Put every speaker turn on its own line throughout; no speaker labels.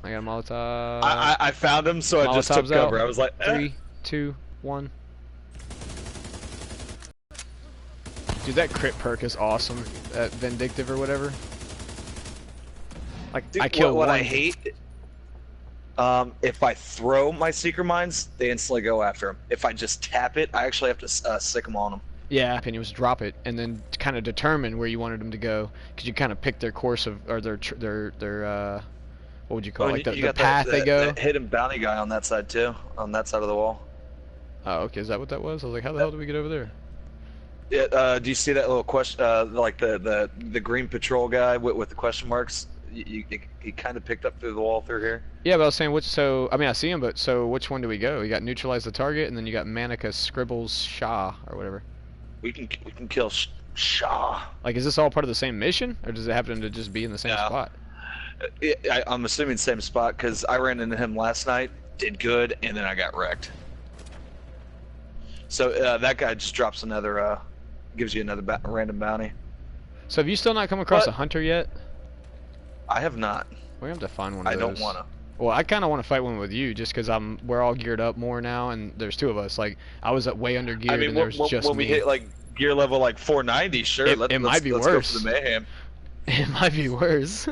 I got a Molotov.
I found him, so I just took
Molotov's out.
cover. I was like,
3, 2, 1. Dude, that crit perk is awesome. That Vindictive or whatever. Like,
dude,
I kill
what
one.
I hate, if I throw my Seeker Mines, they instantly go after him. If I just tap it, I actually have to sick them on them.
Yeah, opinion was drop it and then kind of determine where you wanted them to go, because you kind of pick their course of, or their what would you call it? Like the path they go.
The hidden bounty guy on that side too, on that side of the wall.
Oh, okay, is that what that was? I was like, how the hell did we get over there?
Yeah, do you see that little question? Like the green patrol guy with the question marks. He kind of picked up through the wall through here.
Yeah, but I was saying which. So I mean, I see him, but so which one do we go? You got neutralize the target, and then you got Manica Scribbles Shah or whatever.
We can kill Shaw.
Like, is this all part of the same mission, or does it happen to just be in the same spot?
I'm assuming same spot because I ran into him last night, did good, and then I got wrecked. So that guy just drops another, gives you another random bounty.
So have you still not come across a hunter yet?
I have not.
We have to find one of those.
I don't wanna.
Well, I kind of want to fight one with you, just because we're all geared up more now, and there's 2 of us. Like, I was way under geared, and there was just
when
me.
we hit like gear level like 490, sure.
It might be worse.
Let's go for the mayhem.
It might be worse.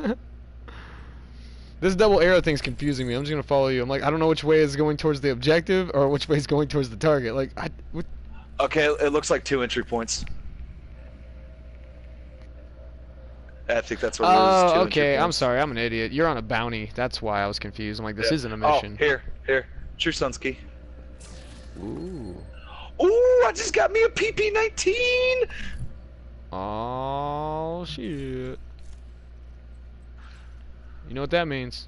This double arrow thing's confusing me. I'm just gonna follow you. I'm like, I don't know which way is going towards the objective or which way is going towards the target. Like,
Okay, it looks like 2 entry points. I think that's what it is.
Oh, okay. I'm sorry. I'm an idiot. You're on a bounty. That's why I was confused. I'm like, this isn't a mission.
Oh, here. True Sun's key.
Ooh.
Ooh, I just got me a PP-19!
Oh, shit. You know what that means?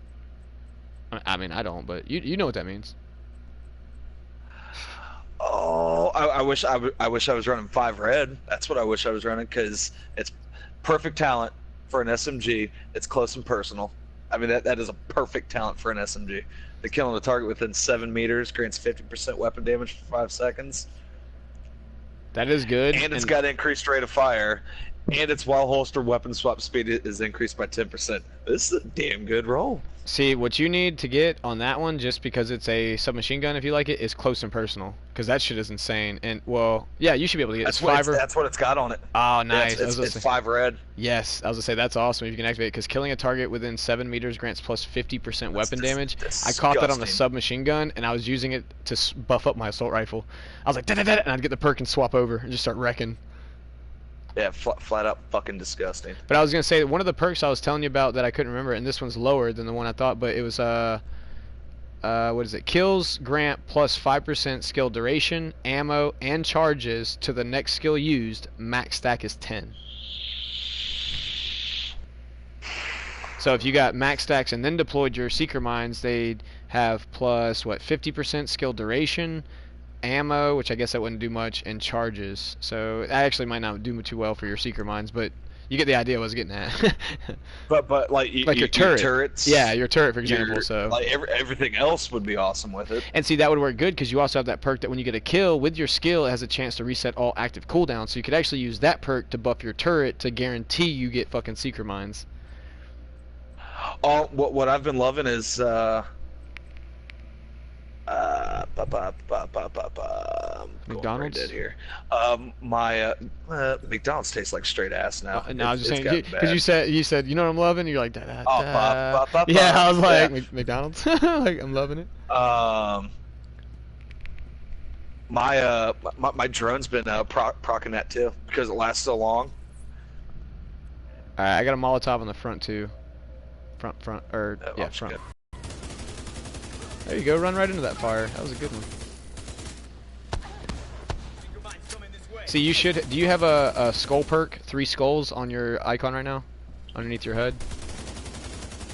I mean, I don't, but you know what that means.
Oh, I wish I was running 5 red. That's what I wish I was running, because it's perfect talent for an SMG. It's close and personal. I mean, that is a perfect talent for an SMG. The killing a target within 7 meters grants 50% weapon damage for 5 seconds.
That is good.
And it's got increased rate of fire. And its while holster weapon swap speed is increased by 10%. This is a damn good roll.
See, what you need to get on that one, just because it's a submachine gun, if you like it, is close and personal. Because that shit is insane. And, well, yeah, you should be able to get it.
That's what it's got on it.
Oh, nice.
Yeah, it's 5 red.
Yes, I was going to say, that's awesome if you can activate it. Because killing a target within 7 meters grants plus 50% weapon damage. I caught that on the submachine gun, and I was using it to buff up my assault rifle. I was like, da-da-da, and I'd get the perk and swap over and just start wrecking.
Yeah, flat out fucking disgusting.
But I was gonna say, one of the perks I was telling you about that I couldn't remember, and this one's lower than the one I thought, but it was what is it? Kills grant plus 5% skill duration, ammo, and charges to the next skill used. Max stack is 10. So if you got max stacks and then deployed your seeker mines, they'd have plus what, 50% skill duration, ammo, which I guess that wouldn't do much, and charges. So that actually might not do too well for your seeker mines, but you get the idea what I was getting at.
but like
your turret.
Turrets.
Yeah, your turret, for example. So
like everything else would be awesome with it.
And see, that would work good because you also have that perk that when you get a kill with your skill, it has a chance to reset all active cooldowns. So you could actually use that perk to buff your turret to guarantee you get fucking seeker mines.
Oh, what I've been loving is
McDonald's
here. My McDonald's tastes like straight ass now.
No, I was just saying because you said you know what I'm loving. You're like
yeah,
I was like McDonald's. Like I'm loving it.
My drone's been procking that too because it lasts so long.
All right, I got a Molotov on the front too. Front, yeah, front. Good. There you go, run right into that fire. That was a good one. See, you should. Do you have a skull perk? 3 skulls on your icon right now, underneath your HUD.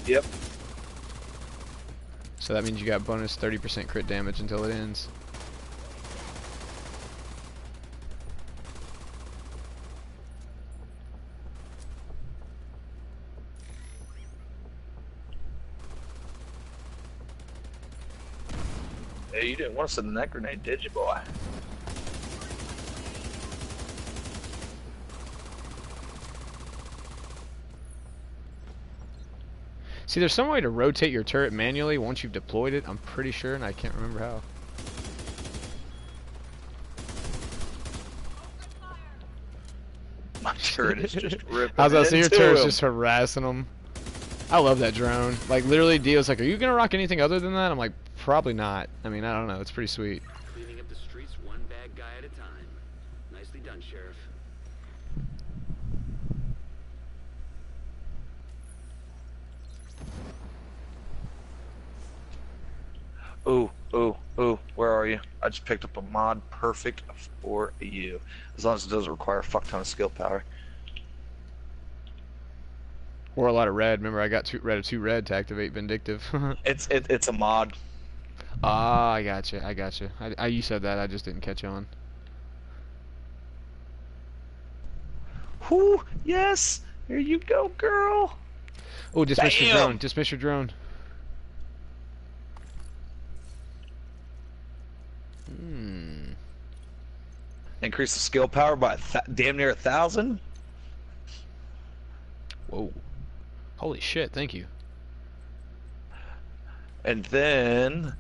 Yep.
So that means you got bonus 30% crit damage until it ends.
Hey, you didn't want to send that grenade, did you, boy?
See, there's some way to rotate your turret manually once you've deployed it. I'm pretty sure, and I can't remember how.
My turret is just ripping
I was about to say, your
into
turret's
him.
just harassing them. I love that drone. Like, literally, Dio's like, are you going to rock anything other than that? I'm like, probably not. I mean, I don't know. It's pretty sweet.
Cleaning up the streets one bad guy at a time. Nicely done, Sheriff.
Ooh, ooh, ooh, where are you? I just picked up a mod perfect for you. As long as it doesn't require a fuck ton of skill power.
Or a lot of red. Remember, I got two red to activate Vindictive.
It's a mod.
Ah, I gotcha. You said that. I just didn't catch on.
Whoo, yes! Here you go, girl!
Oh, dismiss your
Bam!
drone. Dismiss your drone. Hmm.
Increase the skill power by damn near 1,000.
Whoa. Holy shit, thank you.
And then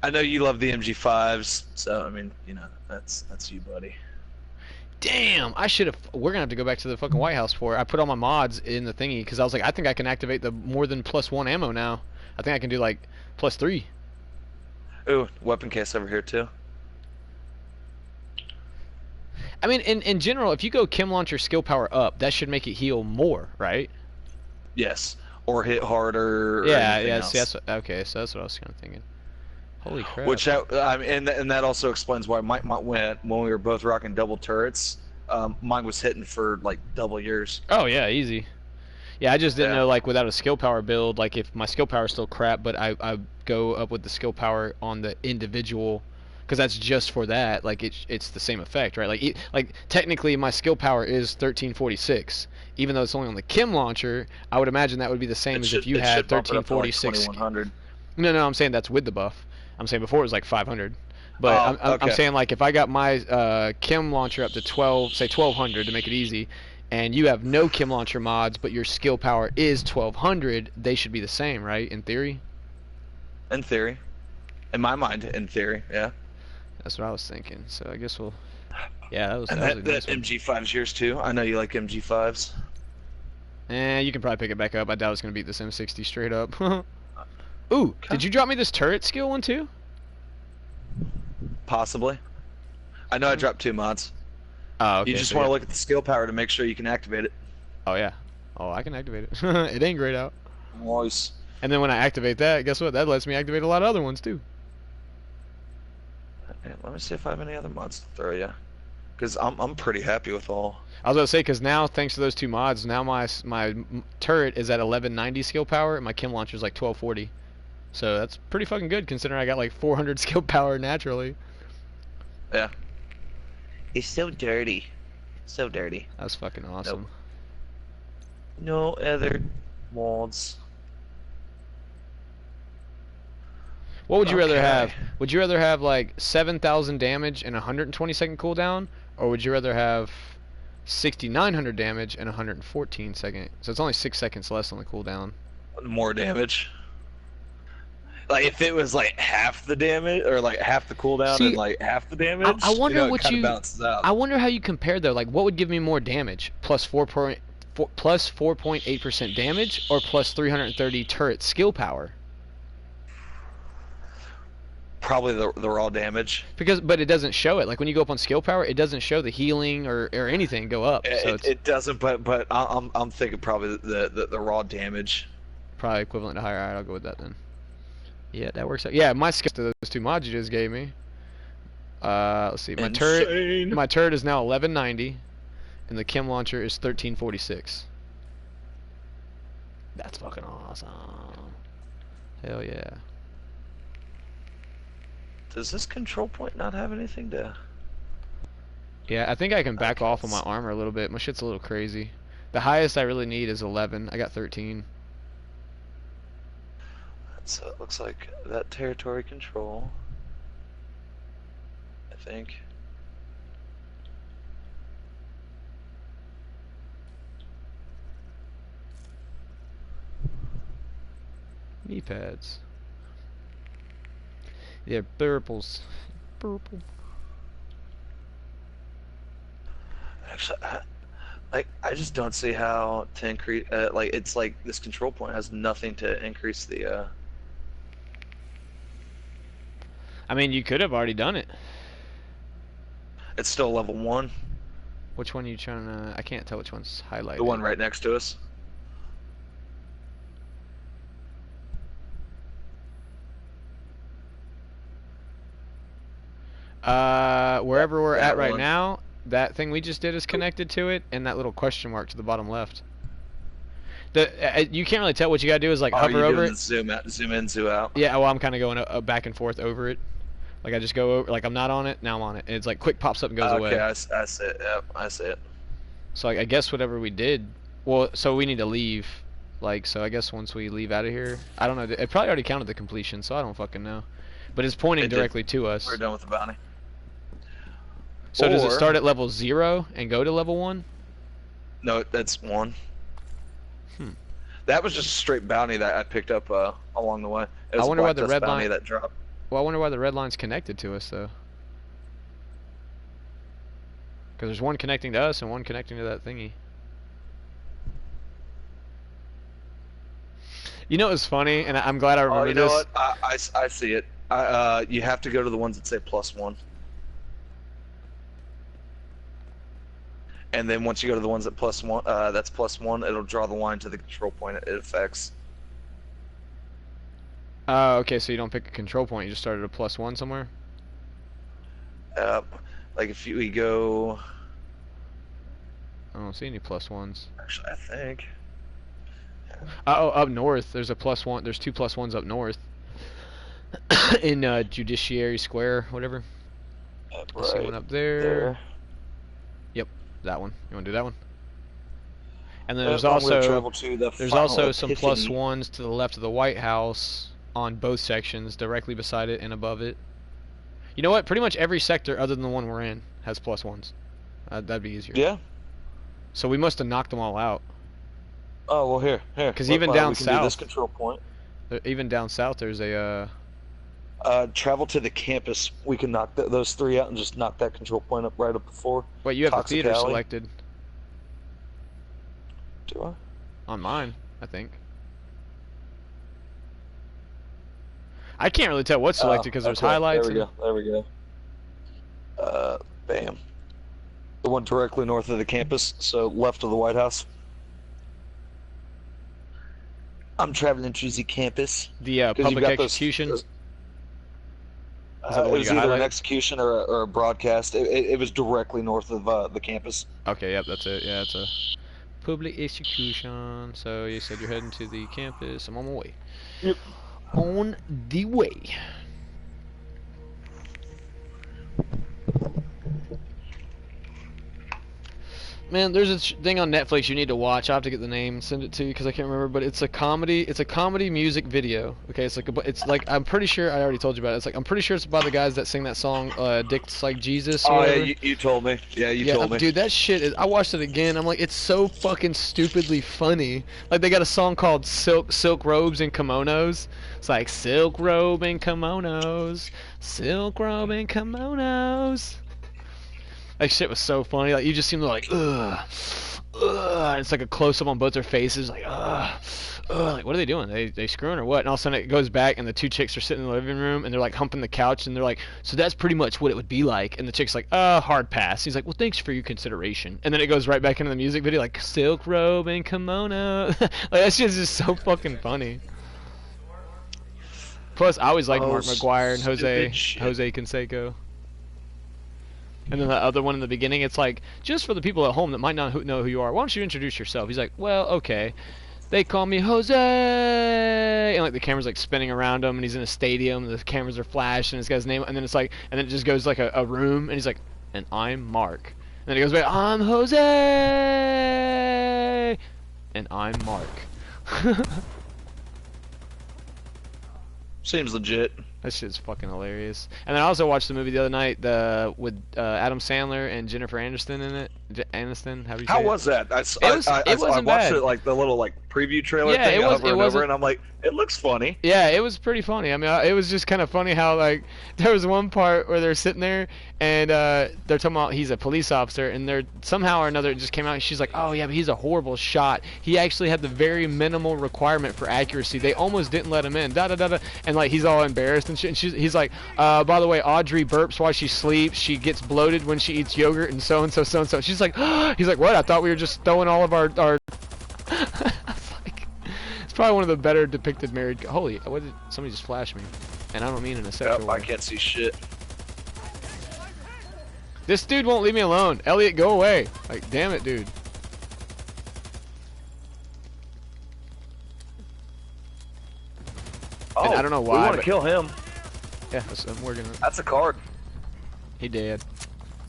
I know you love the MG5s, so I mean, you know, that's you, buddy.
Damn, I should have. We're gonna have to go back to the fucking White House for it. I put all my mods in the thingy because I was like, I think I can activate the more than +1 ammo now. I think I can do like +3.
Ooh, weapon case over here too.
I mean, in general, if you go Chem Launcher skill power up, that should make it heal more, right?
Yes, or hit harder. Or
Yeah,
anything
yeah.
else.
See, okay. So that's what I was kind of thinking. Holy crap.
Which and that also explains why when we were both rocking double turrets, mine was hitting for like double yours.
Oh yeah, easy. Yeah, I just didn't
Yeah.
know, like, without a skill power build, like, if my skill power is still crap, but I go up with the skill power on the individual, because that's just for that. Like, it's the same effect, right? Like technically, my skill power is 1346, even though it's only on the Chem launcher. I would imagine that would be the same as if you had 1346.
2100.
No, I'm saying that's with the buff. I'm saying before it was like 500. But
Oh,
I'm
okay.
saying, like, if I got my Chem launcher up to 1200 to make it easy, and you have no Chem launcher mods, but your skill power is 1200, they should be the same, right? In theory.
In theory, in my mind, in theory, yeah.
That's what I was thinking. So I guess we'll. Yeah, that was
And
a
that
nice one.
MG5's yours too. I know you like MG5s.
You can probably pick it back up. I doubt it's gonna beat this M60 straight up. Ooh,
Okay.
did you drop me this turret skill one too?
Possibly. I know I dropped 2 mods.
Oh, okay.
You just
so
want to
yeah.
look at the skill power to make sure you can activate it.
Oh yeah. Oh, I can activate it. It ain't grayed out.
Nice.
And then when I activate that, guess what? That lets me activate a lot of other ones too.
Yeah, let me see if I have any other mods to throw you. Because I'm pretty happy with all.
I was about to say, because now, thanks to those 2 mods, now my turret is at 1190 skill power, and my Chem launcher is like 1240. So that's pretty fucking good, considering I got like 400 skill power naturally.
Yeah. It's so dirty. So dirty.
That's fucking awesome.
No other mods.
What would you rather
Okay.
have? Would you rather have like 7,000 damage and 120-second cooldown, or would you rather have 6,900 damage and 114-second? So it's only 6 seconds less on the cooldown.
More damage. Like if it was like half the damage or like half the cooldown
See,
and like half the damage,
I wonder
you know,
what
it kind
you.
of balances out.
I wonder how you compare though. Like, what would give me more damage? Plus 4.8% damage, or plus 330 turret skill power?
Probably the raw damage.
But it doesn't show it. Like when you go up on skill power, it doesn't show the healing or anything go up. So it's
It doesn't, but I'm thinking probably the raw damage.
probably equivalent to higher. Alright, I'll go with that then. Yeah, that works out. Yeah, my skill to those 2 mods you just gave me. Let's see. My turret is now 1190, and the Chem launcher is 1346. That's fucking awesome. Hell yeah.
Does this control point not have anything to?
Yeah, I think I can back
Okay,
off on my armor a little bit. My shit's a little crazy. The highest I really need is 11. I got 13.
So it looks like that territory control. I think.
Knee pads. Yeah, purples. Purple.
Actually, I just don't see how to increase. Like it's like this control point has nothing to increase the.
I mean, you could have already done it.
It's still level 1.
Which one are you trying to... I can't tell which one's highlighted.
The one right next to us.
Wherever we're
That
at right
one.
now, that thing we just did is connected to it, and that little question mark to the bottom left. You can't really tell. What you gotta do is like hover
you
over
doing
it.
the zoom out, zoom in, zoom out?
Yeah, well, I'm kind of going back and forth over it. Like I just go over, like I'm not on it, now I'm on it. And it's like quick pops up and goes away.
Okay, I see it. Yep, I see it.
So I guess whatever we did, well, so we need to leave. Like, so I guess once we leave out of here, I don't know. It probably already counted the completion, so I don't fucking know. But it's pointing directly to us.
We're done with the bounty.
So does it start at level 0 and go to level 1?
No, that's 1.
Hmm.
That was just a straight bounty that I picked up along the way. It was
I wonder
a
why
black
the
dust
red
bounty
line.
that dropped.
Well, I wonder why the red line's connected to us though. Because there's one connecting to us and one connecting to that thingy. You know what's funny, and I'm glad I remember
you know
this.
what? I see it. You have to go to the ones that say +1. And then once you go to the ones that +1, that's +1, it'll draw the line to the control point it affects.
Oh, okay, so you don't pick a control point, you just start at a +1 somewhere?
Like if we go...
I don't see any +1s.
Actually, I think...
Oh, up north, there's a +1, there's 2 +1s up north. In Judiciary Square, whatever. I see one up there. Yep, that one. You want to do that one? And then there's also some +1s to the left of the White House on both sections, directly beside it and above it. You know what? Pretty much every sector other than the one we're in has +1s. That'd be easier.
Yeah.
So we must have knocked them all out.
Oh well, here.
Because even down
we can
south,
do this control point.
Even down south, there's a.
Travel to the campus. We can knock those 3 out and just knock that control point up right up before.
Wait, you have
Toxic
the theater
Alley.
selected.
Do I?
On mine, I think. I can't really tell what's selected because there's highlights.
There we go. Bam. The one directly north of the campus, so left of the White House. I'm traveling to the campus.
The public execution.
It was either an execution or a broadcast. It was directly north of the campus.
Okay, yep, that's it. Yeah, it's a public execution. So you said you're heading to the campus. I'm on my way.
Yep.
On the way. Man, there's a thing on Netflix you need to watch. I have to get the name and send it to you because I can't remember. But it's a comedy. It's a comedy music video. Okay, it's like I'm pretty sure I already told you about it. It's like I'm pretty sure it's by the guys that sing that song, "Dicks Like Jesus." Or whatever.
Yeah, you told me. Yeah, you told me.
Dude, that shit is. I watched it again. I'm like, it's so fucking stupidly funny. Like they got a song called "Silk Robes and Kimonos." It's like silk robe and kimonos, silk robe and kimonos. That shit was so funny. Like you just seem like, ugh, ugh. It's like a close up on both their faces, like, ugh, ugh. Like what are they doing? They screwing or what? And all of a sudden it goes back, and the 2 chicks are sitting in the living room, and they're like humping the couch, and they're like, so that's pretty much what it would be like. And the chick's like, hard pass. He's like, well, thanks for your consideration. And then it goes right back into the music video, like silk robe and kimono. Like that shit's just so fucking funny. Plus, I always liked Mark McGuire and Jose Canseco. And then the other one in the beginning, it's like, just for the people at home that might not know who you are, why don't you introduce yourself? He's like, well, okay. They call me Jose! And like the camera's like spinning around him, and he's in a stadium, and the cameras are flashing, and this guy's name, and then it's like, and then it just goes like a room, and he's like, and I'm Mark. And then he goes back, I'm Jose! And I'm Mark.
Seems legit.
That shit's fucking hilarious. And then I also watched the movie the other night, with Adam Sandler and Jennifer Aniston in it. Aniston, how do you say
How
it?
was that?
It wasn't
watched
bad.
it like the little like preview trailer
Yeah,
thing
it was.
over
It
and over,
wasn't.
and I'm like, it looks funny.
Yeah, it was pretty funny. I mean, it was just kind of funny how like there was one part where they're sitting there and they're talking about he's a police officer, and they're somehow or another it just came out. And she's like, "Oh yeah, but he's a horrible shot. He actually had the very minimal requirement for accuracy. They almost didn't let him in." Da da da da. And like he's all embarrassed and shit. And he's like, "By the way, Audrey burps while she sleeps. She gets bloated when she eats yogurt, and so and so so and so." She's like, he's like, "What? I thought we were just throwing all of our." It's probably one of the better depicted married. Holy, what did somebody just flash me? And I don't mean in a sexual way.
I can't see shit.
This dude won't leave me alone. Elliot, go away. Like, damn it, dude.
Oh,
And I don't know
we
why.
want to
But
kill him.
yeah, we're gonna.
That's a card.
He did.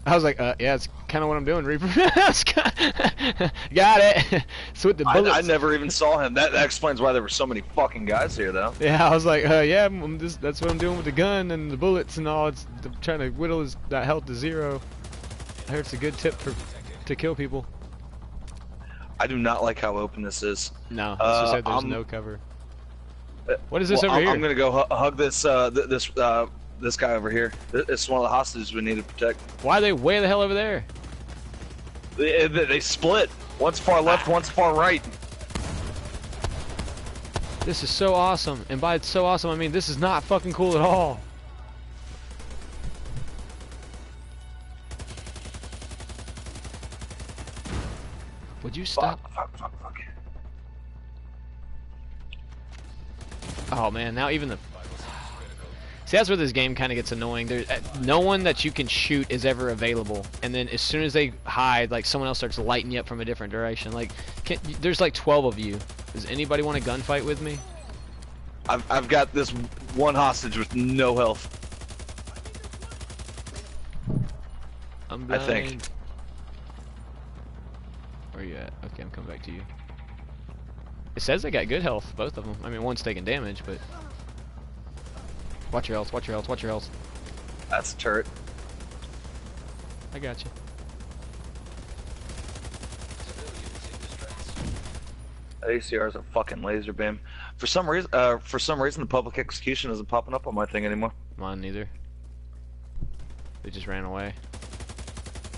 I was like, yeah, it's kind of what I'm doing, Reaper. Got it. So with the bullets.
I never even saw him. That explains why there were so many fucking guys here, though.
Yeah, I was like, yeah, that's what I'm doing with the gun and the bullets and all. It's trying to whittle that health to zero. I heard it's a good tip to kill people.
I do not like how open this is.
No, it's just that there's no cover. What is this
well,
over here?
I'm gonna go hug this this guy over here. It's one of the hostages we need to protect.
Why are they way the hell over there?
They split. One's far left, one's far right.
This is so awesome. And by it's so awesome, I mean this is not fucking cool at all. Would you stop?
Fuck.
Oh man, now even the... See, that's where this game kind of gets annoying. There's no one that you can shoot is ever available, and then as soon as they hide, like someone else starts lighting you up from a different direction. Like, there's like 12 of you. Does anybody want a gunfight with me?
I've got this one hostage with no health.
I'm
I
blind.
think.
Where are you at? Okay, I'm coming back to you. It says they got good health, both of them. I mean, one's taking damage, but... Watch your health, watch your health, watch your health.
That's a turret.
I got you.
ACR is a fucking laser beam. For some reason, the public execution isn't popping up on my thing anymore.
Mine neither. They just ran away.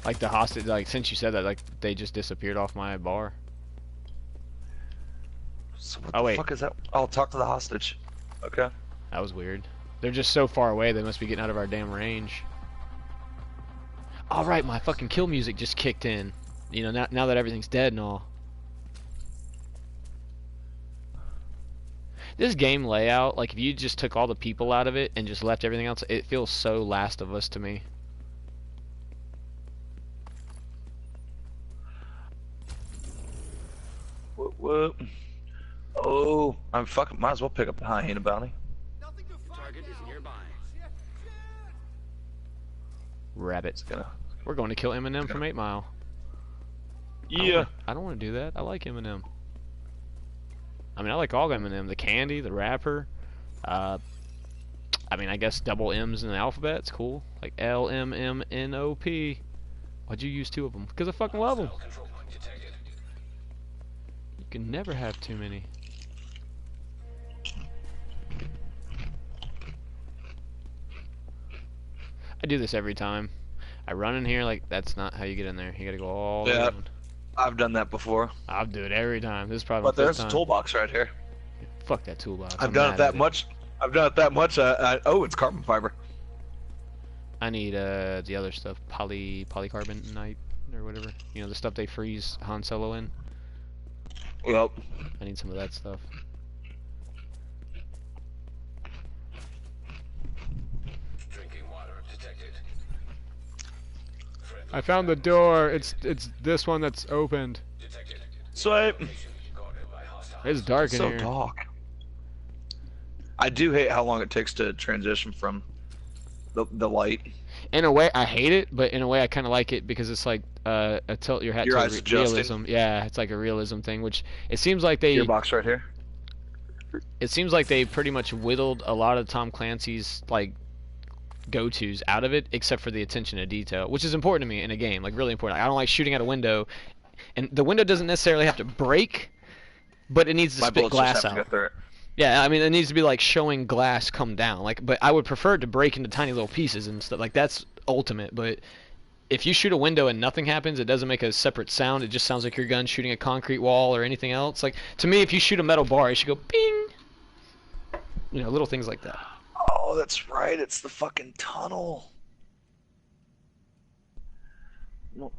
Like the hostage, like since you said that, like they just disappeared off my bar.
So what the fuck is that? I'll talk to the hostage. Okay.
That was weird. They're just so far away, they must be getting out of our damn range. Alright, my fucking kill music just kicked in. You know, now that everything's dead and all. This game layout, like if you just took all the people out of it and just left everything else, it feels so Last of Us to me.
What? Oh, I'm fucking. Might as well pick up the hyena bounty.
Target is nearby.
Rabbit. We're going to kill Eminem from 8 Mile.
Yeah.
I don't want to do that. I like Eminem. I mean, I like all Eminem. The candy, the rapper. I mean, I guess double M's in the alphabet. It's cool. Like LMMNOP. Why'd you use 2 of them? Because I fucking love them. You can never have too many. I do this every time. I run in here like that's not how you get in there. You gotta go all the way around.
I've done that before.
I'll do it every time. This is probably
But
my
there's
fifth
a
time.
toolbox right here.
Fuck that toolbox.
I've
I'm
done
mad
it that
at
much. I've done it that much. Oh, it's carbon fiber.
I need the other stuff, polycarbonate or whatever. You know, the stuff they freeze Han Solo in.
Yep.
I need some of that stuff.
Drinking water detected.
I found the door. It's this one that's opened.
Detected.
Swipe.
It's dark in
So
here.
dark. I do hate how long it takes to transition from the light.
In a way, I hate it, but in a way, I kind of like it because it's like a tilt your hat
Your
to
eyes adjusting.
realism. Yeah, it's like a realism thing, which it seems like they.
Gearbox right here.
It seems like they pretty much whittled a lot of Tom Clancy's like go-tos out of it, except for the attention to detail, which is important to me in a game, like really important. I don't like shooting at a window, and the window doesn't necessarily have to break, but it needs to
My
spit
bullets just
glass
have to go
out.
through it.
Yeah, I mean it needs to be like showing glass come down, like, but I would prefer it to break into tiny little pieces and stuff. Like that's ultimate, but if you shoot a window and nothing happens, it doesn't make a separate sound. It just sounds like your gun shooting a concrete wall or anything else. Like to me, if you shoot a metal bar, it should go ping. You know, little things like that.
Oh, that's right. It's the fucking tunnel.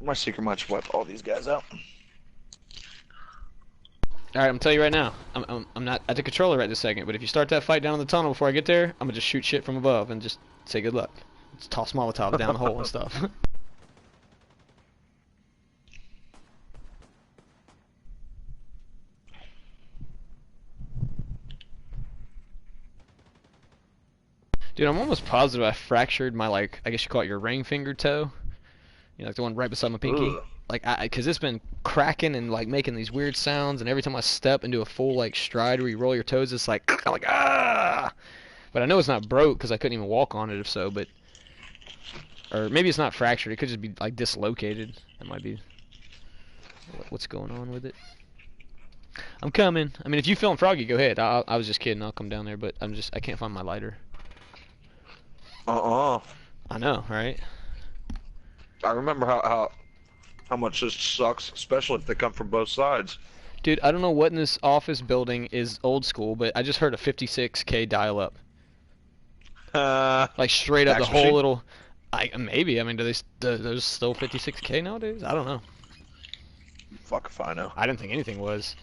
My secret might wipe all these guys out.
All right, I'm telling you right now, I'm not at the controller right this second. But if you start that fight down in the tunnel before I get there, I'm gonna just shoot shit from above and just say good luck. Just toss Molotov down the hole and stuff. Dude, I'm almost positive I fractured my, like, I guess you call it your ring finger toe. You know, like the one right beside my pinky.
Ugh.
Like, cause it's been cracking and like making these weird sounds, and every time I step into a full like stride where you roll your toes, it's like, I'm like ah. But I know it's not broke because I couldn't even walk on it if so. But, or maybe it's not fractured. It could just be like dislocated. That might be what's going on with it. I'm coming. I mean, if you feeling froggy, go ahead. I was just kidding. I'll come down there, but I can't find my lighter. I know, right?
I remember how much this sucks, especially if they come from both sides.
Dude, I don't know what in this office building is old school, but I just heard a 56K dial-up. Like straight up
Fax
the whole
machine?
little. Maybe. I mean, there's still 56K nowadays? I don't know.
Fuck if I know.
I didn't think anything was.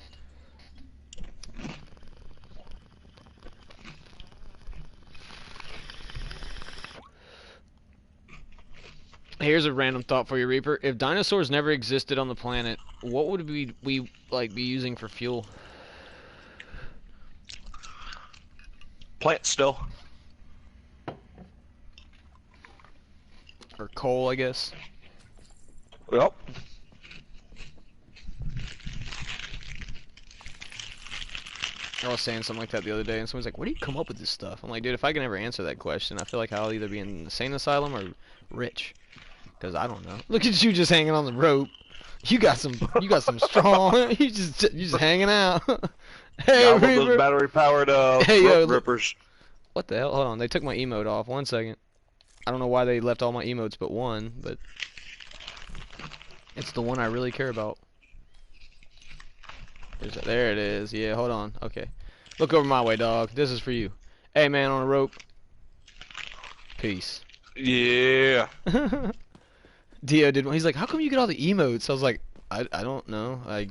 Here's a random thought for you, Reaper. If dinosaurs never existed on the planet, what would we like be using for fuel?
Plant still.
Or coal, I guess.
Yep.
I was saying something like that the other day, and someone's like, "Where do you come up with this stuff?" I'm like, "Dude, if I can ever answer that question, I feel like I'll either be in an insane asylum or rich, because I don't know." Look at you just hanging on the rope. You got some strong. you just hanging out. Hey,
Got one of
Reaper.
those battery powered
Hey, yo, look.
rippers.
What the hell? Hold on, they took my emote off. 1 second. I don't know why they left all my emotes but one, but it's the one I really care about. There it is. Yeah, hold on. Okay. Look over my way, dog. This is for you. Hey, man on a rope. Peace.
Yeah.
Dio did one. He's like, how come you get all the emotes? I was like, I don't know. I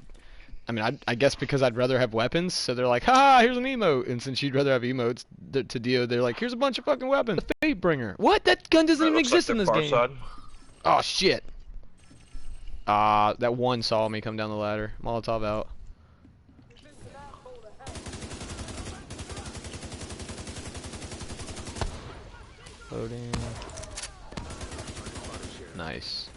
mean, I guess because I'd rather have weapons. So they're like, ha, here's an emote. And since you'd rather have emotes, to Dio, they're like, here's a bunch of fucking weapons. Fate bringer. What? That gun doesn't even exist in this game.
Side.
Oh, shit. That one saw me come down the ladder. Molotov out. Loading. Nice.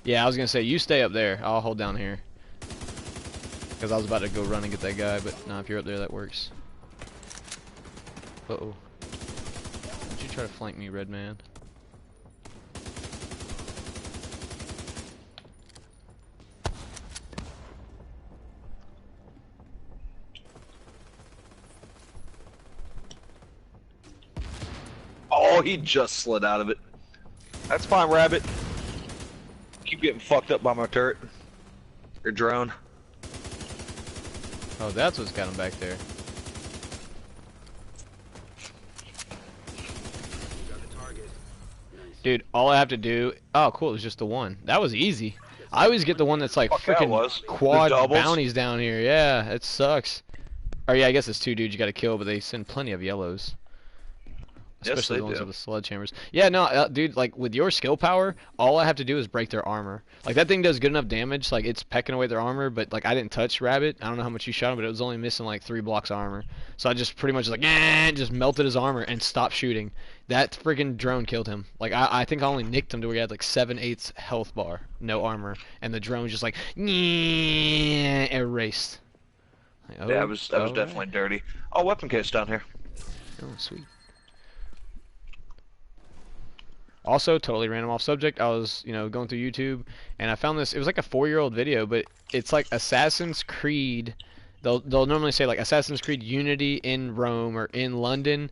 Yeah, I was gonna say, you stay up there. I'll hold down here. Because I was about to go run and get that guy, but no, if you're up there, that works. Uh-oh. Don't you try to flank me, red man.
Oh, he just slid out of it. That's fine, Rabbit. Keep getting fucked up by my turret. Your drone.
Oh, that's what's got him back there. Dude, all I have to do... Oh, cool, it was just the one. That was easy. I always get the one that's like
Fuck, that
freaking
was.
quad
The doubles.
bounties down here. Yeah, it sucks. Or yeah, I guess it's 2 dudes you gotta kill, but they send plenty of yellows.
Yes,
Especially
they
the ones
do.
with the sledgehammers. Yeah, no, dude, like, with your skill power, all I have to do is break their armor. Like, that thing does good enough damage, like, it's pecking away their armor, but, like, I didn't touch Rabbit. I don't know how much you shot him, but it was only missing, like, 3 blocks of armor. So I just pretty much, like, just melted his armor and stopped shooting. That friggin' drone killed him. Like, I think I only nicked him to where he had, like, 7/8 health bar, no armor. And the drone just, like, erased.
Yeah, I
Oh,
was
all
definitely
right.
dirty. Oh, weapon case down here.
Oh, sweet. Also, totally random off subject. I was, going through YouTube, and I found this. It was like a 4-year-old video, but it's like Assassin's Creed. They'll normally say like Assassin's Creed Unity in Rome or in London,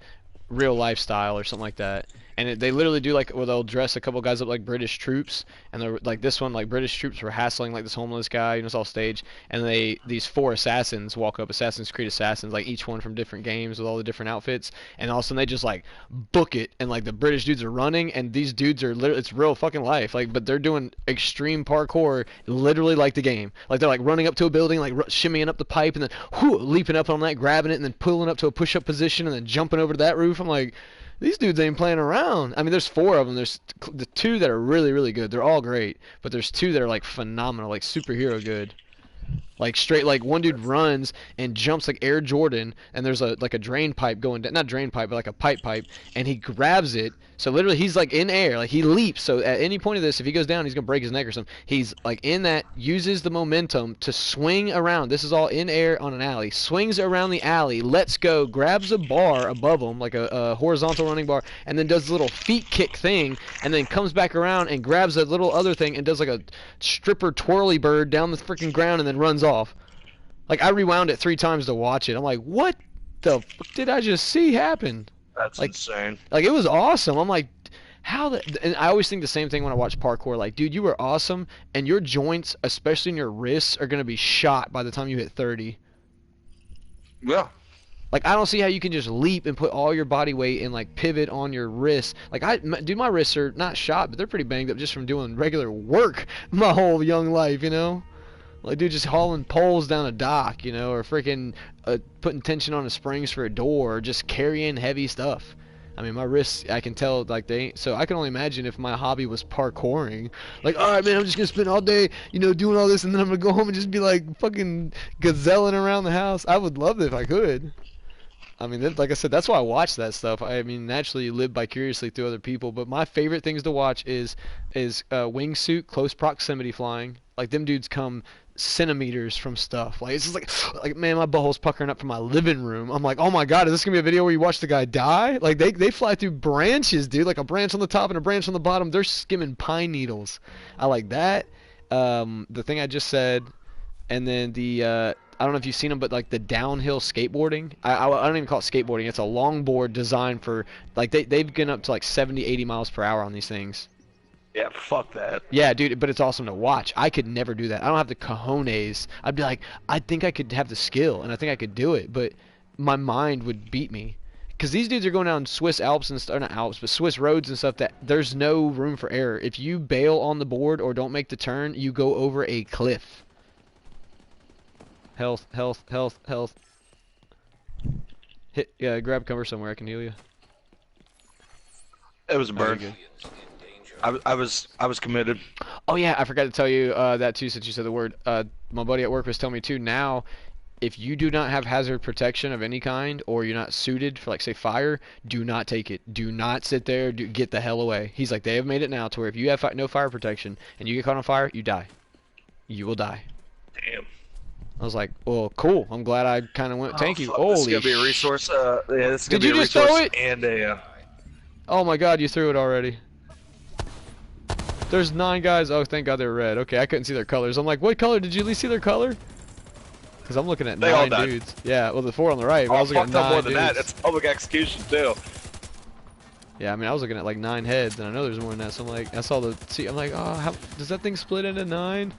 real lifestyle or something like that. And they literally do like where they'll dress a couple guys up like British troops, and they're like this one like British troops were hassling like this homeless guy, it's all staged, and these 4 assassins walk up, Assassin's Creed assassins, like each one from different games with all the different outfits, and all of a sudden they just like book it, and like the British dudes are running, and these dudes are literally, it's real fucking life, like, but they're doing extreme parkour, literally like the game, like they're like running up to a building, like shimmying up the pipe, and then leaping up on that, grabbing it, and then pulling up to a push-up position, and then jumping over to that roof. I'm like, these dudes ain't playing around. I mean, there's 4 of them. There's the 2 that are really, really good. They're all great, but there's 2 that are like phenomenal, like superhero good. Like straight, like one dude runs and jumps like Air Jordan, and there's a like a drain pipe going down, not drain pipe, but like a pipe, and he grabs it. So literally, he's like in air, like he leaps. So at any point of this, if he goes down, he's gonna break his neck or something. He's like in that, uses the momentum to swing around. This is all in air on an alley. Swings around the alley, lets go, grabs a bar above him, like a horizontal running bar, and then does a little feet kick thing, and then comes back around and grabs a little other thing and does like a stripper twirly bird down the freaking ground and then runs off. Like, I rewound it 3 times to watch it. I'm like, what the fuck did I just see happen?
That's
Like,
insane.
like it was awesome. I'm like, how the? And I always think the same thing when I watch parkour. Like, dude, you were awesome, and your joints, especially in your wrists, are gonna be shot by the time you hit 30.
Yeah.
Like, I don't see how you can just leap and put all your body weight and like pivot on your wrists. Like, dude, my wrists are not shot, but they're pretty banged up just from doing regular work my whole young life, Like, dude, just hauling poles down a dock, or freaking putting tension on the springs for a door, or just carrying heavy stuff. I mean, my wrists, I can tell, like, they ain't. So I can only imagine if my hobby was parkouring. Like, all right, man, I'm just going to spend all day, doing all this, and then I'm going to go home and just be, like, fucking gazelling around the house. I would love it if I could. I mean, like I said, that's why I watch that stuff. I mean, naturally, you live vicariously through other people. But my favorite things to watch is wingsuit, close proximity flying. Like, them dudes come centimeters from stuff. Like, it's just like man, my butthole's puckering up from my living room. I'm like, oh my god, is this gonna be a video where you watch the guy die? Like, they fly through branches, dude. Like a branch on the top and a branch on the bottom. They're skimming pine needles. I like that. The thing I just said, and then I don't know if you've seen them, but like the downhill skateboarding. I don't even call it skateboarding. It's a longboard designed for, like, they've gone up to like 70, 80 miles per hour on these things.
Yeah, fuck that.
Yeah, dude, but it's awesome to watch. I could never do that. I don't have the cojones. I'd be like, I think I could have the skill, and I think I could do it, but my mind would beat me. Because these dudes are going down Swiss Alps and stuff, not Alps, but Swiss roads and stuff that there's no room for error. If you bail on the board or don't make the turn, you go over a cliff. Health, health, health, health. Hit, yeah, grab cover somewhere. I can heal you.
It was a
Oh, you're
bird.
good.
I was committed.
Oh yeah, I forgot to tell you that too since you said the word. My buddy at work was telling me too. Now, if you do not have hazard protection of any kind, or you're not suited for, like, say, fire, do not take it. Do not sit there. Get the hell away. He's like, they have made it now to where if you have no fire protection and you get caught on fire, you die. You will die.
Damn.
I was like, well, cool. I'm glad I kind of went. Thank you.
Fuck,
Holy
this is gonna be a resource. Yeah, this is gonna
Did
be
you
a
just throw
resource
it?
and a.
Oh my god, you threw it already. There's 9 guys. Oh, thank god they're red. Okay, I couldn't see their colors. I'm like, what color? Did you at least see their color? Because I'm looking at
They all
9
died.
dudes. Yeah, well, the 4 on the right. But I
Oh,
was looking at
fucked up
9
more than that.
dudes.
It's public execution too.
Yeah, I mean, I was looking at like 9 heads, and I know there's more than that. So I'm like, I saw the. See, I'm like, oh, how does that thing split into 9?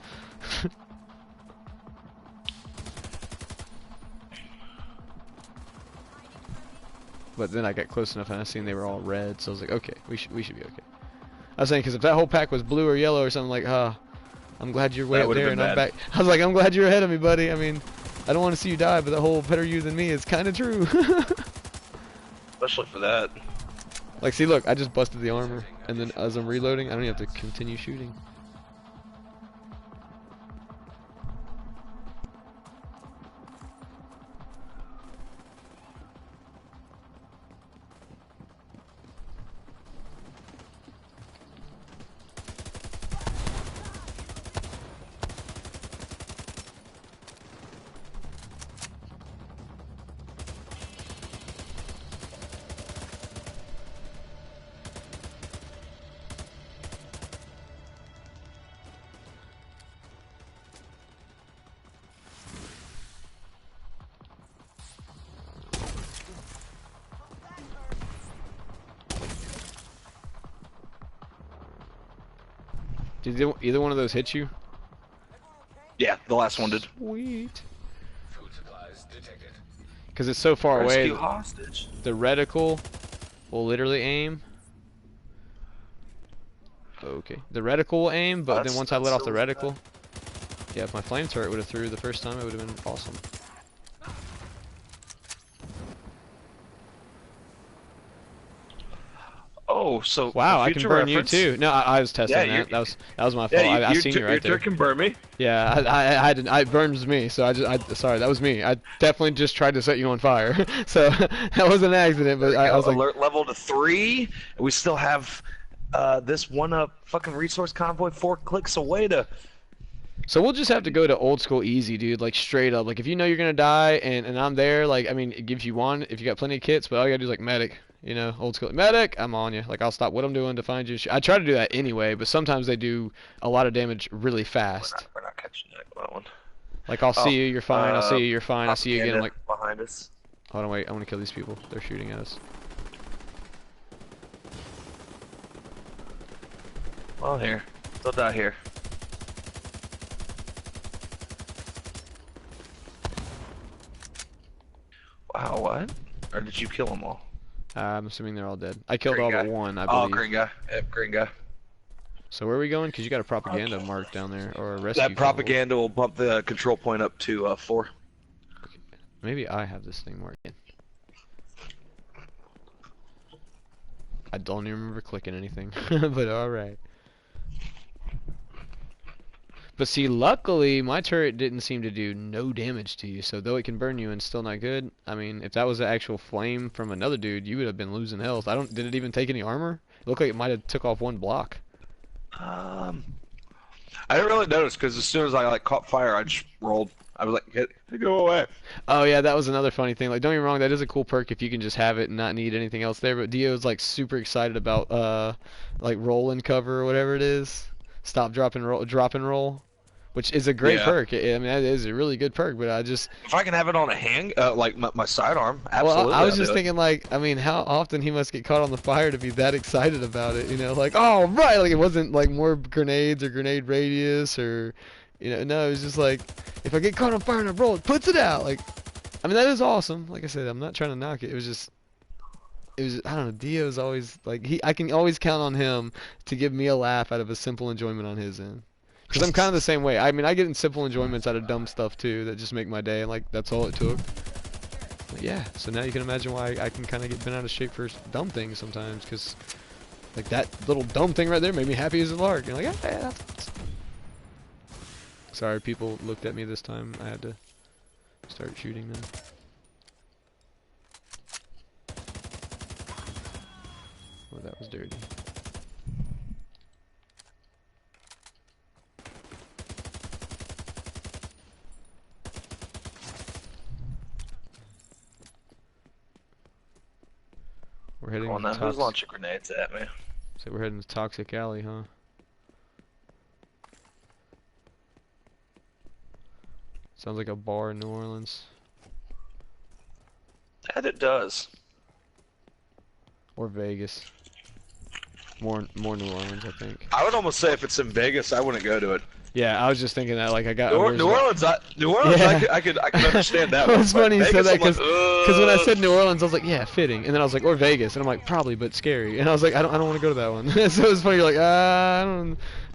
But then I got close enough and I seen they were all red, so I was like, okay, we should be okay. I was saying, because if that whole pack was blue or yellow or something, like, I'm glad you're way
That
up
would've
there
been
and I'm
bad.
back. I was like, I'm glad you're ahead of me, buddy. I mean, I don't want to see you die, but the whole better you than me is kind of true.
Especially for that.
Like, see, look, I just busted the armor, and then as I'm reloading, I don't even have to continue shooting. Did either one of those hit you?
Yeah, the last one did.
Sweet.
Food supplies detected.
Because it's so far away,
Rescue hostage.
the reticle will literally aim. Okay. The reticle will aim, but then once I let off the reticle... Yeah, if my flame turret would have threw the first time, it would have been awesome.
Oh, so
Wow, I can burn
reference,
you too. No, I was testing
Yeah,
that. That was my fault.
Yeah,
I seen you right there.
You can burn me.
Yeah, I didn't. It burns me. So sorry, that was me. I definitely just tried to set you on fire. So that was an accident. But I was like,
alert level to 3, and we still have this one fucking resource convoy 4 clicks away to.
so we'll just have to go to old school easy, dude. Like straight up. Like if you know you're gonna die and I'm there, like I mean, if you want, if you got plenty of kits, but all you gotta do is like medic. You know, old school medic. I'm on you. Like I'll stop what I'm doing to find you. I try to do that anyway, but sometimes they do a lot of damage really fast.
We're not catching that one.
Like I'll see you, you're fine. I'll see you, you're fine. I see you again. I'm like,
behind us.
hold on, wait. I want to kill these people. They're shooting at us.
Well, here. They'll die here. Wow, what? Or did you kill them all?
I'm assuming they're all dead. I killed
Green
all
guy.
but one, I
Oh,
believe.
green guy. Yep, green guy.
So where are we going? Because you got a propaganda mark down there, or a rescue.
That propaganda will bump the control point up to 4.
Okay. Maybe I have this thing marked. I don't even remember clicking anything, but alright. But see, luckily, my turret didn't seem to do no damage to you, so though it can burn you and still not good, I mean, if that was an actual flame from another dude, you would have been losing health. Did it even take any armor? It looked like it might have took off one block.
I didn't really notice, because as soon as I caught fire, I just rolled. I was like, go away.
Oh yeah, that was another funny thing. Like, don't get me wrong, that is a cool perk if you can just have it and not need anything else there, but Dio's like super excited about, like roll and cover or whatever it is. Stop, drop, and roll. Which is a great perk. I mean, that is a really good perk, but I just...
If I can have it on a hand, like my sidearm, absolutely.
Well, I was just thinking, like, I mean, how often he must get caught on the fire to be that excited about it, you know? Like, oh, right! Like, it wasn't, like, more grenades or grenade radius or... You know, no, it was just like, if I get caught on fire and I roll, it puts it out! Like, I mean, that is awesome. Like I said, I'm not trying to knock it. It was just... I don't know, Dio's always, like, I can always count on him to give me a laugh out of a simple enjoyment on his end. Because I'm kind of the same way. I mean, I get in simple enjoyments out of dumb stuff, too, that just make my day, and, like, that's all it took. But yeah, so now you can imagine why I can kind of get bent out of shape for dumb things sometimes, because, like, that little dumb thing right there made me happy as a lark. And, like, yeah, that's... Sorry, people looked at me this time. I had to start shooting them. Oh, that was dirty. We're heading
Oh, now who's launching grenades at me?
So we're heading to Toxic Alley, huh? Sounds like a bar in New Orleans.
And it does.
Or Vegas. More New Orleans, I think.
I would almost say if it's in Vegas, I wouldn't go to it.
Yeah, I was just thinking that. Like, I got
New Orleans. Yeah. I could understand that.
It was funny you said that because
like,
when I said New Orleans, I was like, yeah, fitting. And then I was like, or Vegas, and I'm like, probably, but scary. And I was like, I don't want to go to that one. So it was funny. You're like, I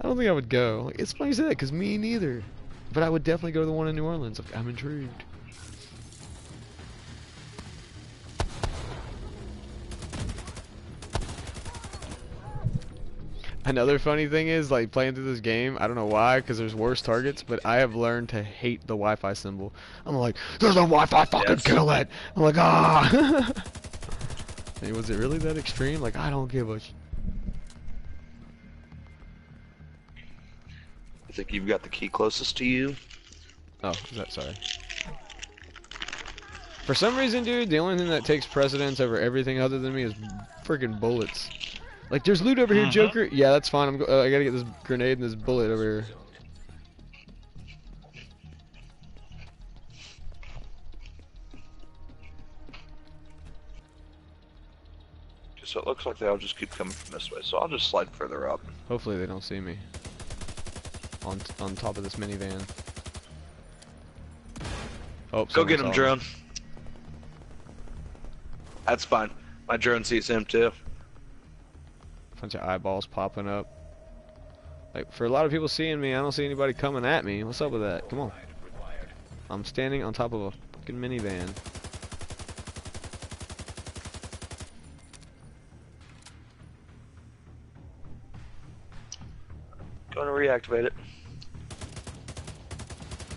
don't think I would go. Like, it's funny you say that because me neither. But I would definitely go to the one in New Orleans. Like, I'm intrigued. Another funny thing is, like, playing through this game, I don't know why, because there's worse targets, but I have learned to hate the Wi-Fi symbol. I'm like, there's a Wi-Fi, fucking kill it! I'm like, ah! Hey, was it really that extreme? Like, I don't give a
I think you've got the key closest to you.
Oh, sorry. For some reason, dude, the only thing that takes precedence over everything other than me is freaking bullets. Like, there's loot over here, Joker. Yeah, that's fine. I gotta get this grenade and this bullet over here.
So it looks like they'll just keep coming from this way. So I'll just slide further up.
Hopefully they don't see me. on top of this minivan. Oh,
Go get
someone
him,
saw
drone. That's fine. My drone sees him too.
Bunch of eyeballs popping up. Like, for a lot of people seeing me, I don't see anybody coming at me. What's up with that? Come on. I'm standing on top of a fucking minivan.
Going to reactivate it.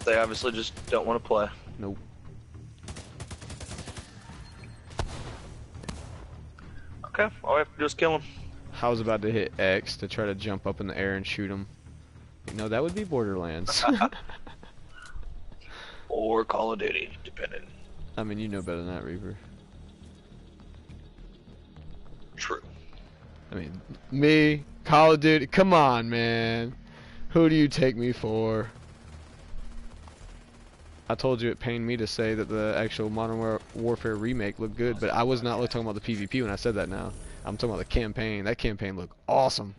They obviously just don't want to play.
Nope.
Okay, all we have to do is kill him.
I was about to hit X to try to jump up in the air and shoot him. You know, that would be Borderlands.
Or Call of Duty, depending.
I mean, you know better than that, Reaper.
True.
I mean, me, Call of Duty, come on, man. Who do you take me for? I told you it pained me to say that the actual Modern Warfare remake looked good, but I was not talking about the PvP when I said that now. I'm talking about the campaign. That campaign looked awesome.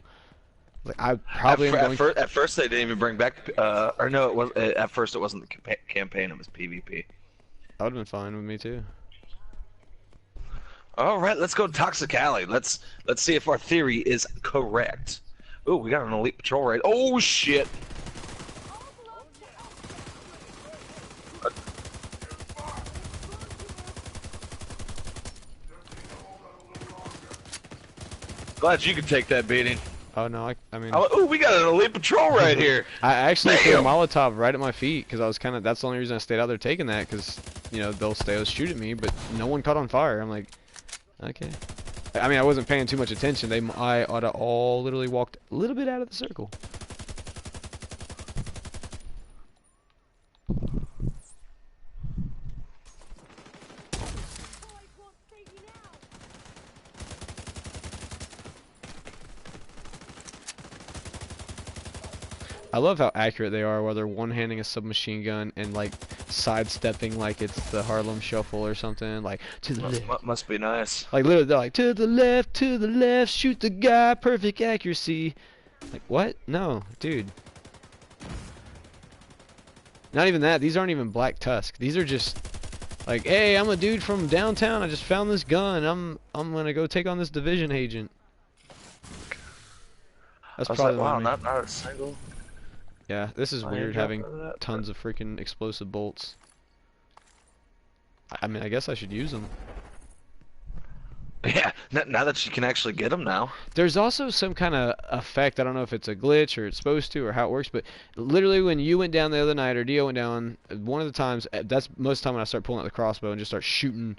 Like, I probably am going...
At first they didn't even bring back, or no, it was, at first it wasn't the campaign, it was PvP.
That would have been fine with me too.
All right, let's go to Toxic Alley. Let's see if our theory is correct. Ooh, we got an elite patrol raid. Oh shit! Glad you could take that beating.
Oh no, I mean...
Oh, we got an elite patrol right here.
I actually threw a
Damn.
Molotov right at my feet because I was kind of... That's the only reason I stayed out there taking that, because, you know, they'll shoot at me, but no one caught on fire. I'm like, okay. I mean, I wasn't paying too much attention. I oughta all literally walked a little bit out of the circle. I love how accurate they are while they're one-handing a submachine gun and like sidestepping like it's the Harlem Shuffle or something, like to the left.
Must be nice.
Like literally they're like to the left, shoot the guy, perfect accuracy. Like what? No, dude. Not even that. These aren't even Black Tusk. These are just like, hey, I'm a dude from downtown. I just found this gun. I'm gonna go take on this division agent. That's
I was
probably
like, wow,
me.
not a single.
Yeah, this is
I
weird
ain't
having
got that,
tons of freaking explosive bolts. I mean, I guess I should use them.
Yeah, now that you can actually get them now.
There's also some kind of effect. I don't know if it's a glitch or it's supposed to or how it works, but literally when you went down the other night or Dio went down, one of the times, that's most of the time when I start pulling out the crossbow and just start shooting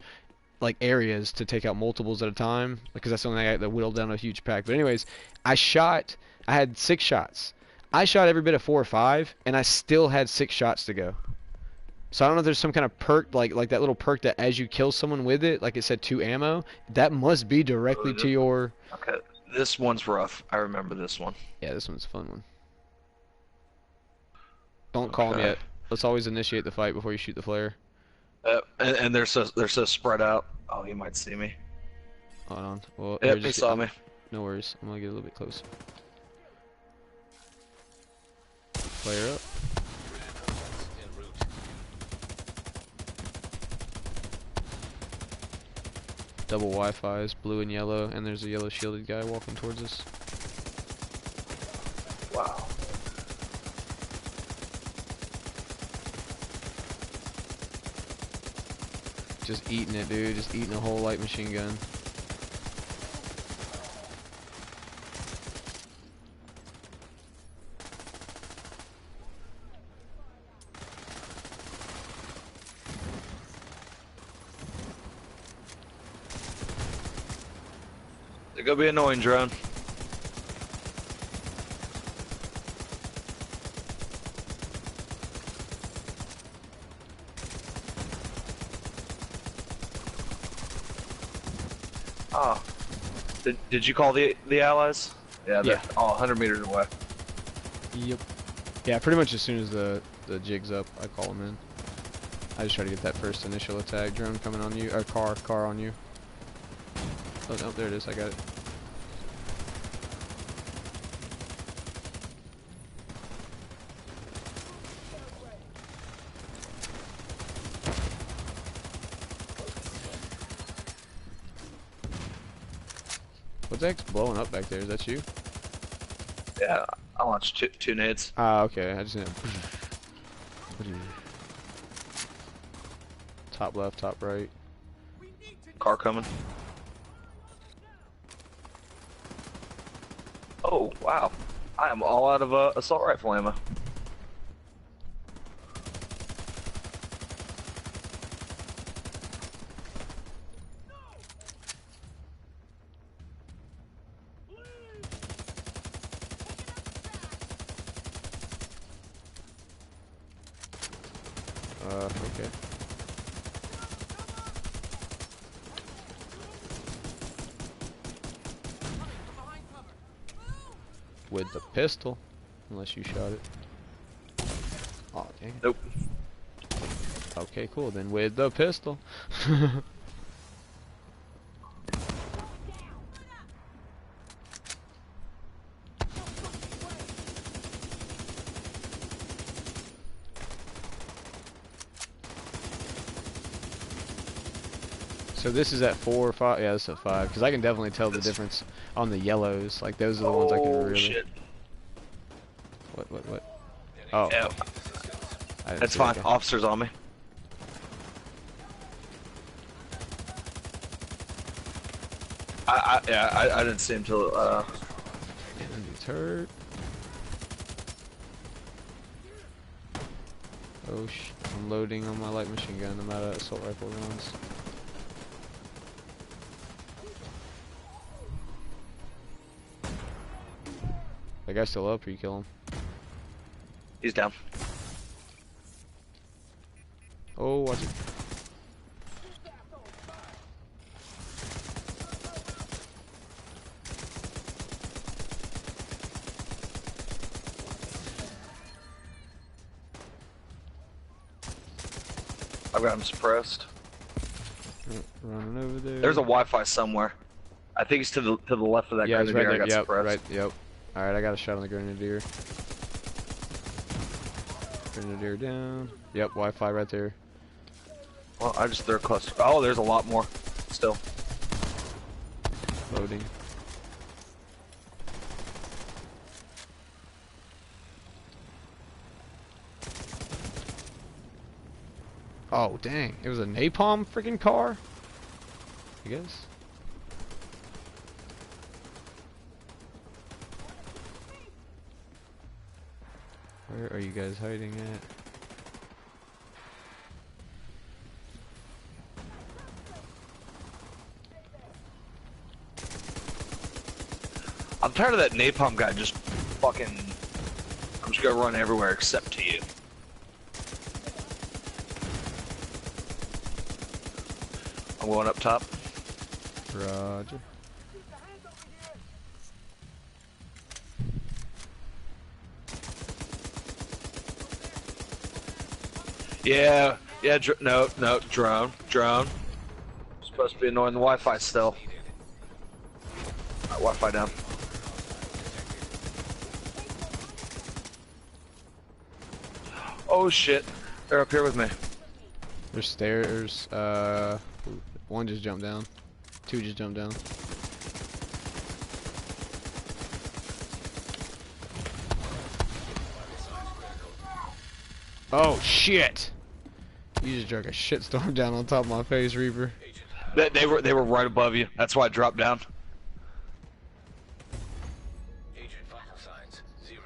like areas to take out multiples at a time, because that's the only thing that whittled down a huge pack. But anyways, I had 6 shots. I shot every bit of 4 or 5, and I still had 6 shots to go. So I don't know if there's some kind of perk, like that little perk that as you kill someone with it, like it said 2 ammo, that must be directly to your...
Okay, this one's rough. I remember this one.
Yeah, this one's a fun one. Don't call him yet. Let's always initiate the fight before you shoot the flare.
And they're so spread out. Oh, he might see me.
Hold on. Well,
Yep,
here,
he saw me.
No worries. I'm gonna get a little bit closer. Flare up. Double Wi-Fi's, blue and yellow, and there's a yellow shielded guy walking towards us.
Wow.
Just eating it, dude. Just eating a whole light machine gun.
They're gonna be annoying, drone. Oh. Did you call the allies? Yeah, they're all 100 meters away.
Yep. Yeah, pretty much as soon as the jig's up, I call them in. I just try to get that first initial attack. Drone coming on you, or car on you. Oh, no, there it is. I got it. What the heck's blowing up back there? Is that you?
Yeah, I launched two nades.
Ah, okay. I just need. Top left, top right.
Car coming. Oh, wow. I am all out of assault rifle ammo.
Okay. With the pistol, unless you shot it. Oh, dang.
Nope.
Okay, cool. Then with the pistol. So this is at 4 or 5? Yeah, this is at 5. Because I can definitely tell the difference on the yellows. Like, those are the ones I can really...
Shit.
What? Oh.
Yeah.
I didn't
That's
see
fine.
that guy.
Officers on me. I didn't see him till
He's hurt. Oh, I'm loading on my light machine gun. I'm out of assault rifle rounds. That guy's still up, or you kill him?
he's down.
Oh, watch it.
I've got him suppressed.
Running over there.
There's a Wi-Fi somewhere. I think he's to the left of that
Yeah, it's
grenadier.
right
I
there.
got
Yep,
suppressed.
right. Yep. All right, I got a shot on the grenadier. Grenadier down. Yep, Wi-Fi right there.
Well, I just threw a cluster. Oh, there's a lot more. Still.
Loading. Oh, dang. It was a napalm freaking car? I guess. Where are you guys hiding at?
I'm tired of that napalm guy just fucking... I'm just gonna run everywhere except to you. I'm going up top.
Roger.
Yeah, no, drone. Supposed to be annoying the Wi-Fi still. Alright, Wi-Fi down. Oh shit, they're up here with me.
There's stairs. One just jumped down. Two just jumped down. Oh shit! You just drug a shitstorm down on top of my face, Reaper.
They were right above you. That's why I dropped down.
Agent vital signs 0.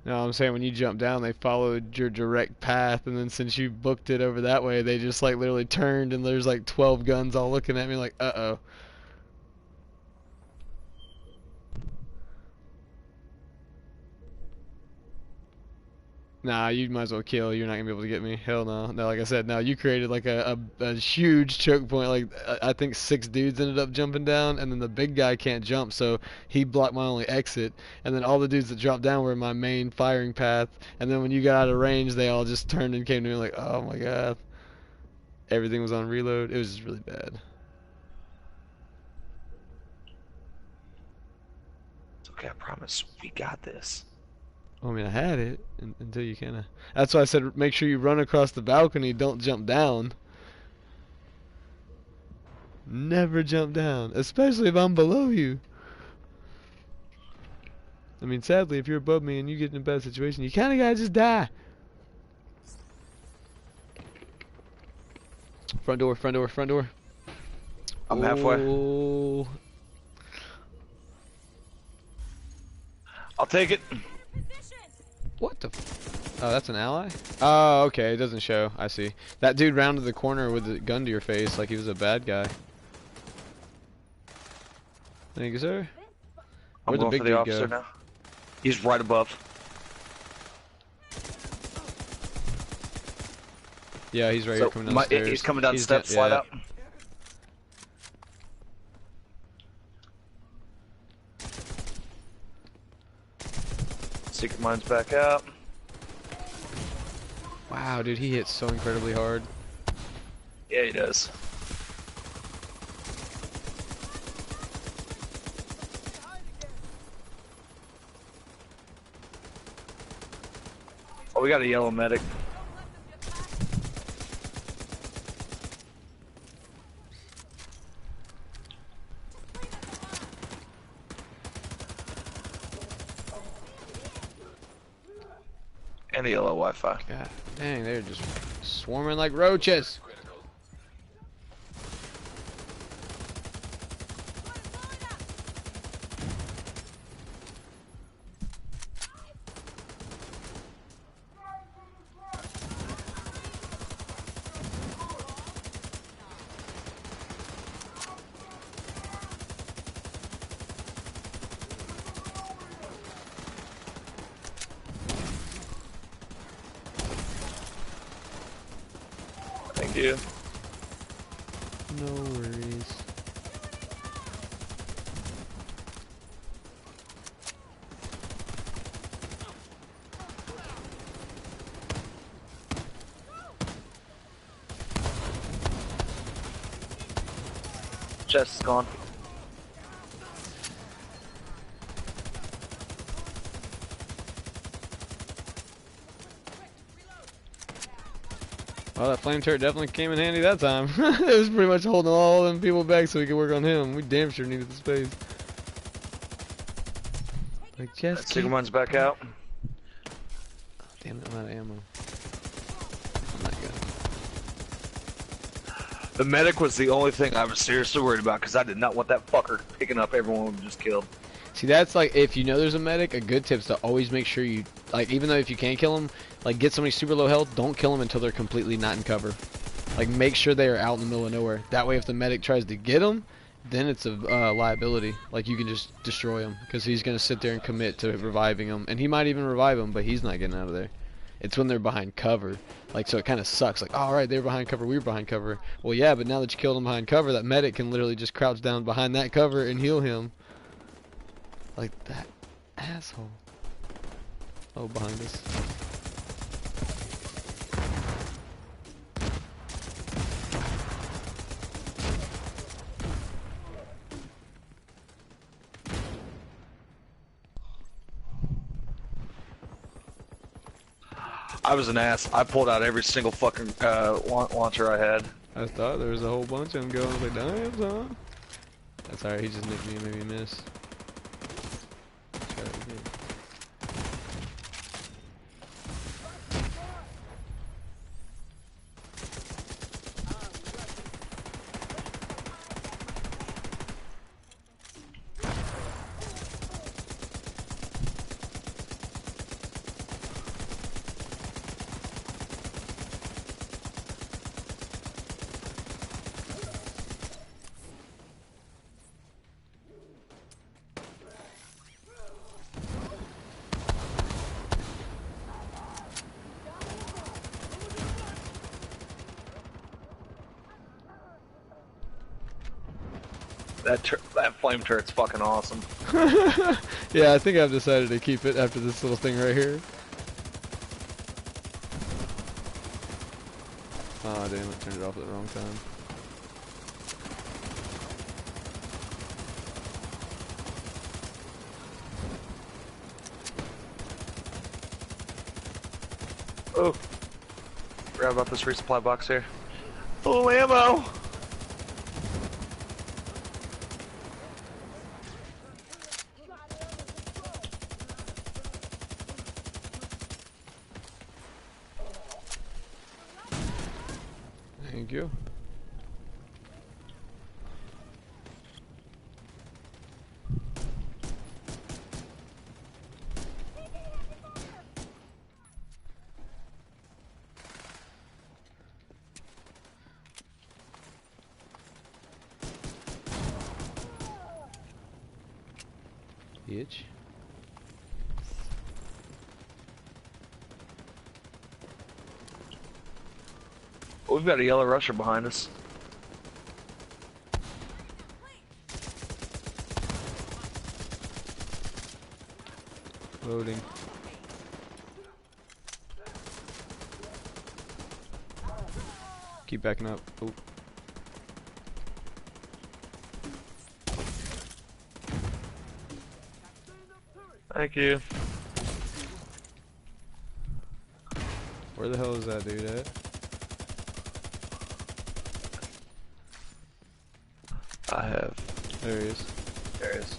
No, I'm saying when you jump down, they followed your direct path, and then since you booked it over that way, they just like literally turned, and there's like 12 guns all looking at me like, uh-oh. Nah, you might as well kill. You're not gonna be able to get me. Hell no. No, like I said, no, you created like a huge choke point. Like, I think 6 dudes ended up jumping down, and then the big guy can't jump, so he blocked my only exit. And then all the dudes that dropped down were in my main firing path. And then when you got out of range, they all just turned and came to me like, oh my god. Everything was on reload. It was just really bad.
It's okay, I promise. We got this.
I mean, I had it until you kind of. That's why I said make sure you run across the balcony. Don't jump down. Never jump down, especially if I'm below you. I mean, sadly, if you're above me and you get in a bad situation, you kind of gotta just die. Front door, front door, front door.
I'm halfway.
Oh,
I'll take it.
what the? Oh, that's an ally? Oh, okay. It doesn't show. I see. That dude rounded the corner with a gun to your face like he was a bad guy. Thank you, sir.
I'm
Where'd the
going
big
for the
dude
officer
go?
now. He's right above.
Yeah, he's right
So
here coming downstairs.
he's coming down
He's
steps, slide
yeah.
out. Secret mine's back out.
Wow, dude, he hits so incredibly hard.
Yeah, he does. Oh, we got a yellow medic. And a yellow Wi-Fi.
God dang, they're just swarming like roaches.
Thank you.
No worries.
Chest is gone.
Well, that flame turret definitely came in handy that time. It was pretty much holding all them people back so we could work on him. We damn sure needed the space. Like, just keep...
Secret mine's back out.
Oh, damn it, I'm out of ammo. I'm not good.
The medic was the only thing I was seriously worried about because I did not want that fucker picking up everyone we just killed.
See, that's like, if you know there's a medic, a good tip is to always make sure you, like, even though if you can kill them, like, get somebody super low health, don't kill them until they're completely not in cover. Like, make sure they are out in the middle of nowhere. That way, if the medic tries to get them, then it's a liability. Like, you can just destroy him, because he's going to sit there and commit to reviving them. And he might even revive them, but he's not getting out of there. It's when they're behind cover. Like, so it kind of sucks. Like, all right, they were behind cover, we were behind cover. Well, yeah, but now that you killed him behind cover, that medic can literally just crouch down behind that cover and heal him. Like that asshole. Oh, behind us.
I was an ass. I pulled out every single fucking launcher I had.
I thought there was a whole bunch of them going. I was like, damn, son. That's alright, he just nicked me and made me miss. Try that again.
That flame turret's fucking awesome.
Yeah, I think I've decided to keep it after this little thing right here. Oh damn, I turned it off at the wrong time.
Oh, forgot about this resupply box here. A little ammo.
Thank you. Bitch.
Oh, we've got a yellow rusher behind us.
Loading. Keep backing up. Oh.
Thank you.
Where the hell is that dude at?
I have.
There he is.
There it is.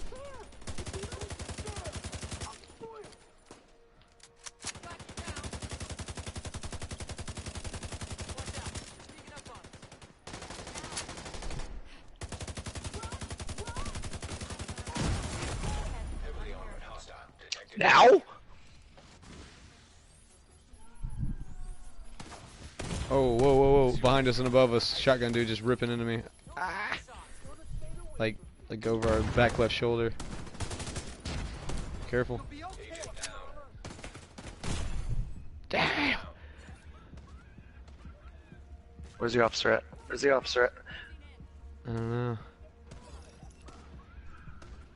Now?
Oh, whoa, whoa, whoa. Behind us and above us. Shotgun dude just ripping into me. Ah! Like over our back left shoulder. Careful. Damn!
Where's the officer at? Where's the officer at?
I don't know.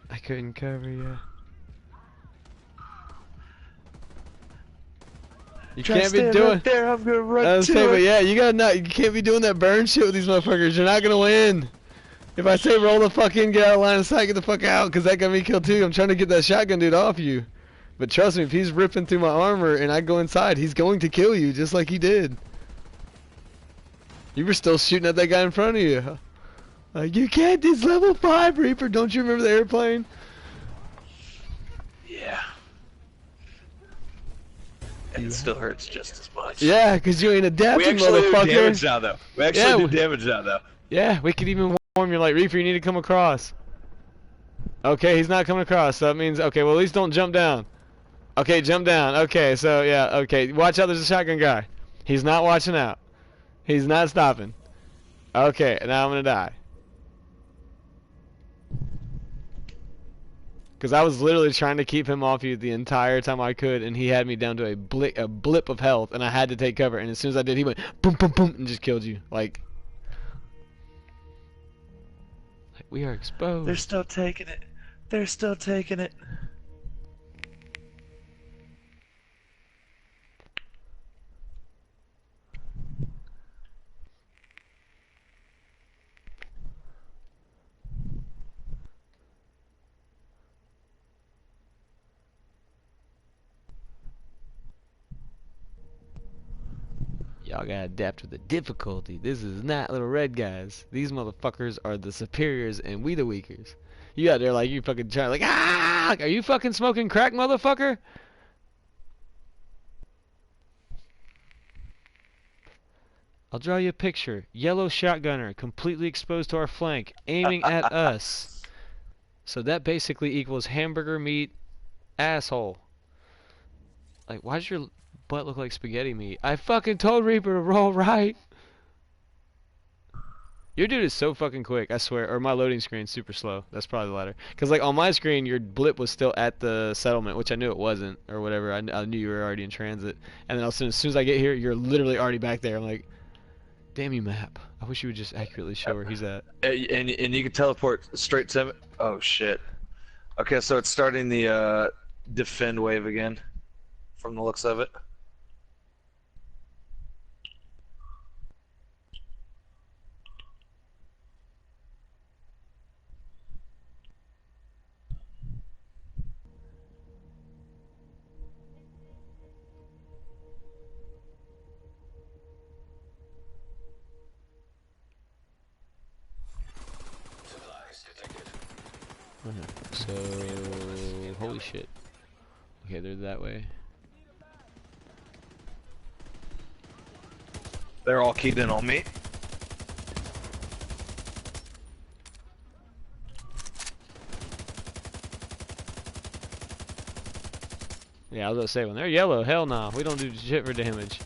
I couldn't cover you. You can't be doing.
Right there, I'm gonna run
I was
to
saying, but
it.
yeah, you can't be doing that burn shit with these motherfuckers. You're not gonna win. If I say roll the fuck in, get out of line of sight, get the fuck out, cause that got me killed too. I'm trying to get that shotgun dude off you. But trust me, if he's ripping through my armor and I go inside, he's going to kill you, just like he did. You were still shooting at that guy in front of you. Like, you can't, this level 5, Reaper. Don't you remember the airplane?
Yeah. And it still hurts just as much.
Yeah, cause you ain't
We
adapting,
actually do
motherfucker.
damage now, though. We actually
Yeah,
do damage now, though.
Yeah, we could even warn you, like, Reaper, you need to come across. Okay, he's not coming across, so that means, okay, well, at least don't jump down. Okay, jump down. Okay, so, yeah, okay. Watch out, there's a shotgun guy. He's not watching out. He's not stopping. Okay, now I'm gonna die. Because I was literally trying to keep him off you the entire time I could, and he had me down to a blip of health, and I had to take cover, and as soon as I did, he went boom, boom, boom, and just killed you. Like we are exposed.
They're still taking it. They're still taking it.
Y'all gotta adapt to the difficulty. This is not little red guys. These motherfuckers are the superiors and we the weakers. You out there like you fucking trying like, ah! Are you fucking smoking crack, motherfucker? I'll draw you a picture. Yellow shotgunner, completely exposed to our flank, aiming at us. So that basically equals hamburger meat asshole. Like, why does your butt look like spaghetti meat? I fucking told Reaper to roll right. Your dude is so fucking quick, I swear. Or my loading screen's super slow. That's probably the latter. Because, like, on my screen, your blip was still at the settlement, which I knew it wasn't, or whatever. I knew you were already in transit. And then as soon as I get here, you're literally already back there. I'm like, damn you, map. I wish you would just accurately show where he's at.
And you can teleport straight to him. Oh, shit. Okay, so it's starting the defend wave again, from the looks of it.
So, holy shit. Okay, they're that way.
They're all keyed in on me.
Yeah, I was gonna say, when they're yellow, hell no, we don't do shit for damage.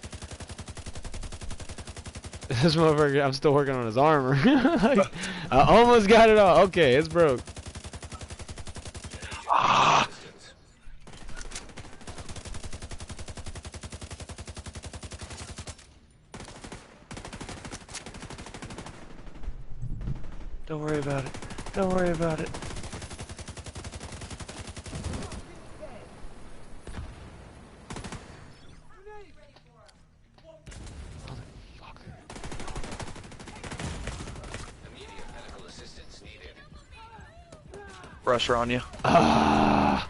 This motherfucker, I'm still working on his armor. I almost got it all. Okay, it's broke.
Ah! Don't worry about it. Don't worry about it. Pressure on you.
Ah!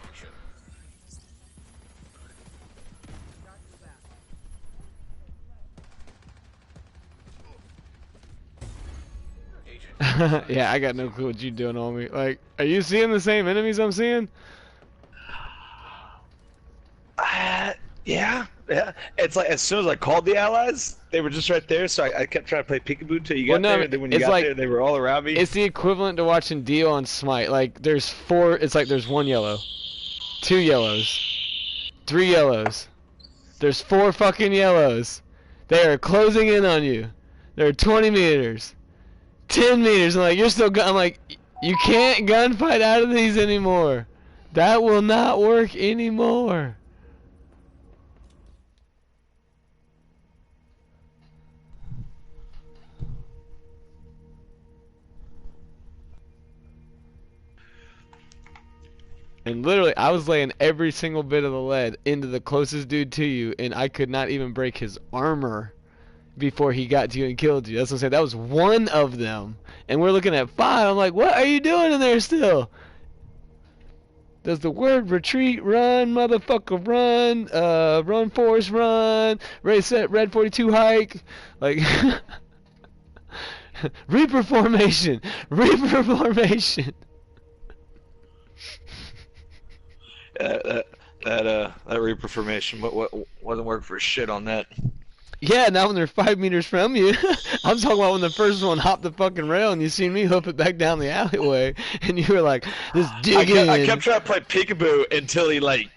Yeah, I got no clue what you doing on me. Like, are you seeing the same enemies I'm seeing?
Yeah. It's like as soon as I called the allies, they were just right there. So I kept trying to play peekaboo until you got there. And then when you got there, they were all around me.
It's the equivalent to watching Dio on Smite. Like, there's four. It's like there's one yellow, two yellows, three yellows. There's four fucking yellows. They are closing in on you. They're 20 meters, 10 meters. I'm like, you're still. I'm like, you can't gunfight out of these anymore. That will not work anymore. And literally, I was laying every single bit of the lead into the closest dude to you, and I could not even break his armor before he got to you and killed you. That's what I'm saying. That was one of them. And we're looking at 5. I'm like, what are you doing in there still? Does the word retreat, run, motherfucker, run, run, force, run, ready, set, red 42 hike, like, Reaper formation, Reaper formation.
That Reaper formation wasn't working for shit on that.
Yeah, now when they're 5 meters from you, I'm talking about when the first one hopped the fucking rail and you seen me hoof it back down the alleyway, and you were like, just dig in.
I kept trying to play peekaboo until he like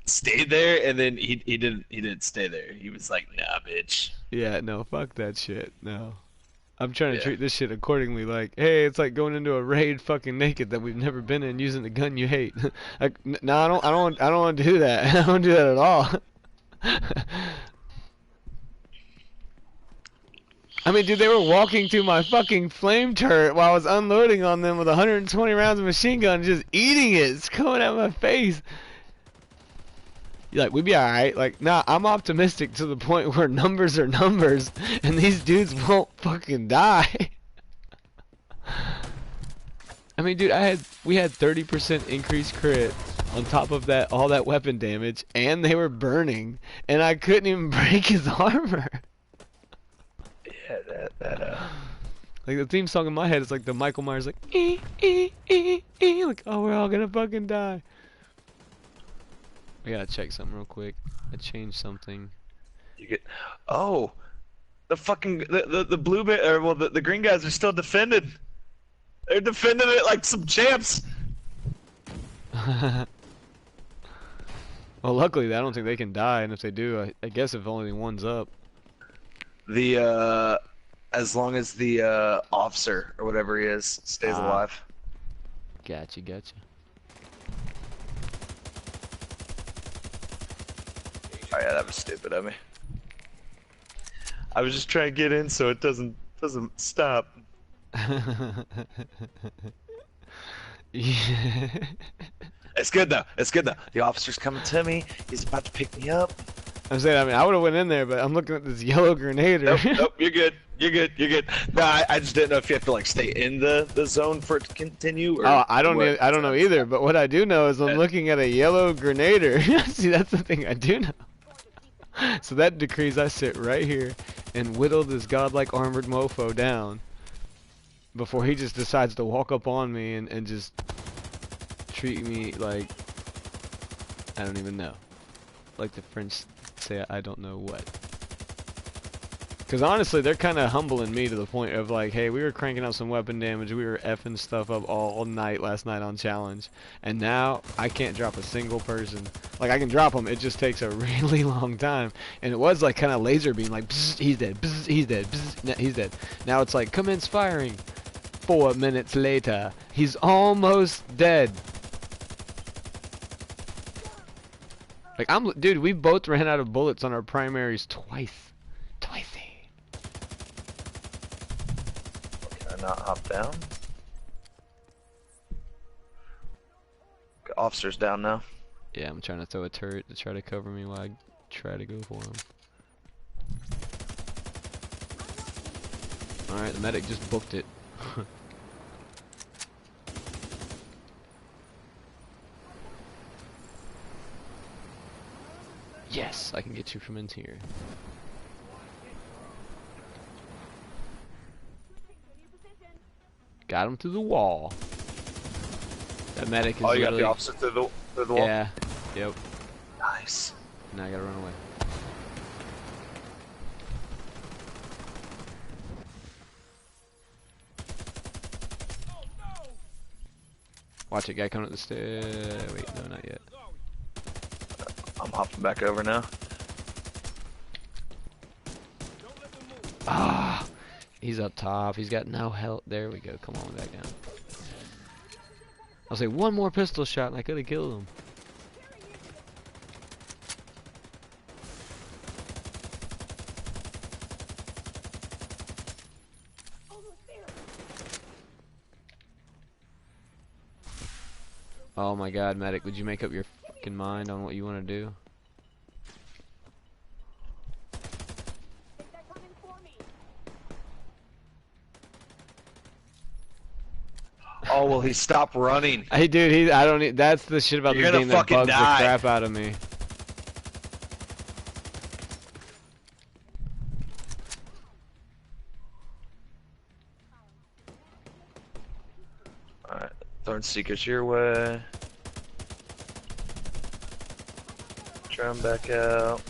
stayed there, and then he didn't stay there. He was like, nah, bitch.
Yeah, no, fuck that shit. No. I'm trying to treat this shit accordingly. Like, hey, it's like going into a raid fucking naked that we've never been in using the gun you hate. Like, no, I don't want to do that. I don't want to do that at all. I mean, dude, they were walking through my fucking flame turret while I was unloading on them with 120 rounds of machine gun, just eating it. It's coming at my face. You're like, we'd be alright. Like, nah, I'm optimistic to the point where numbers are numbers, and these dudes won't fucking die. I mean, dude, we had 30% increased crit on top of that, all that weapon damage, and they were burning, and I couldn't even break his armor.
Yeah,
like the theme song in my head is like the Michael Myers, like, like, oh, we're all gonna fucking die. I gotta check something real quick. I changed something.
You get, oh, the fucking the blue the green guys are still defending. They're defending it like some champs.
Well, luckily, I don't think they can die, and if they do, I guess if only one's up.
The as long as the officer or whatever he is stays alive.
Gotcha.
Oh yeah, that was stupid of me. I was just trying to get in so it doesn't stop.
Yeah.
It's good though. It's good though. The officer's coming to me. He's about to pick me up.
I'm saying, I mean, I would have went in there, but I'm looking at this yellow grenader.
Nope, you're good. You're good. No, I just didn't know if you have to like stay in the zone for it to continue. Or
oh, I don't know either. But what I do know is I'm looking at a yellow grenader. See, that's the thing I do know. So that decrees I sit right here and whittle this godlike armored mofo down. before he just decides to walk up on me and just treat me like I don't even know. Like the French say, I don't know what. Because honestly, they're kind of humbling me to the point of like, hey, we were cranking out some weapon damage, we were effing stuff up all night last night on challenge, and now I can't drop a single person. Like I can drop them, it just takes a really long time. And it was like kind of laser beam, like bzz, he's dead, bzz, he's dead, bzz, he's dead. Now it's like commence firing. 4 minutes later, he's almost dead. Like dude, we both ran out of bullets on our primaries twice.
Can I not hop down? Officer's down now.
Yeah, I'm trying to throw a turret to try to cover me while I try to go for him. Alright, the medic just booked it. Yes, I can get you from in here. Got him through the wall. That medic is
Oh, you got
literally...
the officer through the wall?
Yeah, yep.
Nice.
Now I gotta run away. Watch it, guy coming up the stairs. Wait, no, not yet.
I'm hopping back over now.
Ah, he's up top. He's got no health. There we go. Come on, back down. I'll say one more pistol shot and I could have killed him. Oh my god, medic, would you make up your fucking mind on what you want to do?
Oh, well, he stopped running.
Hey dude, I don't need, that's the shit about
You're
this
gonna
game that
fucking
bugs
die.
the crap out of me.
Alright, throwing seekers your way. Try him back out.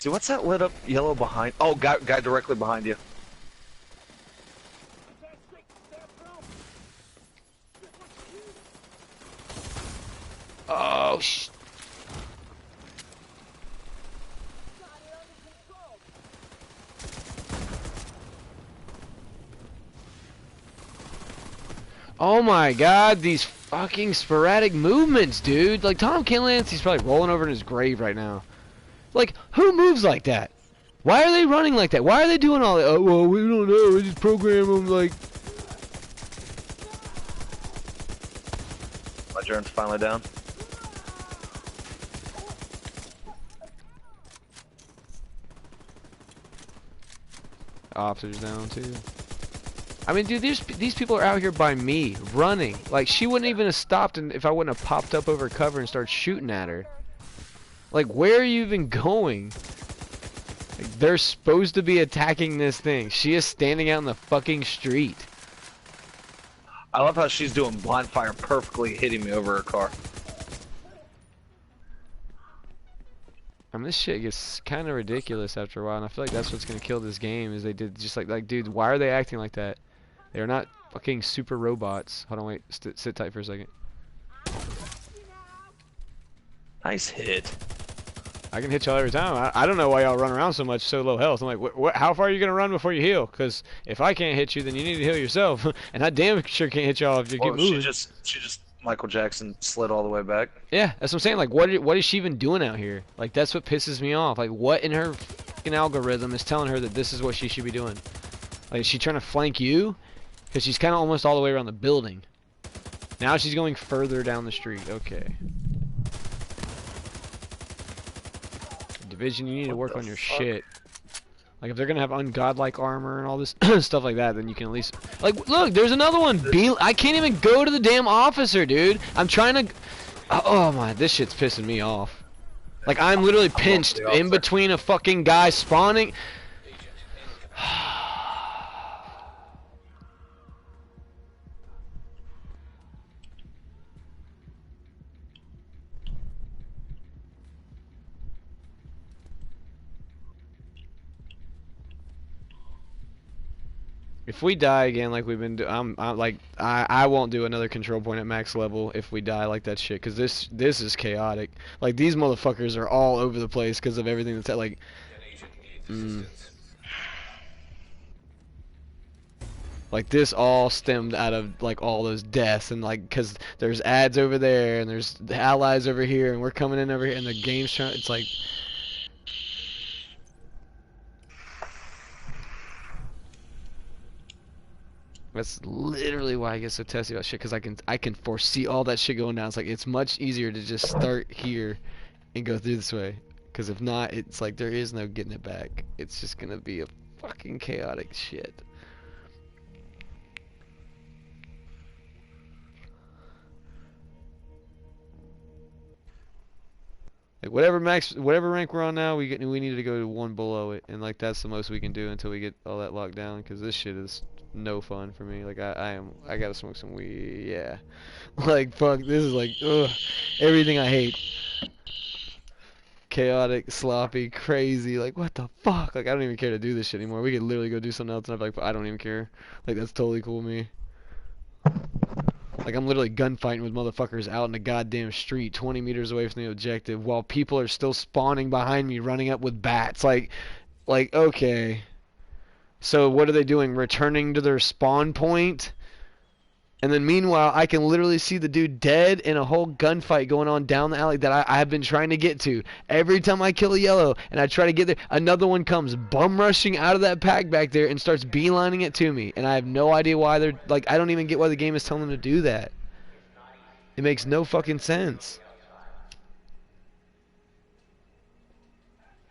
See, what's that lit up yellow behind? Oh, guy directly behind you.
Oh Oh my god, these fucking sporadic movements, dude. Like Tom Clancy's probably rolling over in his grave right now. Like, who moves like that? Why are they running like that? Why are they doing all that? Oh, well, we don't know. We just program them like...
My drone's finally down.
Officers down too. I mean, dude, these people are out here by me, running. Like, she wouldn't even have stopped if I wouldn't have popped up over cover and started shooting at her. Like, where are you even going? Like, they're supposed to be attacking this thing. She is standing out in the fucking street.
I love how she's doing blind fire perfectly, hitting me over her car.
I mean, this shit gets kind of ridiculous after a while, and I feel like that's what's gonna kill this game. Is they did just like, dude, why are they acting like that? They're not fucking super robots. Hold on, wait, sit tight for a second.
Nice hit.
I can hit y'all every time. I don't know why y'all run around so much, so low health. I'm like, how far are you gonna run before you heal? Because if I can't hit you, then you need to heal yourself. And I damn sure can't hit y'all if you keep moving.
She just Michael Jackson slid all the way back.
Yeah, that's what I'm saying. Like, what is she even doing out here? Like, that's what pisses me off. Like, what in her fucking algorithm is telling her that this is what she should be doing? Like, is she trying to flank you? Because she's kind of almost all the way around the building. Now she's going further down the street. Okay. Division, you need to work on your shit. Like, if they're gonna have ungodlike armor and all this stuff like that, then you can at least... Like, look, there's another one! I can't even go to the damn officer, dude! I'm trying to... Oh my, this shit's pissing me off. Like, I'm literally pinched in between a fucking guy spawning... If we die again like we've been doing, I'm like I won't do another control point at max level if we die like that shit, cause this is chaotic. Like these motherfuckers are all over the place because of everything that's like. Like this all stemmed out of like all those deaths and like because there's ads over there and there's the allies over here and we're coming in over here and the game's trying. It's like. That's literally why I get so testy about shit, because I can foresee all that shit going down. It's like it's much easier to just start here and go through this way, because if not, it's like there is no getting it back. It's just gonna be a fucking chaotic shit. Like whatever rank we're on now, we need to go to one below it, and like that's the most we can do until we get all that locked down. Because this shit is no fun for me. Like I gotta smoke some weed. Yeah, like fuck, this is like ugh, everything I hate. Chaotic, sloppy, crazy. Like what the fuck? Like I don't even care to do this shit anymore. We could literally go do something else, and I'd be like, I don't even care. Like that's totally cool with me. Like I'm literally gunfighting with motherfuckers out in the goddamn street 20 meters away from the objective while people are still spawning behind me running up with bats. Like okay. So what are they doing? Returning to their spawn point? And then meanwhile, I can literally see the dude dead in a whole gunfight going on down the alley that I have been trying to get to. Every time I kill a yellow and I try to get there, another one comes bum rushing out of that pack back there and starts beelining it to me. And I have no idea why they're, like, I don't even get why the game is telling them to do that. It makes no fucking sense.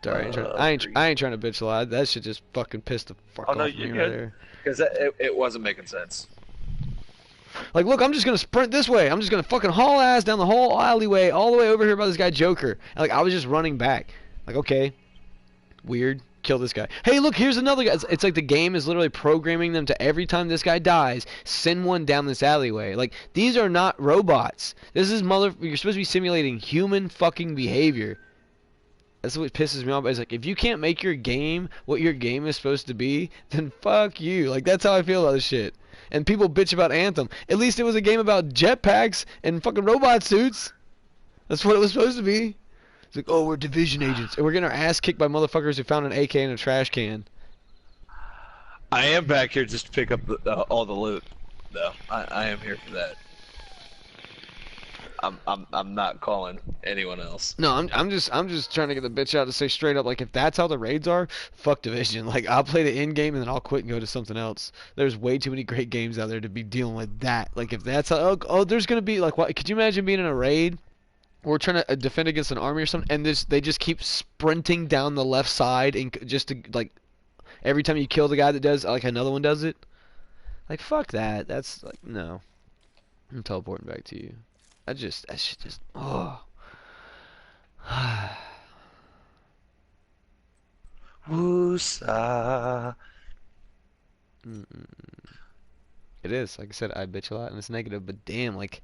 Sorry, I ain't trying to bitch a lot. That shit just fucking pissed the fuck off me right there.
Because it wasn't making sense.
Like, look, I'm just gonna sprint this way. I'm just gonna fucking haul ass down the whole alleyway, all the way over here by this guy Joker. And, like, I was just running back. Like, okay, weird. Kill this guy. Hey, look, here's another guy. It's like the game is literally programming them to every time this guy dies, send one down this alleyway. Like, these are not robots. This is you're supposed to be simulating human fucking behavior. That's what pisses me off. It's like, if you can't make your game what your game is supposed to be, then fuck you. Like, that's how I feel about this shit. And people bitch about Anthem. At least it was a game about jetpacks and fucking robot suits. That's what it was supposed to be. It's like, oh, we're division agents, and we're getting our ass kicked by motherfuckers who found an AK in a trash can.
I am back here just to pick up all the loot, though. I am here for that. I'm not calling anyone else.
No, I'm just trying to get the bitch out to say straight up, like, if that's how the raids are, fuck Division. Like, I'll play the end game and then I'll quit and go to something else. There's way too many great games out there to be dealing with that. Like, if that's how, oh there's gonna be like, what? Could you imagine being in a raid? We're trying to defend against an army or something, and they just keep sprinting down the left side and just to, like, every time you kill the guy that does, like, another one does it. Like, fuck that. That's like, no. I'm teleporting back to you. That shit just, oh.
Woosa.
It is, like I said, I bitch a lot and it's negative, but damn, like,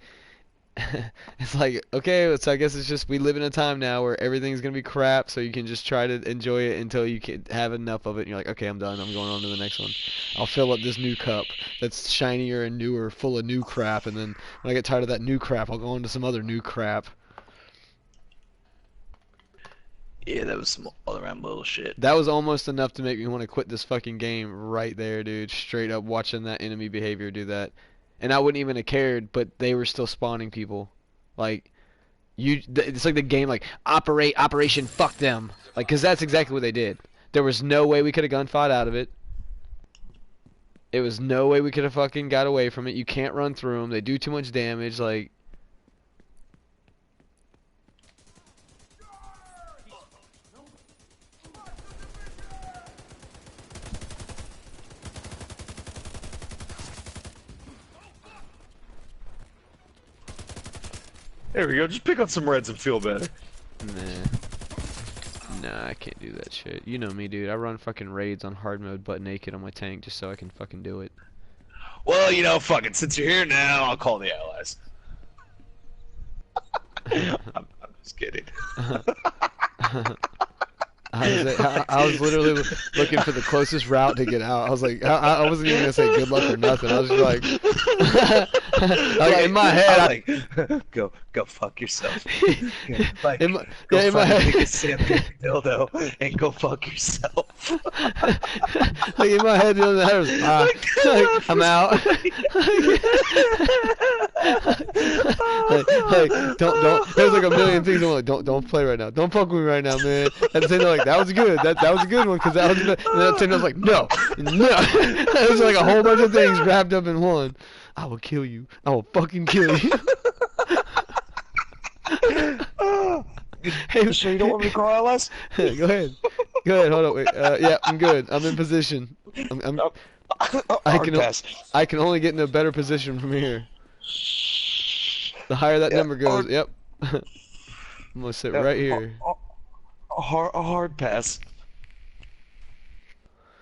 it's like, okay, so I guess it's just, we live in a time now where everything's gonna be crap, so you can just try to enjoy it until you can have enough of it, and you're like, okay, I'm done, I'm going on to the next one. I'll fill up this new cup that's shinier and newer, full of new crap, and then when I get tired of that new crap, I'll go on to some other new crap.
Yeah, that was some all-around bullshit.
That was almost enough to make me want to quit this fucking game right there, dude. Straight up watching that enemy behavior do that. And I wouldn't even have cared, but they were still spawning people. Like, it's like the game, like, Operation fuck them. Like, because that's exactly what they did. There was no way we could have gunfight out of it. There was no way we could have fucking got away from it. You can't run through them. They do too much damage, like...
There we go. Just pick on some reds and feel better.
Nah, I can't do that shit. You know me, dude. I run fucking raids on hard mode butt naked on my tank just so I can fucking do it.
Well, you know, fucking, since you're here now, I'll call the allies. I'm just kidding.
I was literally looking for the closest route to get out. I was like, I wasn't even gonna say good luck or nothing. I was just like, like in my head,
I'm like, go fuck yourself. Like,
in my,
go
yeah, in my
find a
head,
big Sam dildo and go fuck yourself.
like in my head, the other night I was, like, I'm out. Don't. There's like a million things I'm like, don't play right now. Don't fuck with me right now, man. At the same time, like that was good. That was a good one because that was. And then at the same time, I was like, no. It was like a whole bunch of things wrapped up in one. I will kill you. I will fucking kill you. Hey,
You sure you don't want me to call LS?
go ahead. Go ahead. Hold on. Wait. Yeah, I'm good. I'm in position.
Hard pass.
I can only get in a better position from here. The higher that number goes, yep. I'm gonna sit right here.
A hard pass.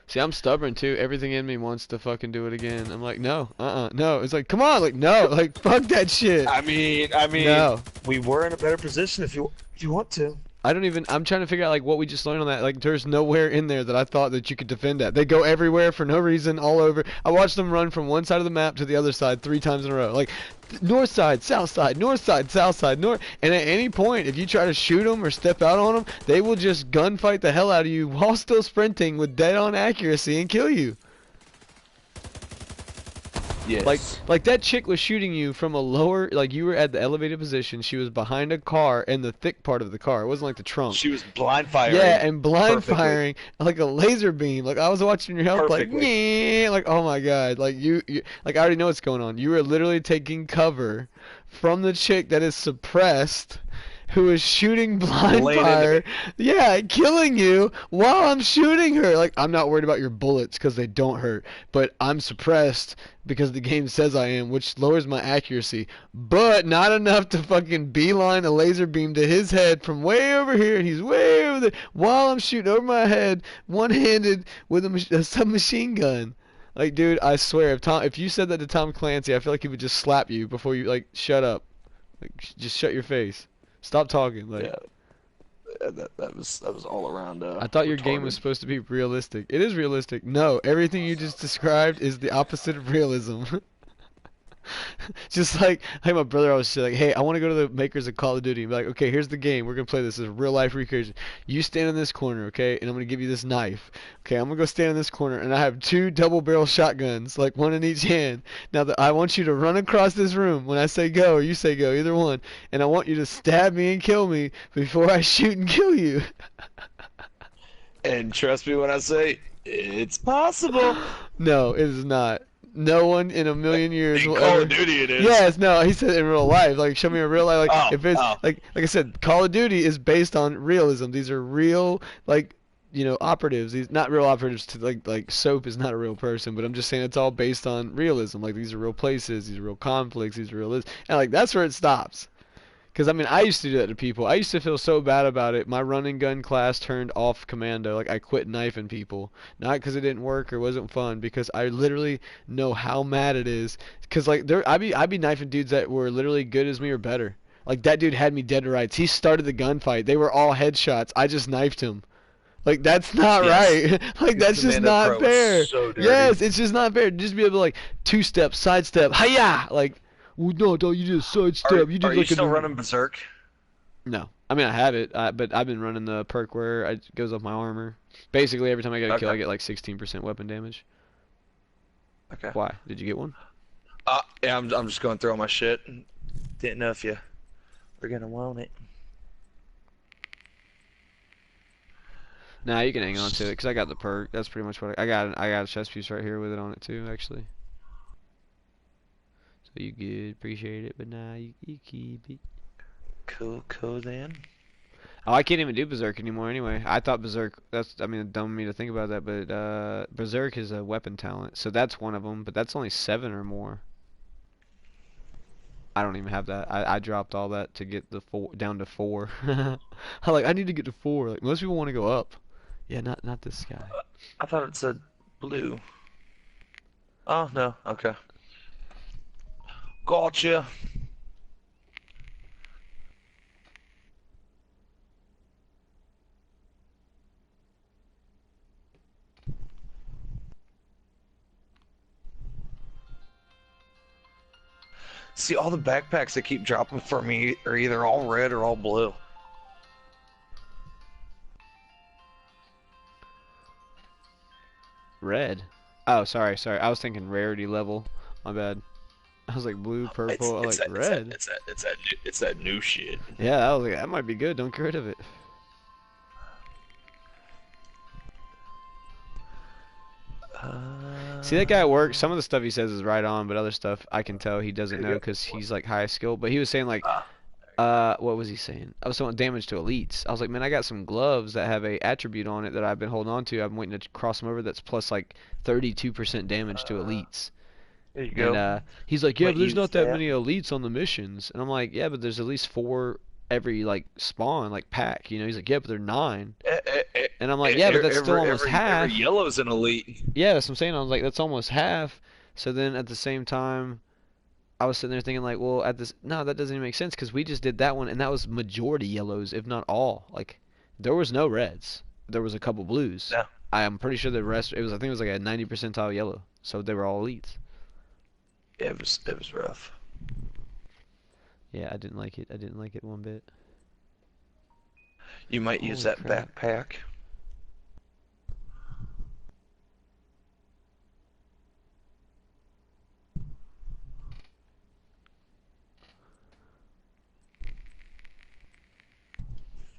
See, I'm stubborn too. Everything in me wants to fucking do it again. I'm like, no, no. It's like, come on, like, no, like, fuck that shit.
I mean,
no.
We were in a better position if you want to.
I'm trying to figure out like what we just learned on that. Like there's nowhere in there that I thought that you could defend at. They go everywhere for no reason, all over. I watched them run from one side of the map to the other side 3 times in a row. Like north side, south side, north side, south side, north. And at any point, if you try to shoot them or step out on them, they will just gunfight the hell out of you while still sprinting with dead-on accuracy and kill you.
Yes.
Like that chick was shooting you from a lower, like you were at the elevated position. She was behind a car in the thick part of the car. It wasn't like the trunk.
She was blind firing.
Yeah, and blind
perfectly.
firing like a laser beam. Like I was watching your health, like, yeah, like oh my god, like you, like I already know what's going on. You were literally taking cover from the chick that is suppressed, who is shooting blind fire, yeah, killing you while I'm shooting her. Like, I'm not worried about your bullets because they don't hurt, but I'm suppressed because the game says I am, which lowers my accuracy, but not enough to fucking beeline a laser beam to his head from way over here, and he's way over there while I'm shooting over my head, one-handed with a submachine gun. Like, dude, I swear, if you said that to Tom Clancy, I feel like he would just slap you before you, like, shut up. Like, just shut your face. Stop talking. Like,
yeah, that was all around.
I thought your game was supposed to be realistic. It is realistic. No, everything you just described is the opposite of realism. Just like my brother always said, like, hey, I want to go to the makers of Call of Duty and be like, okay, here's the game. We're gonna play this. This is real life recreation. You stand in this corner, okay, and I'm gonna give you this knife. Okay, I'm gonna go stand in this corner, and I have 2 double-barrel shotguns, like one in each hand. Now I want you to run across this room when I say go, or you say go, either one, and I want you to stab me and kill me before I shoot and kill you.
And trust me when I say it's possible.
No, it is not. No one in a million years will
Call
ever...
of Duty it is.
Yes, no, he said in real life. Like, show me a real life. Like, if it's...
Oh.
Like I said, Call of Duty is based on realism. These are real, like, you know, operatives. These not real operatives to, like Soap is not a real person, but I'm just saying it's all based on realism. Like, these are real places. These are real conflicts. These are real... And, like, that's where it stops. Because, I mean, I used to do that to people. I used to feel so bad about it. My running gun class turned off commando. Like, I quit knifing people. Not because it didn't work or wasn't fun. Because I literally know how mad it is. Because, like, I'd be knifing dudes that were literally good as me or better. Like, that dude had me dead to rights. He started the gunfight. They were all headshots. I just knifed him. Like, that's not right. Like, that's just not fair.
So
yes, it's just not fair. Just be able to, like, 2-step, sidestep, hi-ya! Like... Well, no, you did a sidestep.
Are you still running Berserk?
No. I mean, I have it, but I've been running the perk where it goes off my armor. Basically, every time I get a kill, I get like 16% weapon damage.
Okay.
Why? Did you get one?
Yeah, I'm just going through all my shit. Didn't know if you were gonna want it.
Nah, you can hang on to it, because I got the perk. That's pretty much what I got. I got a chest piece right here with it on it, too, actually. So you good, appreciate it, but nah, you keep it.
Cool then.
Oh, I can't even do Berserk anymore anyway. I thought Berserk, I mean, dumb of me to think about that, but Berserk is a weapon talent, so that's one of them, but that's only 7 or more. I don't even have that. I dropped all that to get the down to 4. I need to get to 4. Like, most people want to go up. Yeah, not this guy.
I thought it said blue. Oh, no, okay. Gotcha. See, all the backpacks that keep dropping for me are either all red or all blue.
Red. Oh, sorry. I was thinking rarity level. My bad. I was like blue, purple. I was like red.
It's that new shit.
Yeah, I was like that might be good. Don't get rid of it. See that guy at work? Some of the stuff he says is right on, but other stuff I can tell he doesn't know because he's like high skill. But he was saying like, what was he saying? I was talking damage to elites. I was like, man, I got some gloves that have a attribute on it that I've been holding on to. I've been waiting to cross them over. That's plus like 32% damage to elites.
There you go.
And he's like, yeah,
Might
but there's
use
not that
that.
many elites on the missions. And I'm like, yeah, but there's at least 4 every like spawn, like pack. You know, he's like, yeah, but they're 9. And I'm like, yeah, but that's still almost half.
Every yellow's an elite.
Yeah, that's what I'm saying. I was like, that's almost half. So then at the same time, I was sitting there thinking like, well, no, that doesn't even make sense because we just did that one and that was majority yellows, if not all. Like, there was no reds. There was a couple blues.
No.
I am pretty sure the rest, I think it was like a 90 percentile yellow. So they were all elites.
Yeah, it was rough.
Yeah, I didn't like it. I didn't like it one bit.
You might use
Holy
that
crap.
backpack.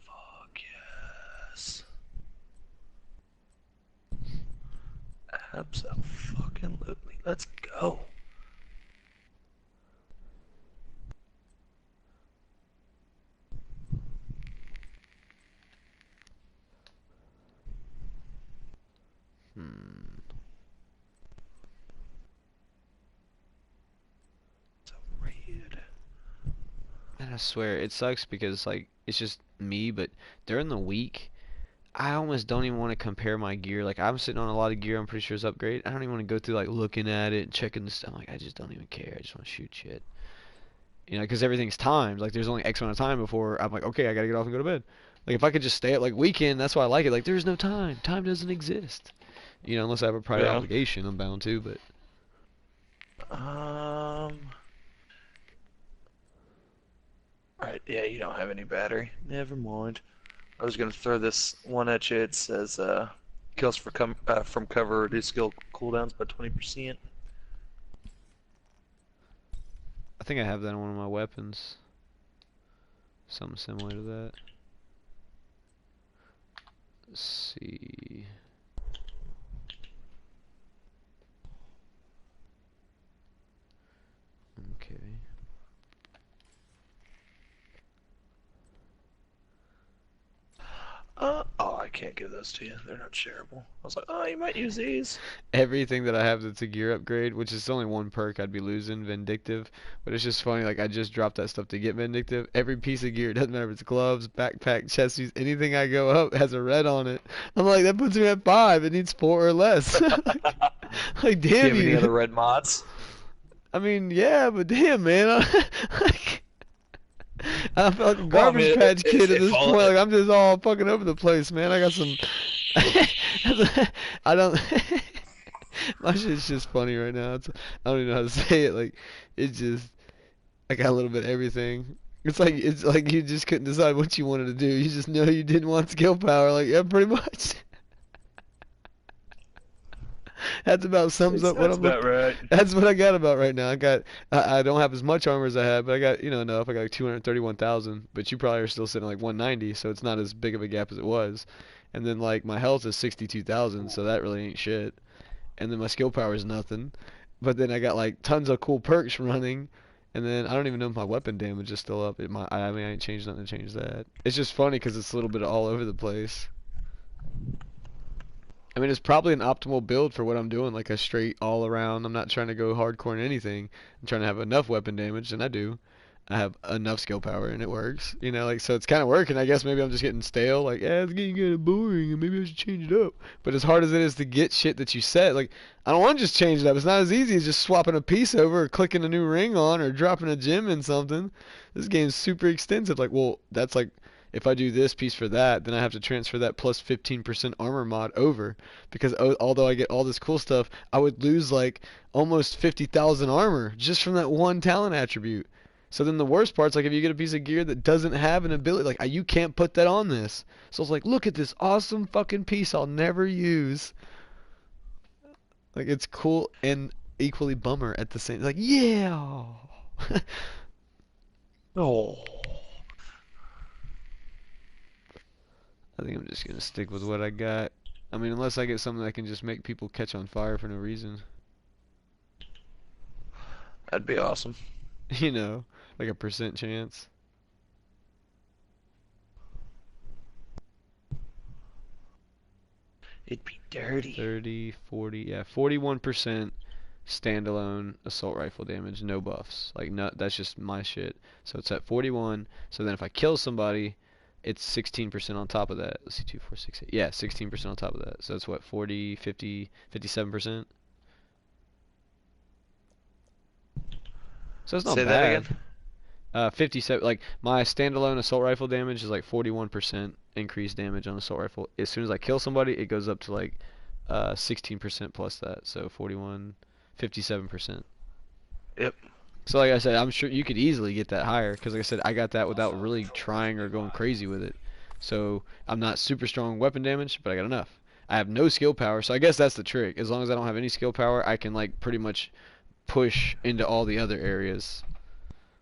Fuck yes. Absolutely. Let's go.
Hmm.
It's a raid.
And I swear, it sucks because like it's just me, but during the week, I almost don't even want to compare my gear. Like I'm sitting on a lot of gear I'm pretty sure is upgrade. I don't even want to go through like looking at it and checking the stuff. Like I just don't even care. I just want to shoot shit. You know, because everything's timed. Like there's only X amount of time before I'm like, okay, I gotta get off and go to bed. Like if I could just stay at like weekend, that's why I like it. Like there's no time. Time doesn't exist. You know, unless I have a private
Yeah.
obligation, I'm bound to. But
Alright, yeah, you don't have any battery. Never mind. I was gonna throw this one at you. It says, kills from cover reduce skill cooldowns by 20%.
I think I have that on one of my weapons. Something similar to that. Let's see. Okay.
Oh, I can't give those to you. They're not shareable. I was like, oh, you might use these.
Everything that I have that's a gear upgrade, which is only one perk I'd be losing, Vindictive. But it's just funny, like I just dropped that stuff to get Vindictive. Every piece of gear, doesn't matter if it's gloves, backpack, chest piece, anything I go up has a red on it. I'm like, that puts me at 5. It needs 4 or less. Like,
Do you
damn
have any
you.
other red mods?
I mean, yeah, but damn, man. Like, I feel like a
Well, I
garbage
mean,
patch kid at
if
this
all
point. Like I'm just all fucking over the place, man. I got some. I don't. My shit's just funny right now. I don't even know how to say it. Like it's just. I got a little bit of everything. It's like you just couldn't decide what you wanted to do. You just know you didn't want skill power. Like yeah, pretty much. That's about sums up what
That's
I'm
about
looking.
right.
That's what I got about right now. I don't have as much armor as I had, but I got enough. I got like 231,000, but you probably are still sitting like 190, so it's not as big of a gap as it was. And then like my health is 62,000, so that really ain't shit. And then my skill power is nothing. But then I got like tons of cool perks running. And then I don't even know if my weapon damage is still up. I mean I ain't changed nothing to change that. It's just funny because it's a little bit all over the place. I mean, it's probably an optimal build for what I'm doing, like a straight all around. I'm not trying to go hardcore in anything. I'm trying to have enough weapon damage, and I do. I have enough skill power, and it works. You know, like, so it's kind of working. I guess maybe I'm just getting stale. Like, yeah, it's getting kind of boring, and maybe I should change it up. But as hard as it is to get shit that you set, like, I don't want to just change it up. It's not as easy as just swapping a piece over, or clicking a new ring on, or dropping a gem in something. This game's super extensive. Like, well, that's like, if I do this piece for that, then I have to transfer that plus 15% armor mod over, because although I get all this cool stuff, I would lose like almost 50,000 armor just from that one talent attribute. So then the worst part's like if you get a piece of gear that doesn't have an ability, like you can't put that on this. So it's like, look at this awesome fucking piece I'll never use. Like it's cool and equally bummer at the same. Like yeah.
Oh.
I think I'm just gonna stick with what I got. I mean, unless I get something that can just make people catch on fire for no reason.
That'd be awesome.
You know, like a percent chance.
It'd be dirty.
30, 40, yeah, 41% standalone assault rifle damage, no buffs. Like, no, that's just my shit. So it's at 41. So then if I kill somebody, it's 16% on top of that. Let's see, 2, 4, 6, 8. Yeah, 16% on top of that. So that's what, 40, 50, 57%? So it's not
Say
bad.
that again.
57, like my standalone assault rifle damage is like 41% increased damage on assault rifle. As soon as I kill somebody, it goes up to like 16% plus that. So 41, 57%.
Yep.
So like I said, I'm sure you could easily get that higher because like I said, I got that without really trying or going crazy with it. So I'm not super strong weapon damage, but I got enough. I have no skill power, so I guess that's the trick. As long as I don't have any skill power, I can like pretty much push into all the other areas.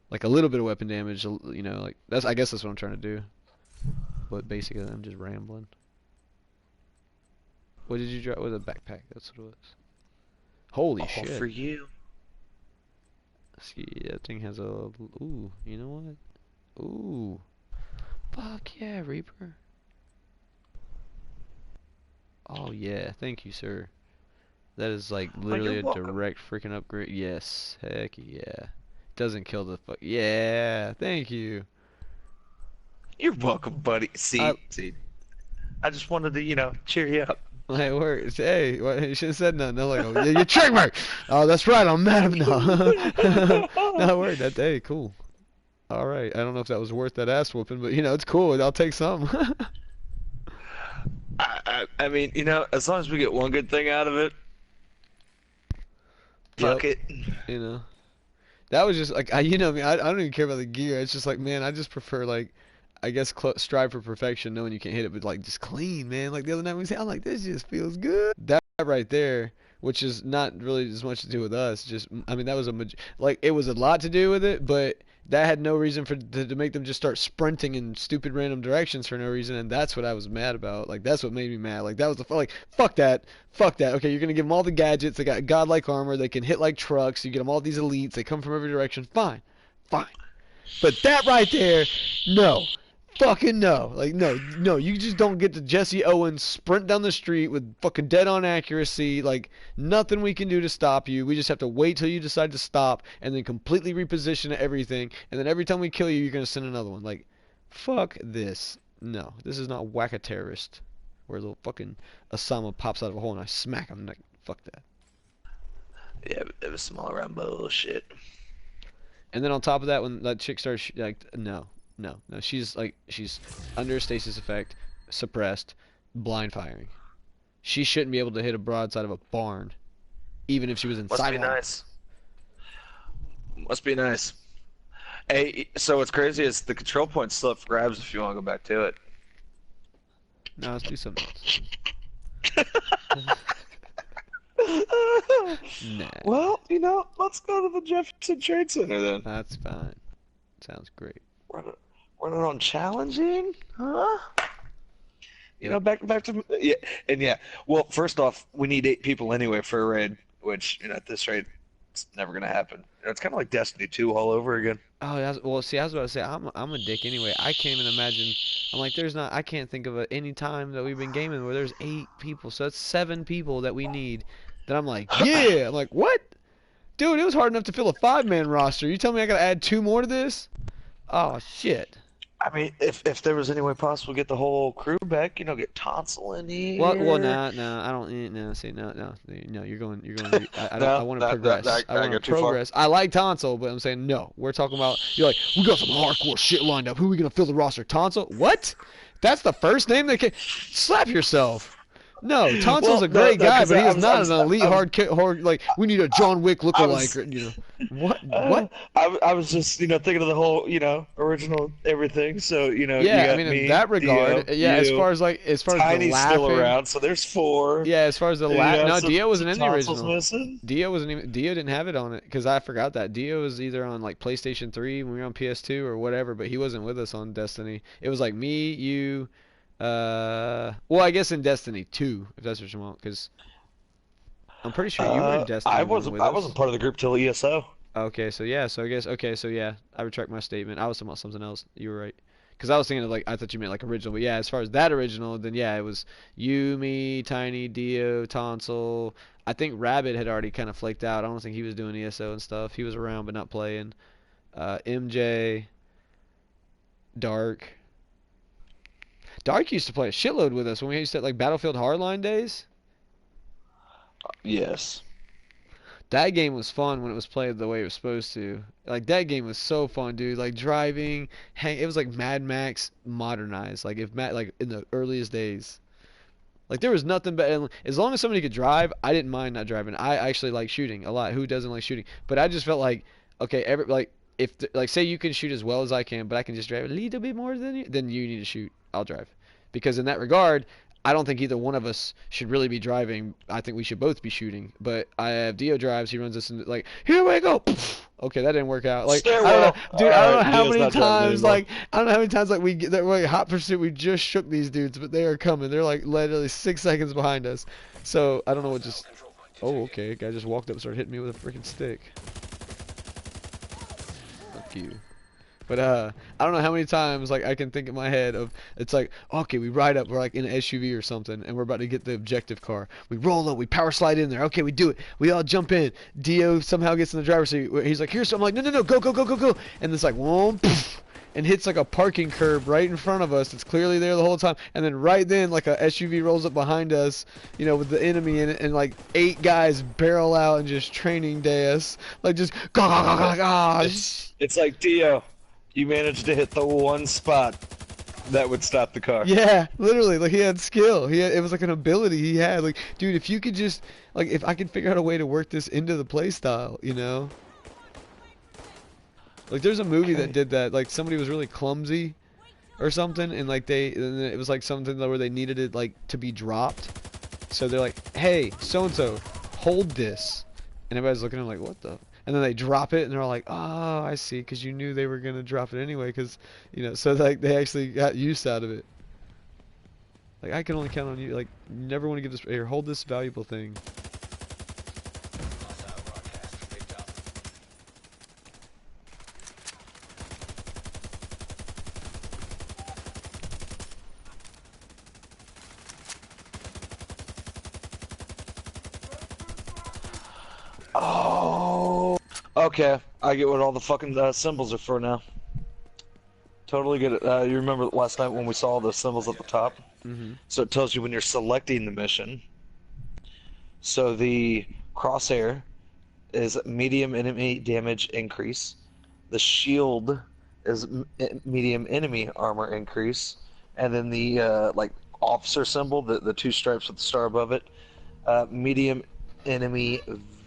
Like a little bit of weapon damage, you know, like that's I guess that's what I'm trying to do. But basically I'm just rambling. What did you drop with a backpack? That's what it was. Holy
All
shit.
for you.
See, that thing has a ooh, you know what? Ooh. Fuck yeah, Reaper. Oh yeah, thank you, sir. That is like literally
you're
a
welcome.
direct freaking upgrade. Yes, heck yeah. Doesn't kill the fuck. Yeah, thank you.
You're welcome, buddy.
I,
See. I just wanted to, cheer you up.
My words. Hey, you should have said nothing. They're like, oh, you tricked me. Oh, that's right. I'm mad. No, no word. That day, cool. All right. I don't know if that was worth that ass whooping, but it's cool. I'll take some.
I mean, as long as we get one good thing out of it, fuck
Yep.
it.
That was just like you know me. I don't even care about the gear. It's just like, man, I just prefer like, I guess strive for perfection, knowing you can't hit it, but like just clean, man. Like the other night we said, I'm like, this just feels good. That right there, which is not really as much to do with us. Just, I mean, that was like it was a lot to do with it, but that had no reason to make them just start sprinting in stupid random directions for no reason, and that's what I was mad about. Like that's what made me mad. Like that was like, fuck that, fuck that. Okay, you're gonna give them all the gadgets. They got godlike armor. They can hit like trucks. You get them all these elites. They come from every direction. Fine, fine. But that right there, no. Fucking no. Like, no, you just don't get to Jesse Owens sprint down the street with fucking dead on accuracy. Like, nothing we can do to stop you. We just have to wait till you decide to stop and then completely reposition everything. And then every time we kill you, you're going to send another one. Like, fuck this. No, this is not whack a terrorist where a little fucking Osama pops out of a hole and I smack him. Like, fuck that.
Yeah, it was some all around bullshit.
And then on top of that, when that chick starts, like, no. She's under stasis effect, suppressed, blind firing. She shouldn't be able to hit a broadside of a barn, even if she was inside
Must be
one.
nice. Must be nice. Hey, so what's crazy is the control point's still up for grabs if you want to go back to it.
No, let's do something else. Nah,
Well, let's go to the Jefferson Trade Center then.
that's fine. Sounds great.
Running on challenging, huh?
Yep.
Back to yeah, and yeah. Well, first off, we need 8 people anyway for a raid, which at this rate, it's never gonna happen. It's kind of like Destiny 2 all over again.
Oh, well, see, I was about to say, I'm a dick anyway. I can't even imagine. I'm like, I can't think of any time that we've been gaming where there's 8 people. So that's 7 people that we need. That I'm like, yeah. I'm like, what? Dude, it was hard enough to fill a 5-man roster. You tell me I gotta add 2 more to this? Oh, shit.
I mean, if there was any way possible, get the whole crew back. Get Tonsil in
Well,
here.
no, I don't. No, see, no. You're going. I
No,
want to
that
progress. I
I
want
go
to
too far.
progress. I like Tonsil, but I'm saying no. We're talking about. You're like, we got some hardcore shit lined up. Who are we gonna fill the roster? Tonsil? What? That's the first name that can. Slap yourself. No, Tonsil's
Well,
a
no,
great
no,
guy,
because
but he
I
is
was, I
not an
was,
elite
I was,
hard. Like we need a John Wick
I
lookalike.
was,
What?
uh,
What?
I was just, thinking of the whole, original everything. So, you
Yeah, I
got
mean in
me,
that regard,
Dio,
yeah.
you,
As far as the
Tiny's still
laughing,
around, so there's four.
yeah. As far as the no,
So,
Dio
so
wasn't in the
Tonsil's
original.
missing.
Dio didn't have it on it because I forgot that Dio was either on like PlayStation 3 when we were on PS2 or whatever, but he wasn't with us on Destiny. It was like me, you, well, I guess in Destiny 2 if that's what you want, because I'm pretty sure you were in
I
Destiny 1
wasn't,
with
I wasn't
us.
part of the group till ESO.
Okay, so yeah, so I guess okay, so yeah, I retract my statement. I was talking about something else. You were right. Because I was thinking of like I thought you meant like original, but yeah, as far as that original, then yeah, it was you, me, Tiny, Dio, Tonsil. I think Rabbit had already kind of flaked out. I don't think he was doing ESO and stuff. He was around but not playing. MJ, Dark. Dark used to play a shitload with us when we used to like Battlefield Hardline days.
Yes.
That game was fun when it was played the way it was supposed to. Like that game was so fun, dude. Like driving, it was like Mad Max modernized. Like if Matt, like in the earliest days. Like there was nothing better. As long as somebody could drive, I didn't mind not driving. I actually like shooting a lot. Who doesn't like shooting? But I just felt like, okay, like if like say you can shoot as well as I can, but I can just drive a little bit more than you, then you need to shoot. I'll drive, because in that regard, I don't think either one of us should really be driving. I think we should both be shooting. But I have Dio drives. He runs us into like, here we go. Okay, that didn't work out. Like I don't know,
Stairwell. All
dude. I don't know
right,
how
Dio's
many
not driving
times
anymore.
like I don't know how many times like we get that like hot pursuit. We just shook these dudes, but they are coming. They're like literally 6 seconds behind us. So I don't know what just. Oh, okay. Guy just walked up and started hitting me with a freaking stick. Fuck you. But I don't know how many times like I can think in my head of it's like okay, we ride up, we're like in an SUV or something, and we're about to get the objective car. We roll up, we power slide in there. Okay, we do it. We all jump in. Dio somehow gets in the driver's seat. He's like, here's. I'm like, no, go, go, go, go, go, and it's like, whoa, and hits like a parking curb right in front of us. It's clearly there the whole time, and then right then like a SUV rolls up behind us, with the enemy in it, and like 8 guys barrel out and just training day us, like just ga ga ga ga ga.
It's like Dio. You managed to hit the one spot that would stop the car.
Yeah, literally, like he had skill. It was like an ability he had. Like, dude, if you could just like if I could figure out a way to work this into the play style. Like there's a movie that
Okay.
did that. Like somebody was really clumsy or something, and like and it was like something where they needed it like to be dropped. So they're like, "Hey, so and so, hold this," and everybody's looking at them like, "What the?" And then they drop it, and they're all like, "Oh, I see," because you knew they were gonna drop it anyway, because so like they actually got use out of it. Like I can only count on you. Like you never want to give this here. Hold this valuable thing.
Oh. Okay, I get what all the fucking symbols are for now. Totally get it. You remember last night when we saw the symbols at the top?
Mhm.
So it tells you when you're selecting the mission. So the crosshair is medium enemy damage increase. The shield is medium enemy armor increase, and then the like officer symbol, the 2 stripes with the star above it, medium enemy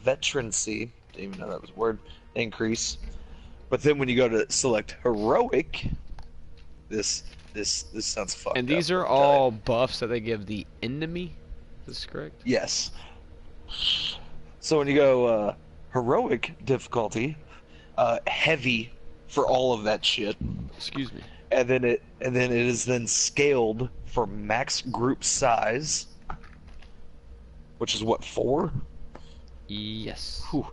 veterancy. Didn't even know that was a word. Increase. But then when you go to select heroic, this sounds fucked
And
up.
these are
Let me tell you.
all buffs that they give the enemy. Is this correct?
Yes. So when you go heroic difficulty, heavy for all of that shit,
Excuse me.
and then it is then scaled for max group size, which is what, 4?
Yes.
Whew.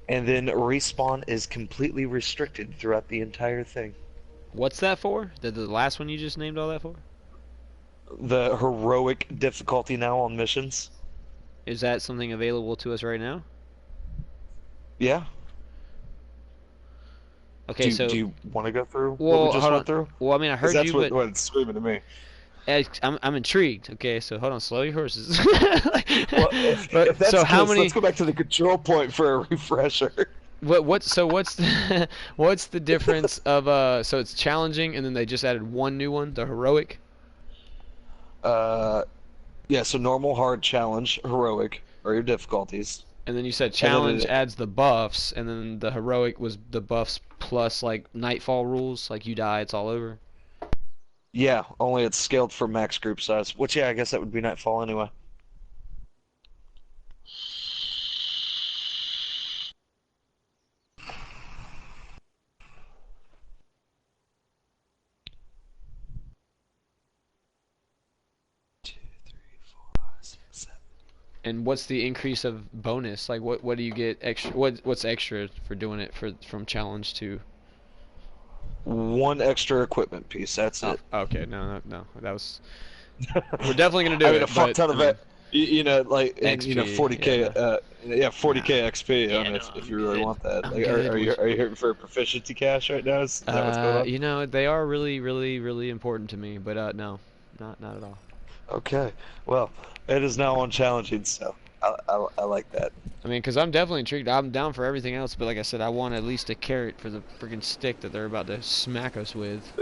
And then respawn is completely restricted throughout the entire thing.
What's that for? The last one you just named all that for?
The heroic difficulty now on missions.
Is that something available to us right now?
Yeah.
Okay,
Do
so
you want to go through what we
well,
just
hold
went
on.
through?
Well, I mean, I
Because
heard
that's
you, but
what it's screaming to me.
I'm intrigued. Okay, so hold on, slow your horses.
Well, if
But
that's
so
the
how
case, let's
many?
go back to the control point for a refresher.
What's the what's the difference of so it's challenging and then they just added one new one, the heroic,
Uh, yeah, so normal, hard, challenge, heroic are your difficulties.
and then you said
And then
challenge adds the buffs, and then the heroic was the buffs plus like nightfall rules, like you die, it's all over.
yeah, only it's scaled for max group size, which, yeah, I guess that would be Nightfall anyway. Two, three, four, five, six, seven.
And what's the increase of bonus? Like what do you get extra? What's extra for doing it for from challenge to?
One extra equipment piece, that's
Oh,
it.
okay, no, that was we're definitely gonna
I
do
mean, a
it,
fuck
but
ton
I
of it.
mean
Like, and
XP, yeah,
40k,
no,
yeah, 40k XP. I
yeah,
mean,
no,
if
I'm
you really
good.
want that,
I'm
like,
good.
are you here for proficiency cash right now? Is that what's going on?
You know, they are really, really, really important to me, but no, not at all.
Okay, well, it is now on challenging, so I like that.
I mean, because I'm definitely intrigued. I'm down for everything else, but like I said, I want at least a carrot for the freaking stick that they're about to smack us with.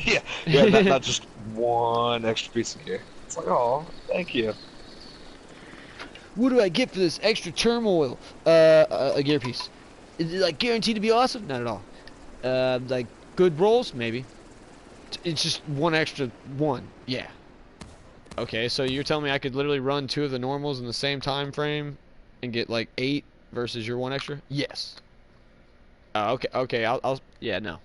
Yeah, yeah, not just one extra piece of gear. It's like, oh, thank you.
What do I get for this extra turmoil? A gear piece. Is it like guaranteed to be awesome? Not at all. Like good rolls, maybe. It's just one extra one. Yeah. Okay, so you're telling me I could literally run two of the normals in the same time frame and get like 8 versus your one extra? Yes. Okay, yeah, no.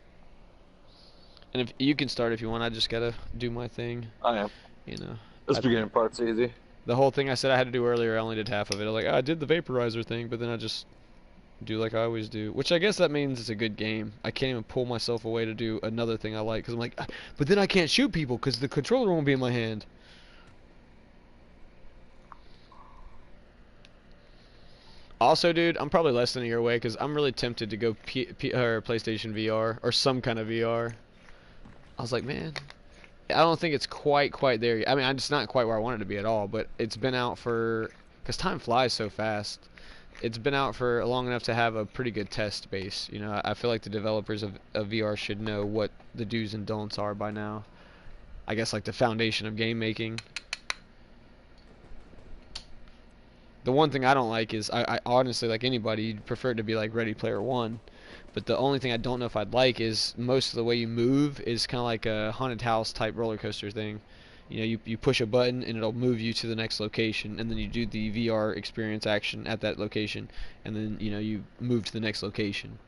And if you can start if you want, I just gotta do my thing,
I am.
you know.
This
I,
beginning part's easy.
the whole thing I said I had to do earlier, I only did half of it. I was like, oh, I did the vaporizer thing, but then I just do like I always do, which I guess that means it's a good game. I can't even pull myself away to do another thing I like because I'm like, but then I can't shoot people because the controller won't be in my hand. Also, dude, I'm probably less than a year away because I'm really tempted to go or PlayStation VR or some kind of VR. I was like, man, I don't think it's quite there yet. I mean, it's not quite where I want it to be at all, but it's been out for because time flies so fast. It's been out for long enough to have a pretty good test base. You know, I feel like the developers of VR should know what the do's and don'ts are by now. I guess like the foundation of game making. The one thing I don't like is I honestly, like anybody, prefer it to be like Ready Player One. But the only thing I don't know if I'd like is most of the way you move is kind of like a haunted house type roller coaster thing. You know, you push a button and it'll move you to the next location, and then you do the VR experience action at that location, and then you know you move to the next location.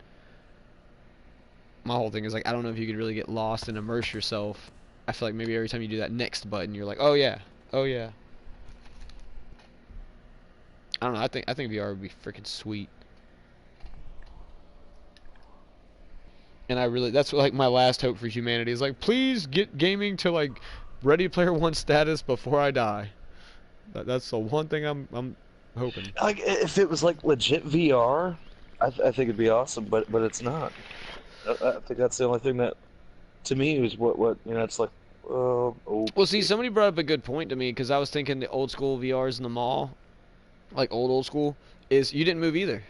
My whole thing is like I don't know if you could really get lost and immerse yourself. I feel like maybe every time you do that next button, you're like, oh yeah, oh yeah. I don't know. I think VR would be freaking sweet. And I really that's like my last hope for humanity is like please get gaming to like Ready Player One status before I die. That's the one thing I'm hoping.
Like, if it was like legit VR, I think it'd be awesome, but it's not. I think that's the only thing that, to me, is what it's like.
Well, see,
Okay.
somebody brought up a good point to me because I was thinking the old school VRs in the mall, like old school, is you didn't move either.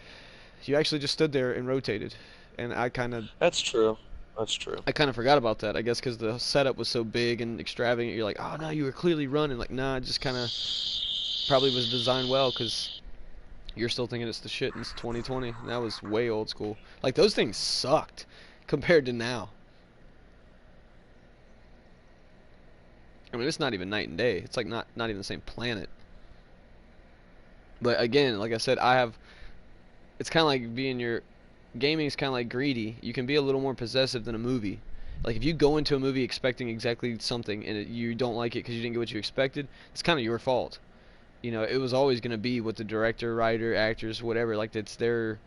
You actually just stood there and rotated, and
That's true. That's true.
I kind of forgot about that. I guess because the setup was so big and extravagant, you're like, oh no, you were clearly running. Like, nah, it just kind of probably was designed well because you're still thinking it's the shit and it's 2020. And that was way old school. Like those things sucked compared to now. I mean, it's not even night and day. It's like not even the same planet. But again, like I said, it's kind of like being your gaming's kind of like greedy. You can be a little more possessive than a movie. Like if you go into a movie expecting exactly something and you don't like it because you didn't get what you expected, it's kind of your fault. You know, it was always going to be what the director, writer, actors, whatever, like it's their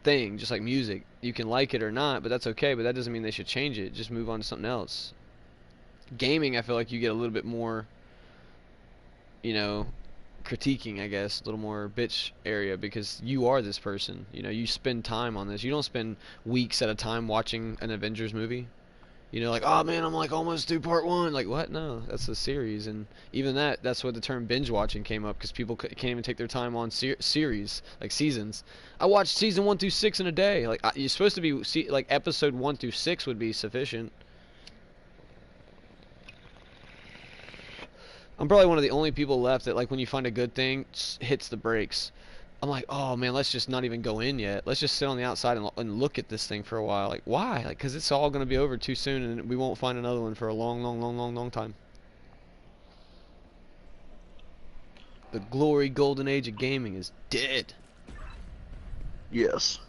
thing, just like music. You can like it or not, but that's okay, but that doesn't mean they should change it. Just move on to something else. Gaming, I feel like you get a little bit more, you know, critiquing, I guess, a little more bitch area, because you are this person. You know, you spend time on this. You don't spend weeks at a time watching an Avengers movie. You know, like, oh man, I'm like almost through part one. Like, what? No, that's a series, and even that's where the term binge watching came up, because people can't even take their time on series, like seasons. I watched season 1 through 6 in a day. Like, you're supposed to be like episode 1 through 6 would be sufficient. I'm probably one of the only people left that, like, when you find a good thing, hits the brakes. I'm like, oh man, let's just not even go in yet. Let's just sit on the outside and look at this thing for a while. Like, why? Like, because it's all going to be over too soon, and we won't find another one for a long, long, long, long, long time. The glory golden age of gaming is dead.
Yes.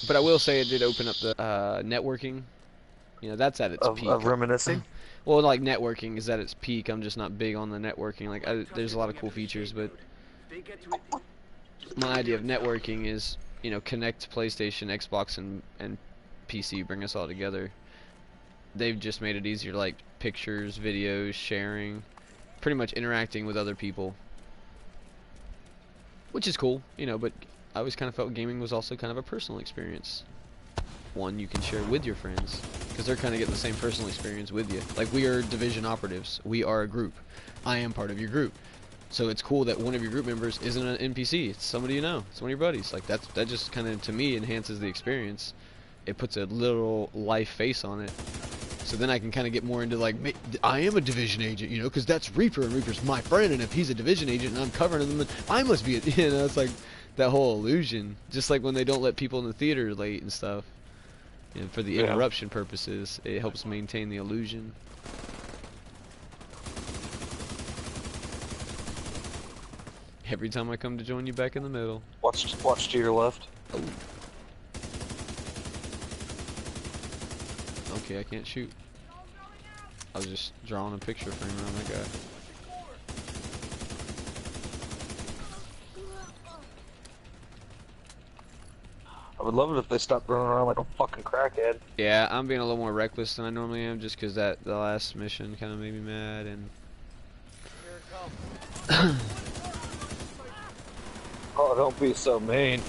But I will say it did open up the networking. You know, that's at its peak.
Of reminiscing.
Well, like, networking is at its peak. I'm just not big on the networking. Like, there's a lot of cool features, but my idea of networking is, you know, connect PlayStation, Xbox, and PC, bring us all together. They've just made it easier, like pictures, videos, sharing, pretty much interacting with other people, which is cool, you know. But I always kind of felt gaming was also kind of a personal experience, one you can share with your friends, because they're kind of getting the same personal experience with you. Like, we are division operatives. We are a group. I am part of your group. So it's cool that one of your group members isn't an NPC. It's somebody you know. It's one of your buddies. Like, that just kind of, to me, enhances the experience. It puts a little life face on it. So then I can kind of get more into, like, I am a division agent, you know, because that's Reaper, and Reaper's my friend, and if he's a division agent and I'm covering him, then I must be, you know, it's like that whole illusion. Just like when they don't let people in the theater late and stuff. You know, for the interruption purposes, it helps maintain the illusion. Every time I come to join you back in the middle.
Watch to your left.
Oh. Okay, I can't shoot. I was just drawing a picture frame around that guy.
I would love it if they stopped running around like a fucking crackhead.
Yeah, I'm being a little more reckless than I normally am, just because the last mission kind of made me mad, and...
Oh, don't be so mean.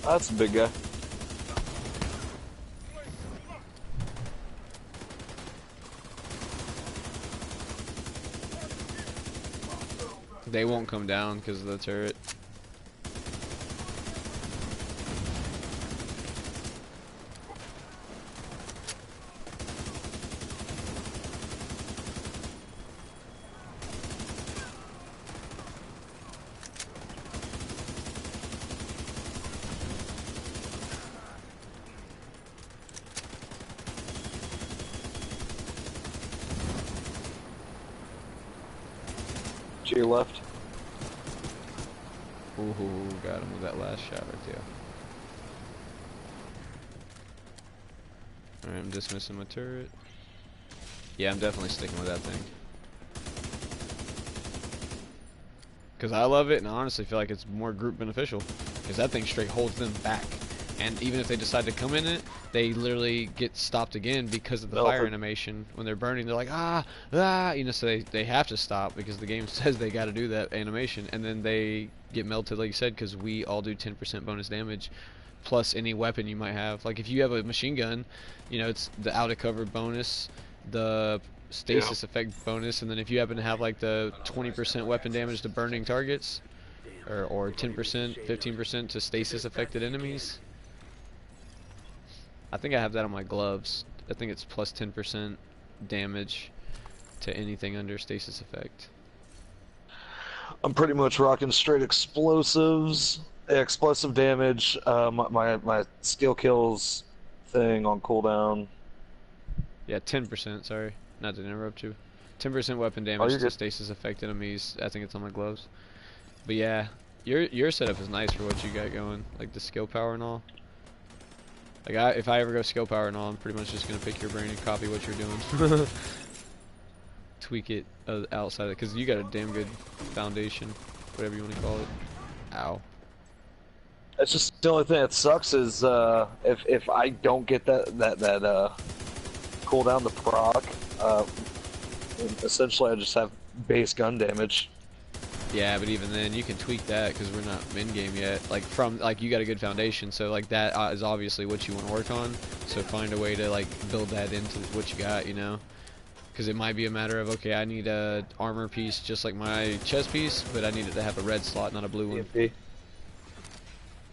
That's a big guy.
They won't come down because of the turret.
To your left.
Ooh, got him with that last shot right there. Alright, I'm dismissing my turret. Yeah, I'm definitely sticking with that thing. Because I love it, and I honestly feel like it's more group beneficial. Because that thing straight holds them back. And even if they decide to come in it, they literally get stopped again because of the fire animation. When they're burning, they're like, you know, so they have to stop because the game says they got to do that animation. And then they get melted, like you said, because we all do 10% bonus damage, plus any weapon you might have. Like, if you have a machine gun, you know, it's the out of cover bonus, the stasis effect bonus, and then if you happen to have like the 20% weapon damage to burning targets, or 10%, 15% to stasis affected enemies. I think I have that on my gloves. I think it's plus 10% damage to anything under stasis effect.
I'm pretty much rocking straight explosives, explosive damage. My skill kills thing on cooldown.
Yeah, 10%. Sorry, not to interrupt you. 10% weapon damage to
good.
stasis affect enemies. I think it's on my gloves. But yeah, your setup is nice for what you got going, like the skill power and all. Like, if I ever go skill power and all, I'm pretty much just gonna pick your brain and copy what you're doing. Tweak it outside of it, because you got a damn good foundation, whatever you want to call it. Ow.
That's just the only thing that sucks is if I don't get that cooldown to proc. Uh, Essentially, I just have base gun damage.
Yeah, but even then, you can tweak that because we're not in game yet. Like you got a good foundation, so like that is obviously what you want to work on. So find a way to like build that into what you got, you know. Because it might be a matter of, okay, I need a armor piece just like my chest piece, but I need it to have a red slot, not a blue one.
EMP.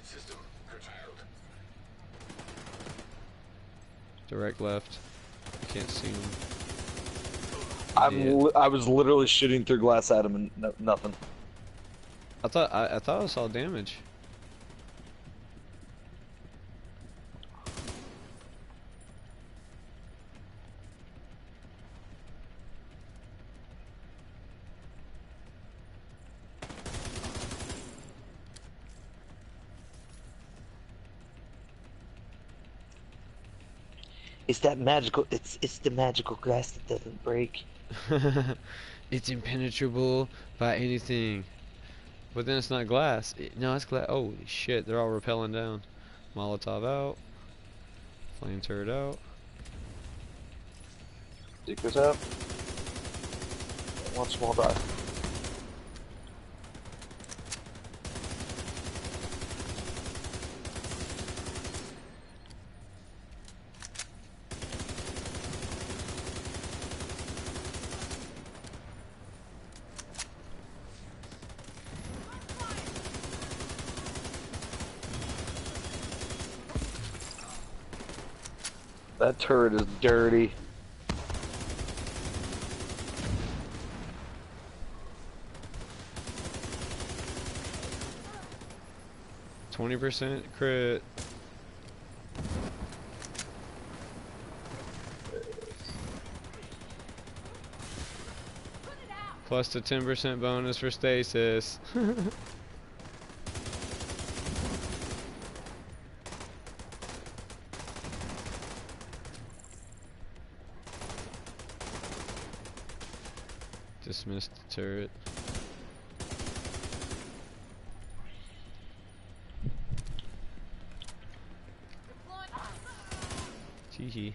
System curtailed.
Direct left. Can't see him.
I was literally shooting through glass at him and nothing.
I thought I saw damage.
It's that magical. It's the magical glass that doesn't break.
It's impenetrable by anything. But then it's not glass. No, it's glass. Oh shit! They're all rappelling down. Molotov out. Flame turret out.
Seekers out. One small die. That turret is dirty.
%20 crit. Plus the 10% bonus for stasis. Dismissed the turret. Teehee.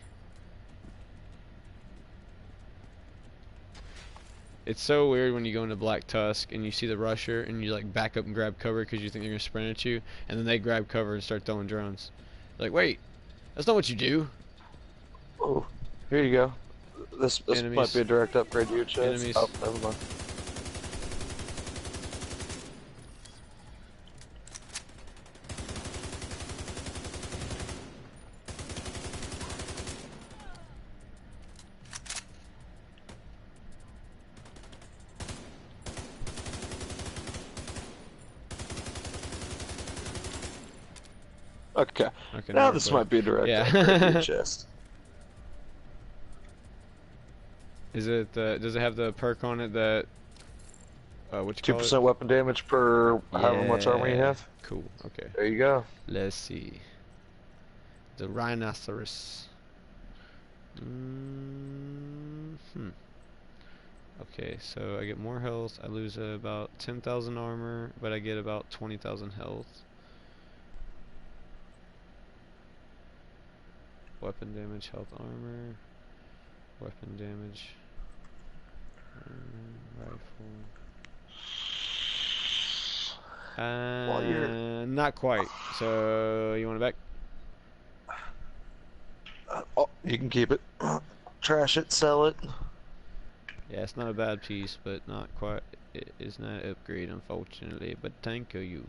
It's so weird when you go into Black Tusk and you see the rusher and you like back up and grab cover because you think they're gonna sprint at you, and then they grab cover and start throwing drones. You're like, wait, that's not what you do.
Oh, here you go. This
Enemies.
might be a direct upgrade to your chest.
Enemies.
Oh, never mind. Okay.
Okay,
Now
we're
this
clear.
might be a direct
Yeah.
upgrade to your chest.
Is it? Does it have the perk on it that? What you call it?
2% weapon damage per however much armor you
Yeah.
have.
Cool. Okay.
There you go.
Let's see. The rhinoceros. Okay, so I get more health. I lose about 10,000 armor, but I get about 20,000 health. Weapon damage, health, armor. Weapon damage. Rifle.
While you're
Not quite. So you want it back?
oh, you can keep it. Trash it, sell it.
Yeah, it's not a bad piece, but not quite. It is not an upgrade, unfortunately. But thank you.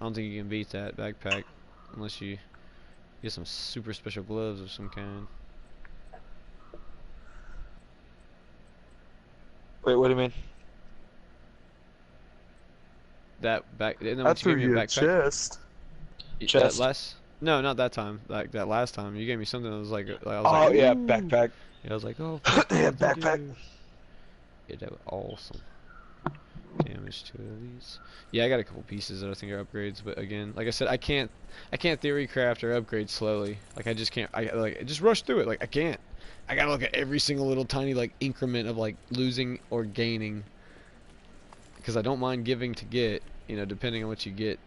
I don't think you can beat that backpack unless you get some super special gloves of some kind.
Wait, what do you mean?
That back. Isn't that
I
what you
threw
gave me
you
a
a
backpack?
chest.
That
Chest.
last? No, not that time. Like that last time, you gave me something that was like I was
Oh
like,
yeah,
ooh.
backpack.
Yeah, I was like, oh, fuck
Yeah,
yeah, thank
backpack.
you. Yeah, that was awesome. Damage to elites. Yeah, I got a couple pieces that I think are upgrades, but again, like I said, I can't theory craft or upgrade slowly. Like I just can't. I like just rush through it. Like I can't. I gotta look at every single little tiny like increment of like losing or gaining. Because I don't mind giving to get, you know, depending on what you get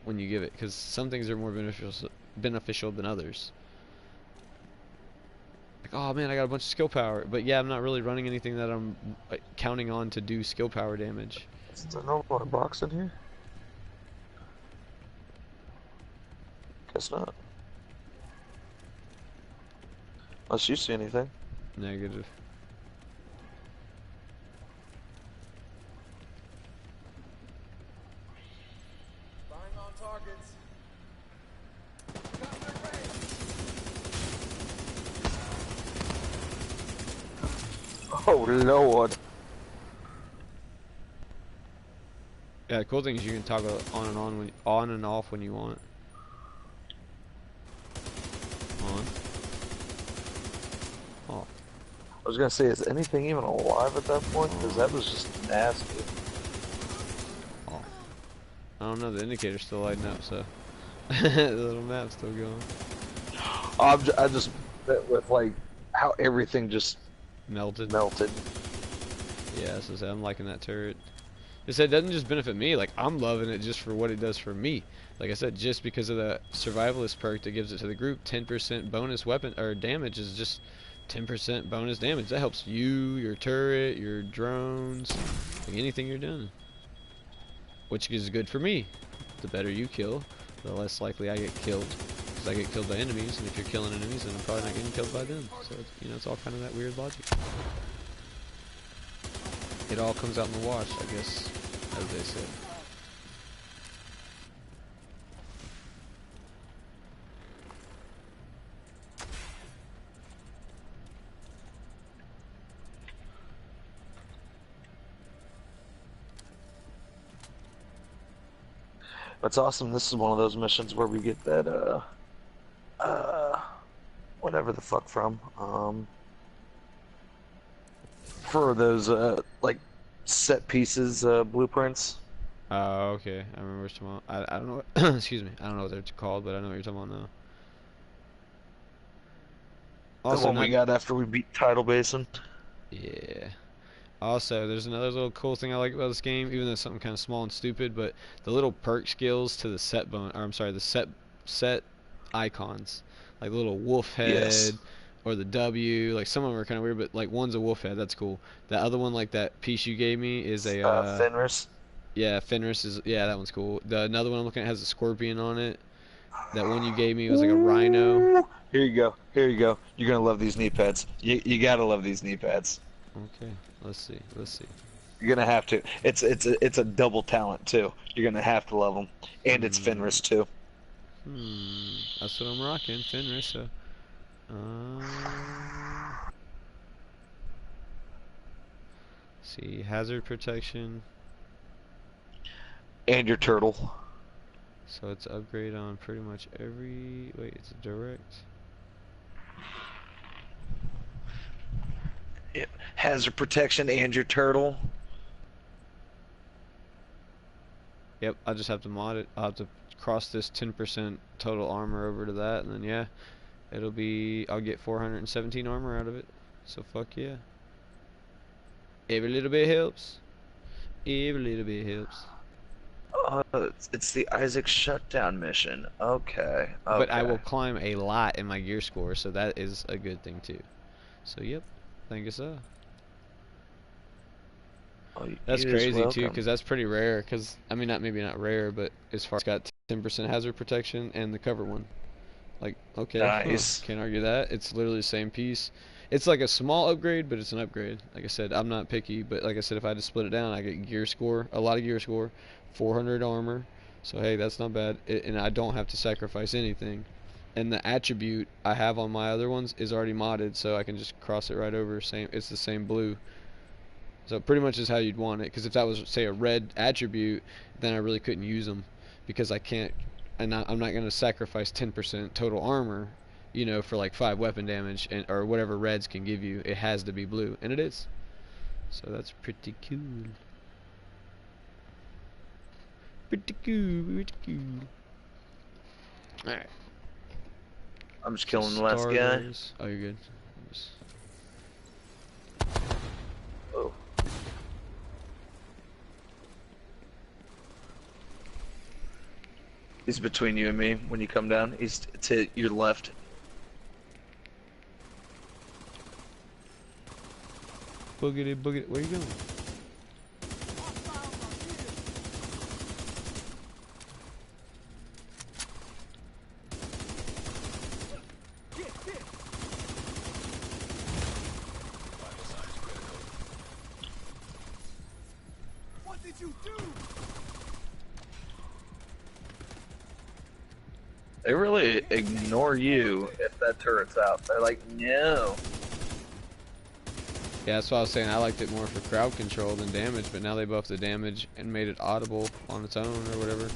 when you give it. Because some things are more beneficial beneficial than others. Like, oh man, I got a bunch of skill power, but yeah, I'm not really running anything that I'm counting on to do skill power damage.
Is there no more box in here? Guess not. Unless you see anything.
Negative.
Firing on targets.
Oh Lord.
Yeah, the cool thing is you can toggle on and on and off when you want. On. Off.
I was gonna say, is anything even alive at that point? Because that was just nasty.
Off. I don't know, the indicator's still lighting up, so the little map's still going.
I just with like how everything just
Melted. Yeah, so I'm liking that turret. It said it doesn't just benefit me, like I'm loving it just for what it does for me. Like I said, just because of the survivalist perk that gives it to the group, 10% bonus weapon or damage is just 10% bonus damage. That helps you, your turret, your drones, like anything you're doing. Which is good for me. The better you kill, the less likely I get killed. Because I get killed by enemies, and if you're killing enemies, then I'm probably not getting killed by them. So, it's all kind of that weird logic. It all comes out in the wash, I guess, as they say.
That's awesome. This is one of those missions where we get that whatever the fuck from for those like set pieces blueprints.
Oh, okay. I remember what you're talking about. I don't know what, excuse me. I don't know what they're called, but I know what you're talking about now.
The
Also,
one we got after we beat Tidal Basin.
yeah. Also, there's another little cool thing I like about this game, even though it's something kind of small and stupid, but the little perk skills to the set icons, like the little wolf
Yes.
head or the W. Like some of them are kind of weird, but like one's a wolf head. That's cool. That other one, like that piece you gave me, is a
Fenris.
yeah, Fenris is, yeah, that one's cool. The another one I'm looking at has a scorpion on it. That one you gave me was like a rhino.
Ooh. Here you go. Here you go. You're gonna love these knee pads. You gotta love these knee pads.
Okay, let's see. Let's see.
You're gonna have to. It's a double talent too. You're gonna have to love them, and it's Fenris too.
That's what I'm rocking, Fenris. So, see, hazard protection.
And your turtle.
So it's upgrade on pretty much every. Wait, it's a direct.
Yep. Hazard protection and your turtle.
Yep, I just have to mod it. I'll have to cross this 10% total armor over to that, and then yeah, it'll be. I'll get 417 armor out of it. So fuck yeah. Every little bit helps. Every little bit helps.
It's the Isaac shutdown mission. Okay.
But I will climb a lot in my gear score, so that is a good thing too. So yep, thank you so.
Oh,
That's crazy too, because that's pretty rare. Because I mean, maybe not rare, but as far as it's got 10% hazard protection and the cover one. Like, okay,
nice.
Can't argue that. It's literally the same piece. It's like a small upgrade, but it's an upgrade. Like I said, I'm not picky, but like I said, if I had to split it down, I get gear score, a lot of gear score, 400 armor. So hey, that's not bad, and I don't have to sacrifice anything. And the attribute I have on my other ones is already modded, so I can just cross it right over. It's the same blue. So pretty much is how you'd want it. Because if that was, say, a red attribute, then I really couldn't use them because I can't. And I'm not going to sacrifice 10% total armor, for like 5 weapon damage or whatever reds can give you. It has to be blue, and it is. So that's pretty cool. Pretty cool, pretty cool. All right.
I'm just killing the last guy.
Oh, you're good.
Oh. He's between you and me when you come down. He's to your left.
Boogity boogity. Where you going?
What did you do?
They really ignore you if that turret's out. They're like, no.
Yeah, that's what I was saying. I liked it more for crowd control than damage, but now they buffed the damage and made it audible on its own or whatever.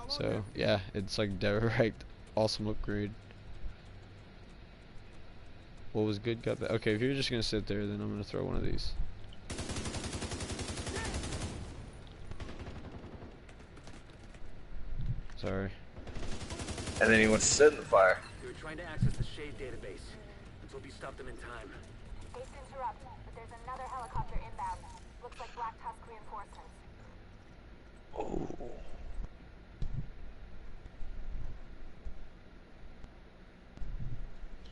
So yeah, it's like direct awesome upgrade. What was good got bad. Okay, if you're just gonna sit there, then I'm gonna throw one of these. Sorry.
And then he went to sit in the fire.
They were trying to access the Shade database. Let's hope you stopped them in time.
Hate to interrupt, but there's another helicopter inbound. Looks like Black Tusk reinforcements.
Oh.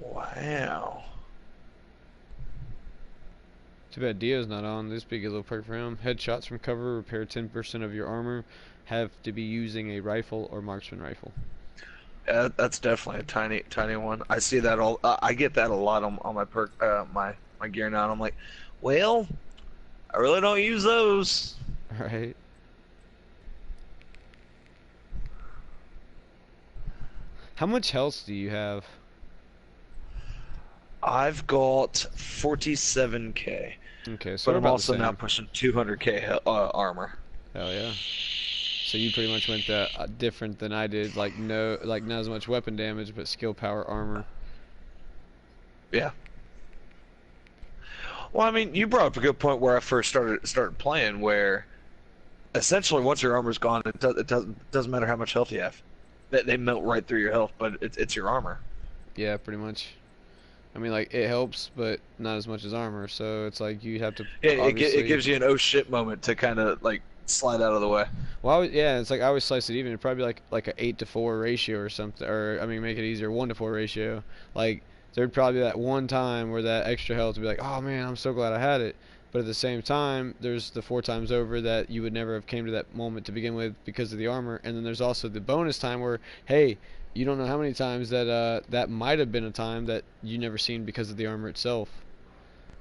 Wow.
Too bad Dio's not on. This big a little perk for him. Headshots from cover repair 10% of your armor. Have to be using a rifle or marksman rifle.
Yeah, that's definitely a tiny one. I see that all. I get that a lot on my perk, my gear now. And I'm like, well, I really don't use those.
Right. How much health do you have?
I've got 47k,
Okay, so
but
we're
I'm
about
also
the
now
same.
pushing 200k armor.
Hell yeah. So you pretty much went the different than I did. Like no, like not as much weapon damage, but skill, power, armor.
Yeah. Well, I mean, you brought up a good point where I first started playing, where essentially once your armor's gone, it doesn't matter how much health you have. They melt right through your health, but it's your armor.
Yeah, pretty much. I mean, like it helps, but not as much as armor. So it's like you have to obviously.
It gives you an oh shit moment to kind of like slide out of the way.
Well, yeah, it's like I always slice it even. It'd probably be like a 8-to-4 ratio or something, or I mean, make it easier, 1-to-4 ratio. Like there'd probably be that one time where that extra health would be like, oh man, I'm so glad I had it. But at the same time, there's the 4 times over that you would never have came to that moment to begin with because of the armor, and then there's also the bonus time where, hey, you don't know how many times that that might have been a time that you never seen because of the armor itself.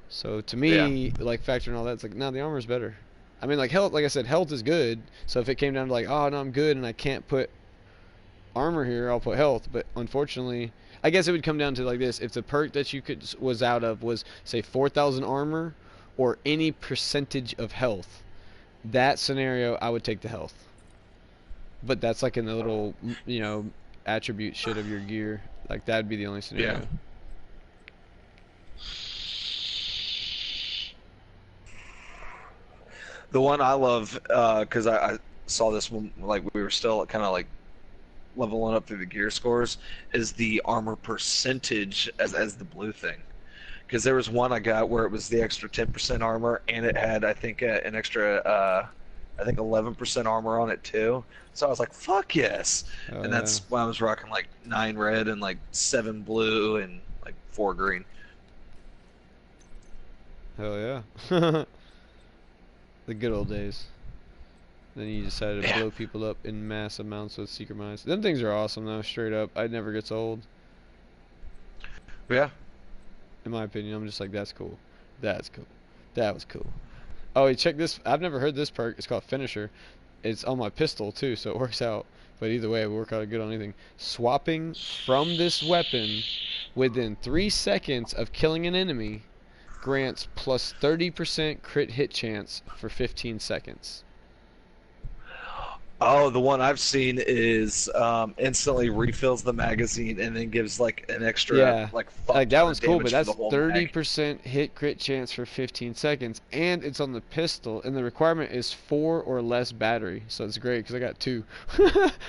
So to me, like factoring all that, it's like, no, the armor's better. I mean, like health, like I said, health is good. So if it came down to like, oh no, I'm good and I can't put armor here, I'll put health. But unfortunately, I guess it would come down to like this: if the perk that you could was out of was say 4,000 armor or any percentage of health, that scenario I would take the health. But that's like in the little, you know, attribute shit of your gear. Like that'd be the only scenario.
Yeah. The one I love, because I saw this one, like we were still kind of like leveling up through the gear scores, is the armor percentage as the blue thing. Because there was one I got where it was the extra 10% armor, and it had, I think, an extra, I think 11% armor on it too. So I was like, fuck yes.
Oh,
And that's why I was rocking like 9 red and like 7 blue and like 4 green.
Hell yeah. The good old days. Then you decided to blow people up in mass amounts with secret mines. Them things are awesome though, straight up. It never gets old.
Yeah.
In my opinion, I'm just like, that's cool. That's cool. That was cool. Oh, check this. I've never heard this perk. It's called Finisher. It's on my pistol too, so it works out. But either way, it will work out good on anything. Swapping from this weapon within 3 seconds of killing an enemy grants plus 30% crit hit chance for 15 seconds.
Oh, the one I've seen is instantly refills the magazine and then gives like an extra like
that one's cool, but that's
30%
30% hit crit chance for 15 seconds, and it's on the pistol, and the requirement is 4 or less battery, so it's great because I got 2.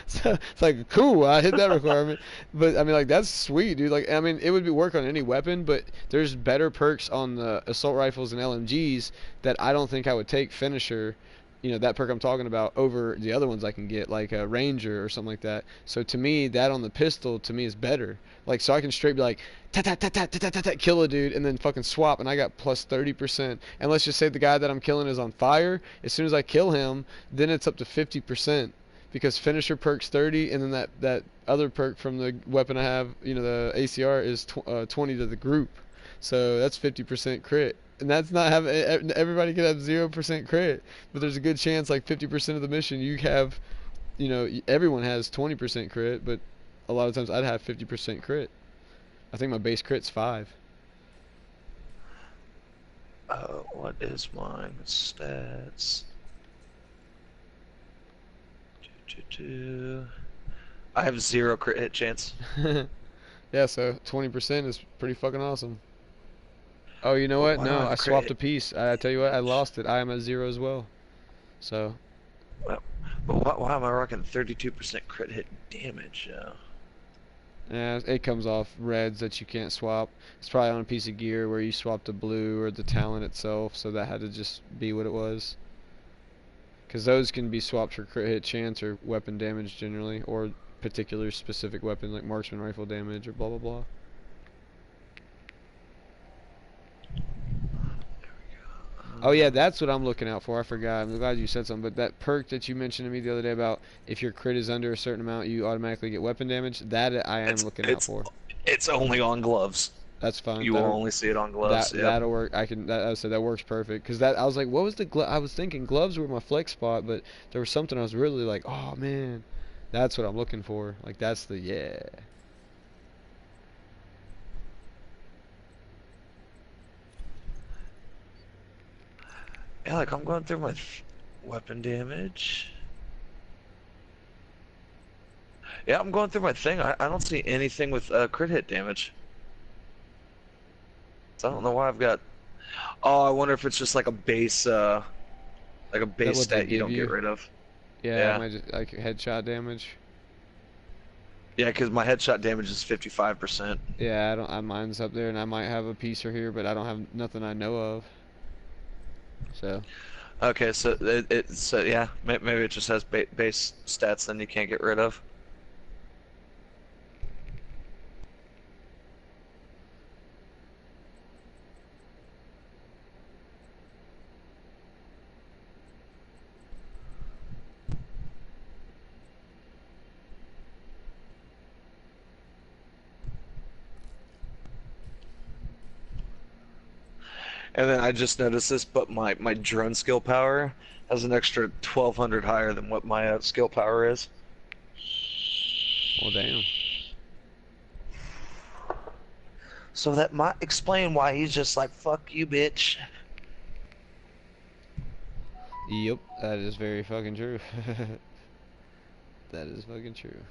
So it's like cool, I hit that requirement. But I mean, like that's sweet, dude. Like I mean, it would be work on any weapon, but there's better perks on the assault rifles and LMGs that I don't think I would take Finisher. that perk I'm talking about over the other ones I can get, like a ranger or something like that. So to me, that on the pistol to me is better. Like, so I can straight be like, ta ta ta ta ta ta ta ta, kill a dude, and then fucking swap, and I got plus 30%. And let's just say the guy that I'm killing is on fire. As soon as I kill him, then it's up to 50%. Because finisher perk's 30, and then that other perk from the weapon I have, the ACR is 20 to the group. So that's 50% crit. And that's not having everybody can have 0% crit, but there's a good chance like 50% of the mission you have, everyone has 20% crit, but a lot of times I'd have 50% crit. I think my base crit's 5.
What is mine? Stats. I have 0 crit hit chance.
Yeah, so 20% is pretty fucking awesome. Oh, you know
But
what?
why do I
No,
have
I
a crit
swapped
hit?
a piece. I tell you what, I lost it. I am at 0 as well. So,
Well, but why am I rocking 32% crit hit damage?
yeah, it comes off reds that you can't swap. It's probably on a piece of gear where you swapped the blue or the talent itself, so that had to just be what it was. Because those can be swapped for crit hit chance or weapon damage generally, or particular specific weapon like marksman rifle damage or blah blah blah. Oh yeah, that's what I'm looking out for. I forgot. I'm glad you said something. But that perk that you mentioned to me the other day about if your crit is under a certain amount, you automatically get weapon damage. That I am
It's
looking out
it's
for.
it's only on gloves.
That's fine.
You will only see it on gloves. Yep.
That'll work. I said that works perfect because that I was like, what was the I was thinking gloves were my flex spot, but there was something I was really like, oh man, that's what I'm looking for. Like that's the yeah.
Yeah, like I'm going through my weapon damage. Yeah, I'm going through my thing. I don't see anything with crit hit damage. So I don't know why I've got. Oh, I wonder if it's just like a base
Is that what they
stat you
give
don't get
you?
rid of.
Yeah, it
Yeah.
might just like headshot damage.
Yeah, because my headshot damage is 55%.
Yeah, I don't. Mine's up there, and I might have a piecer here, but I don't have nothing I know of. So
Okay, so so yeah, maybe it just has base stats then you can't get rid of. And then I just noticed this, but my drone skill power has an extra 1200 higher than what my skill power is.
well, damn.
So that might explain why he's just like, fuck you, bitch.
Yep, that is very fucking true. That is fucking true.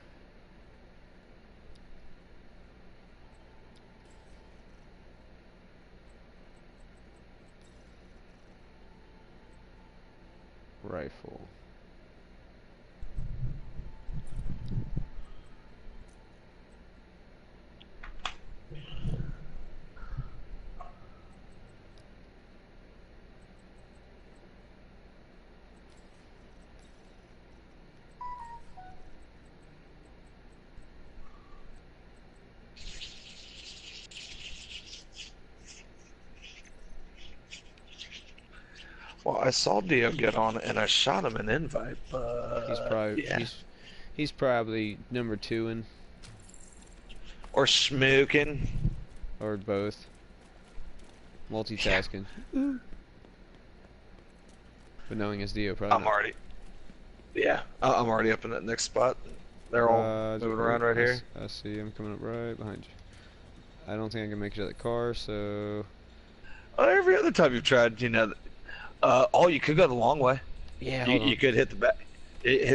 Rifle.
Well, I saw Dio get on and I shot him an invite, but
He's probably
yeah.
he's probably number 2 in
Or smooking.
or both. Multitasking. But knowing his Dio probably.
I'm already. Yeah, I'm already up in that next spot. They're all moving around right here.
I see him coming up right behind you. I don't think I can make it to that car, so
Every other time you've tried, oh, you could go the long way.
yeah.
You,
Hold on.
you could hit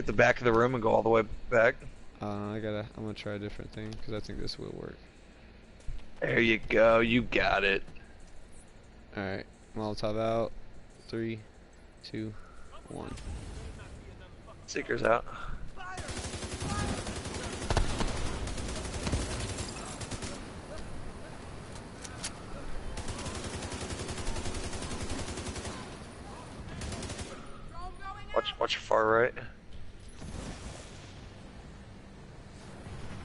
the back of the room and go all the way back.
I'm gonna try a different thing because I think this will work.
There you go. You got it.
All right, Molotov out. 3, 2, 1.
Seeker's out.
Drone going
Watch your far right.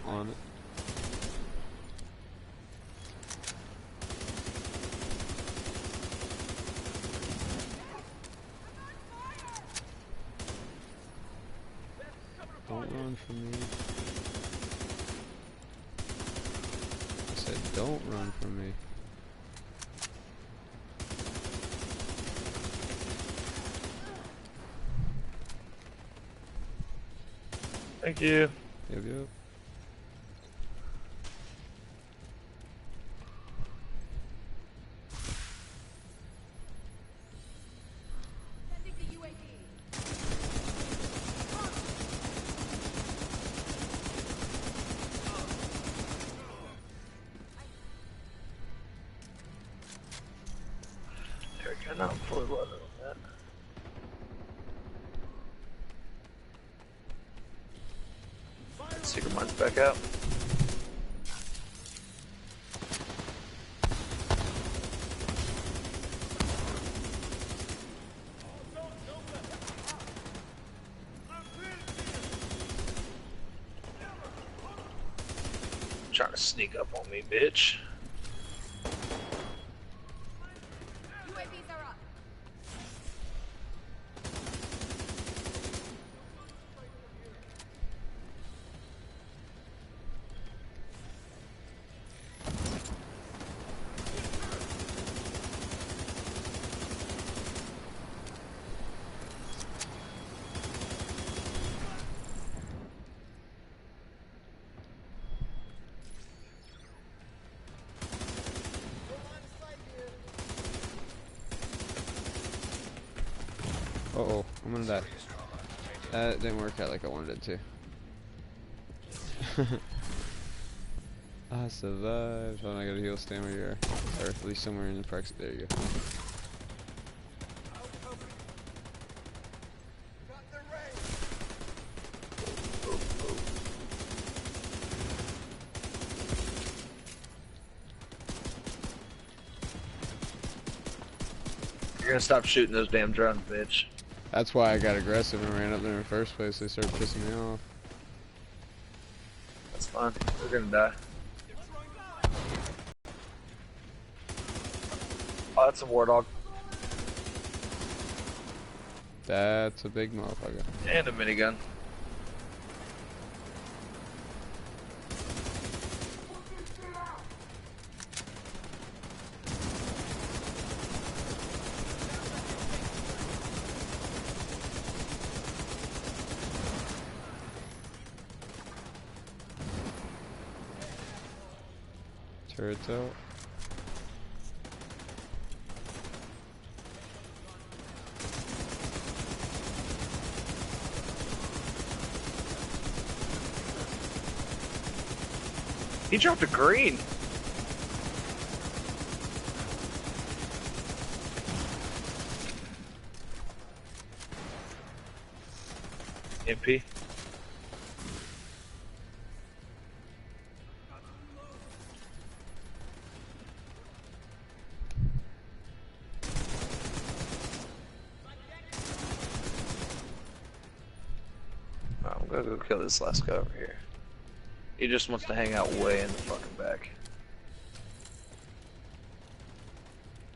On it. Don't run from me. I said don't run from me.
Thank you.
Yep, yep.
There we go. Now I'm fully loaded on that. Secret mine's back out. Trying to sneak up on me, bitch.
UAVs are up.
Uh-oh, I'm gonna die. That didn't work out like I wanted it to. I survived. Oh, I gotta heal, stand where you are. Or at least somewhere in the parks. There you go.
You're gonna stop shooting those damn drones, bitch.
That's why I got aggressive and ran up there in the first place. They started pissing me off.
That's fine. They're gonna die. Oh, that's a war dog.
That's a big motherfucker.
And a minigun.
Turrets out.
He dropped a green. MP. I'm gonna go kill this last guy over here. He just wants to hang out way in the fucking back.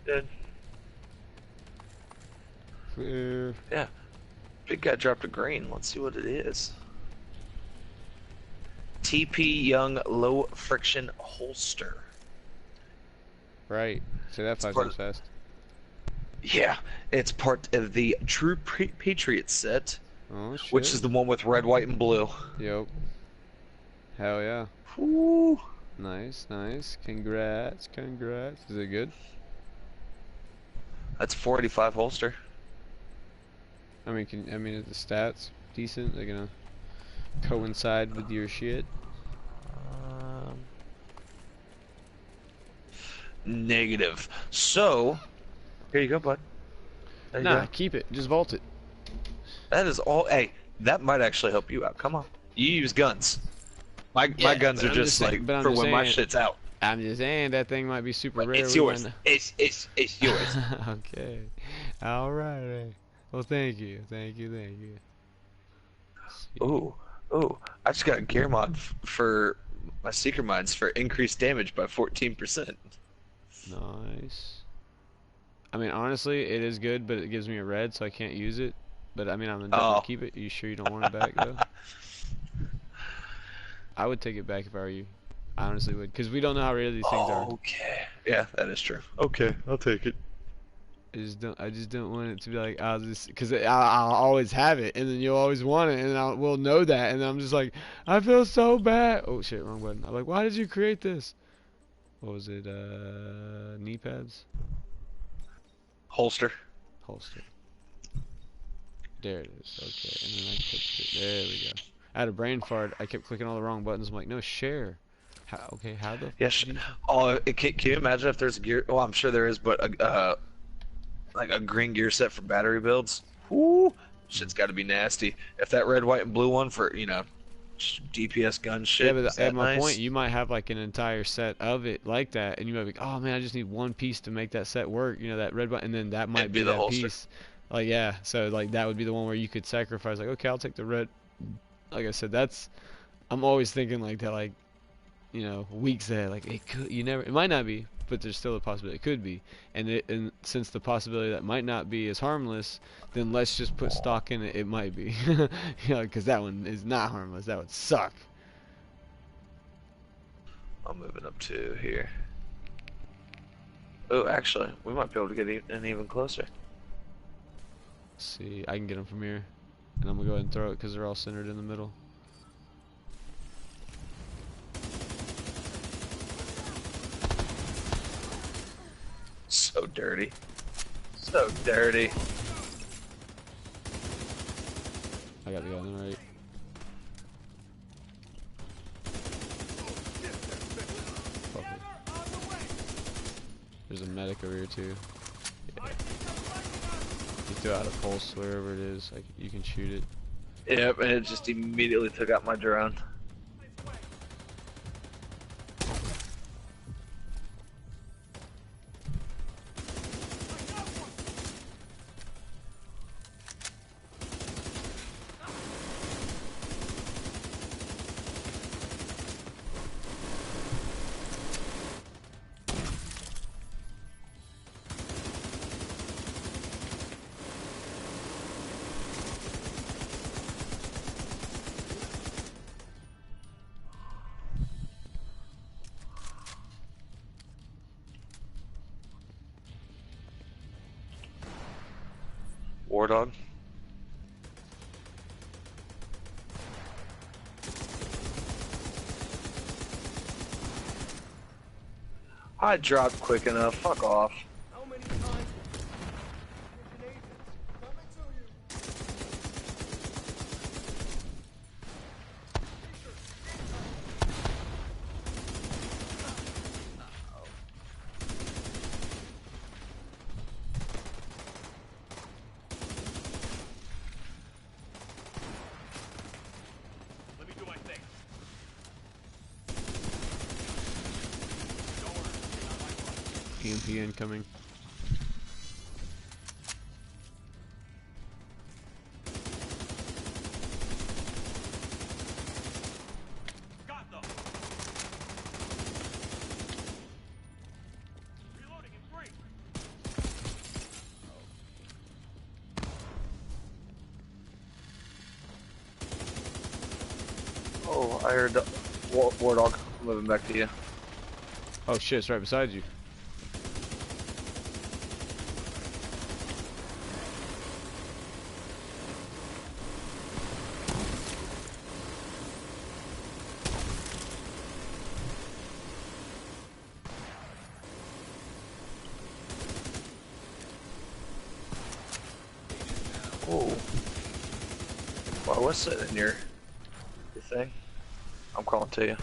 Dead. Yeah. Big guy dropped a green. Let's see what it is. TP Young Low Friction Holster.
Right. Say that five times fast.
Yeah, it's part of the True Patriot set,
Oh shit.
which is the one with red, white, and blue.
Yep. Hell yeah.
Woo.
Nice, nice. Congrats, congrats. Is it good?
That's 485 holster.
I mean, are the stats decent? They're gonna coincide with your shit.
Negative. So, here you go, bud. There you
Nah,
go.
keep it. Just vault it.
That is all. Hey, that might actually help you out. Come on. You use guns. My guns
but
are
I'm
just
saying-
like
but I'm
for
just
when my
saying-
shit's out.
I'm just saying that thing might be super rare.
It's
We
yours.
might
It's yours.
not- Okay. Alright. Well, thank you, thank you, thank you.
Ooh, ooh! I just got a gear mod for my seeker mines for increased damage by 14%.
Nice. I mean, honestly, it is good, but it gives me a red, so I can't use it. But I mean, I'm gonna definitely
Oh.
keep it. You sure you don't want it back though? I would take it back if I were you. I honestly would, because we don't know how rare these things are.
Okay. Yeah, that is true. Okay, I'll take it.
I just don't want it to be like I'll just because I'll always have it, and then you'll always want it, and we'll know that, and I'm just like I feel so bad. Oh shit, wrong button. I'm like, why did you create this? What was it? Knee pads,
Holster.
holster. There it is. Okay, and then I clicked it. There we go. I had a brain fart. I kept clicking all the wrong buttons. I'm like, no, share. How, okay, how the?
Yes. Oh, can you imagine if there's a gear? Well, I'm sure there is, but like a green gear set for battery builds. Ooh, shit's got to be nasty. If that red, white, and blue one for DPS gun shit,
Yeah, but
is
at
that
my point,
nice?
you might have like an entire set of it like that, and you might be like, oh man, I just need one piece to make that set work. You know, that red button, and then that might
It'd be
be
the
that
holster.
piece. Like, yeah, so like that would be the one where you could sacrifice. Like, okay, I'll take the red. Like I said, I'm always thinking like that, like, you know, weeks ahead. Like it could, it might not be, but there's still a possibility it could be. And since the possibility that might not be is harmless, then let's just put stock in it. It might be, you know, because that one is not harmless. That would suck.
I'm moving up to here. Oh, actually, we might be able to get in even closer.
Let's see, I can get them from here, and I'm gonna go ahead and throw it because they're all centered in the middle.
So dirty. So dirty.
I got the guy on the right. Fuck it. There's a medic over here too. Yeah. You throw out a pulse wherever it is, like you can shoot it.
Yep, and it just immediately took out my drone. War dog. I dropped quick enough. Fuck off.
How many times? Agents coming to you.
Let me do my thing.
EMP incoming.
Got them. Reloading in 3.
Oh, I heard the war dog. I'm moving back to you.
Oh shit, it's right beside you.
Oh. Well, what's it in your thing? I'm crawling to you.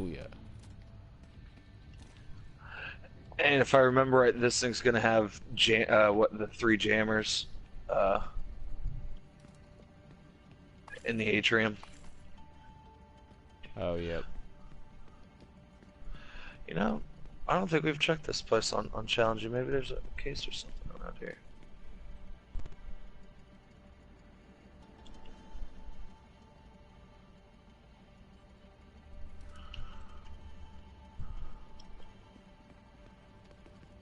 Ooh yeah.
And if I remember right, this thing's gonna have the 3 jammers uh, in the atrium.
Oh yep.
You know, I don't think we've checked this place on challenging. Maybe there's a case or something around here.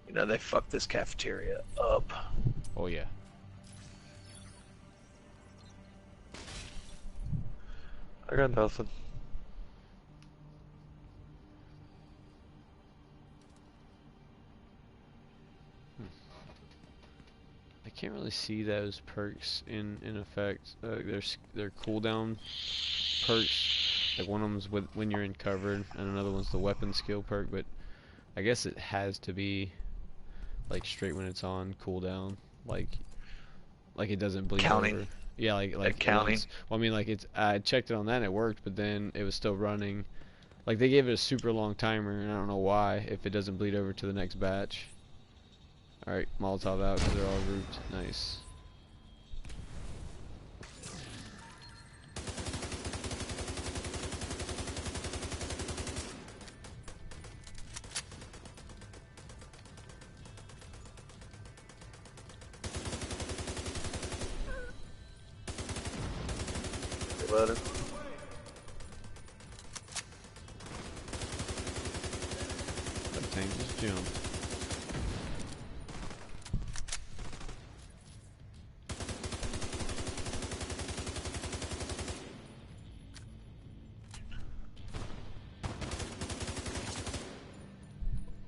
You know, they fucked this cafeteria up.
Oh yeah.
I got nothing.
I can't really see those perks in effect. They're cooldown perks. Like one of them's when you're in covered, and another one's the weapon skill perk. But I guess it has to be like straight when it's on cooldown. Like it doesn't bleed
Counting.
over. Yeah, like
Counting.
once. Well, I mean, like it's. I checked it on that and it worked, but then it was still running. Like they gave it a super long timer, and I don't know why. If it doesn't bleed over to the next batch. All right, Molotov out because they're all grouped. Nice.
Reloading.
That thing just jumped.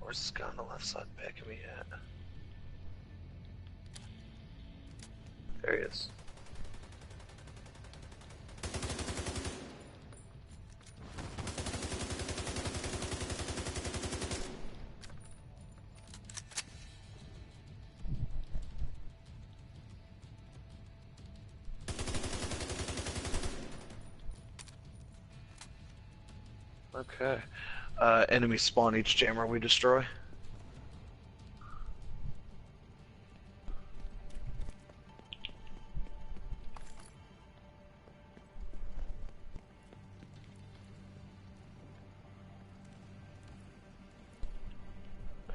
Where's this guy on the left side backing me at? There he is. Okay. Enemy spawn each jammer we destroy.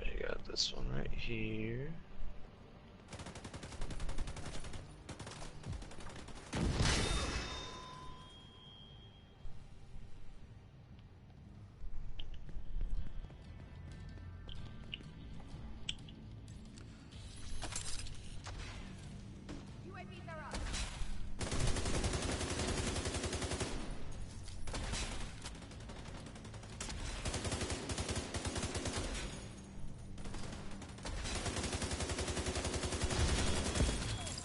You got this one right here.
UAVs are up.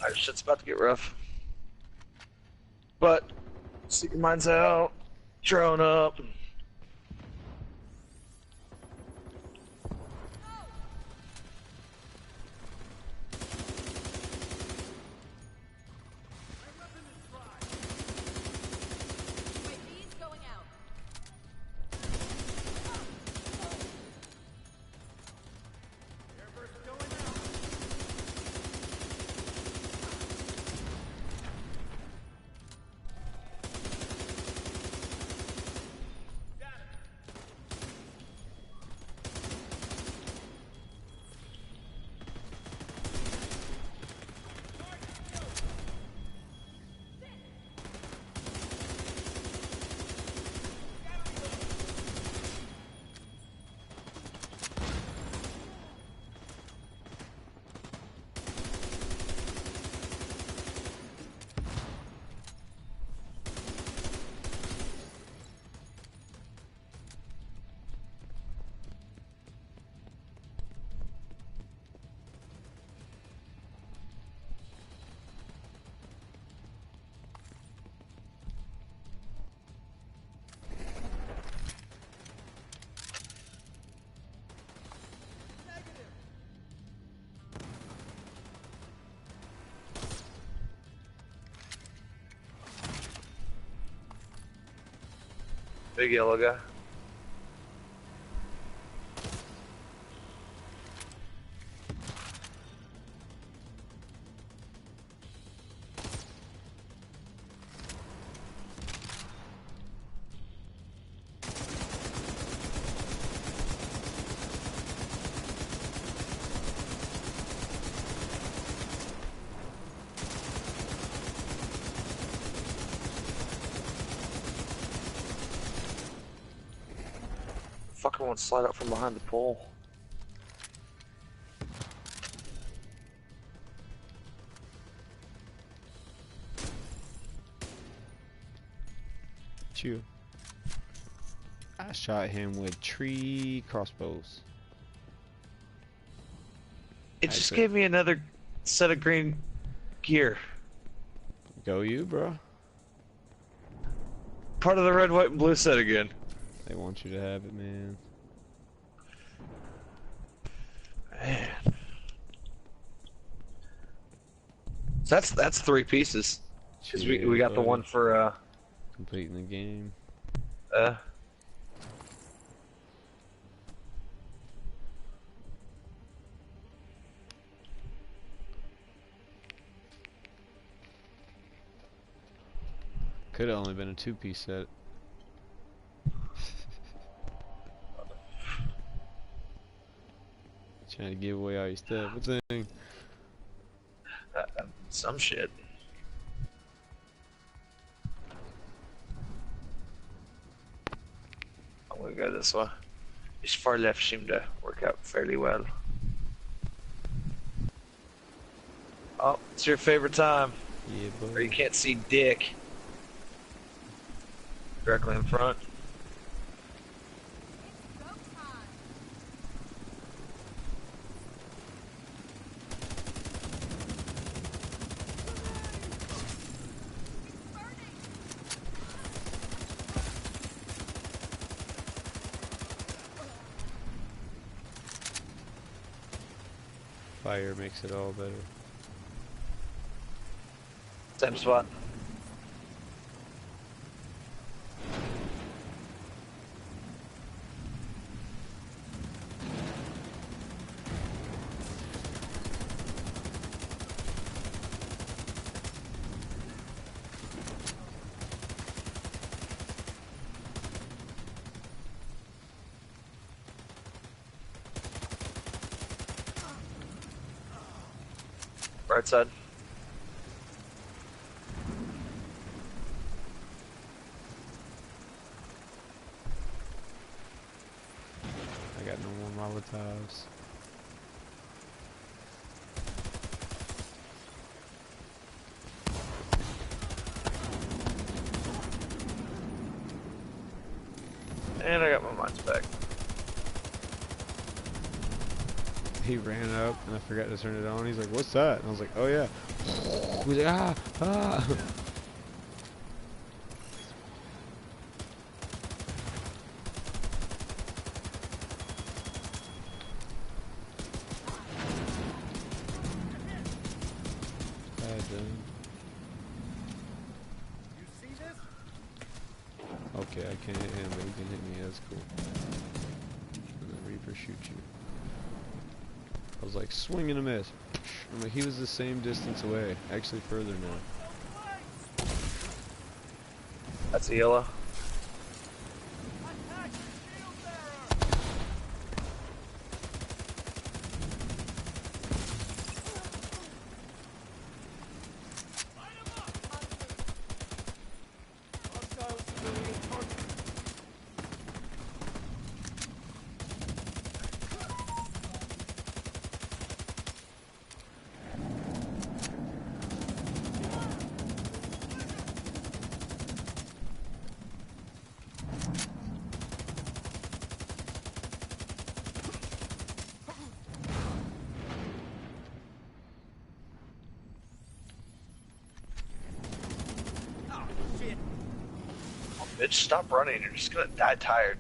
Alright, shit's about to get rough. But, secret mine's out. Drone up.
UAVs going out.
Airburst going out. Got it. Negative.
Big yellow guy. Fucker won't slide out from behind the pole.
Chew. I shot him with 3 crossbows.
It just gave me another set of green gear.
Go you, bro.
Part of the red, white, and blue set again.
They want you to have it, man.
Man. So that's 3 pieces. Cause we got the one for
completing the game. Could have only been a 2-piece set. Trying to give away all your stuff. What's that thing?
some shit. I'm gonna go this way. This far left seemed to work out fairly well. Oh, it's your favorite time.
Yeah, boy.
Where you can't see dick. Directly in front.
Fire makes it all better.
Same spot. Right side.
I got no more Molotovs.
And I got my mines back.
He ran up and I forgot to turn it on. He's like, "What's that?" And I was like, "Oh yeah." He was like, "Ah, ah."
You see this?
Okay, I can't hit him, but he can hit me. That's cool. And the Reaper shoot you. I was like, swing and a miss. I'm like, he was the same distance away. Actually, further now.
That's a yellow.
Attack the shield bearer! Light him up! Hostile civilian target. Oh, shit.
Oh, bitch, stop running. You're just gonna die tired.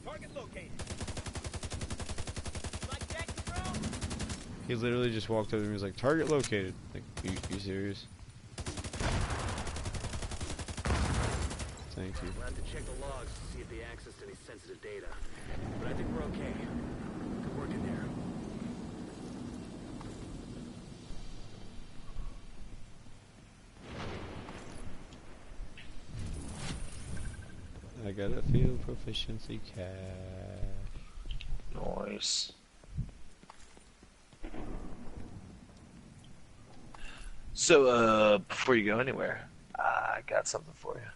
Target located. Like that, bro?
He literally just walked up to me and was like, "Target located." Like, are you serious? Thank you.
We'll have to check the logs to see if they accessed any sensitive data. But I think we're okay. Good work in there.
I got a field proficiency cache.
Nice. So, before you go anywhere, I got something for you.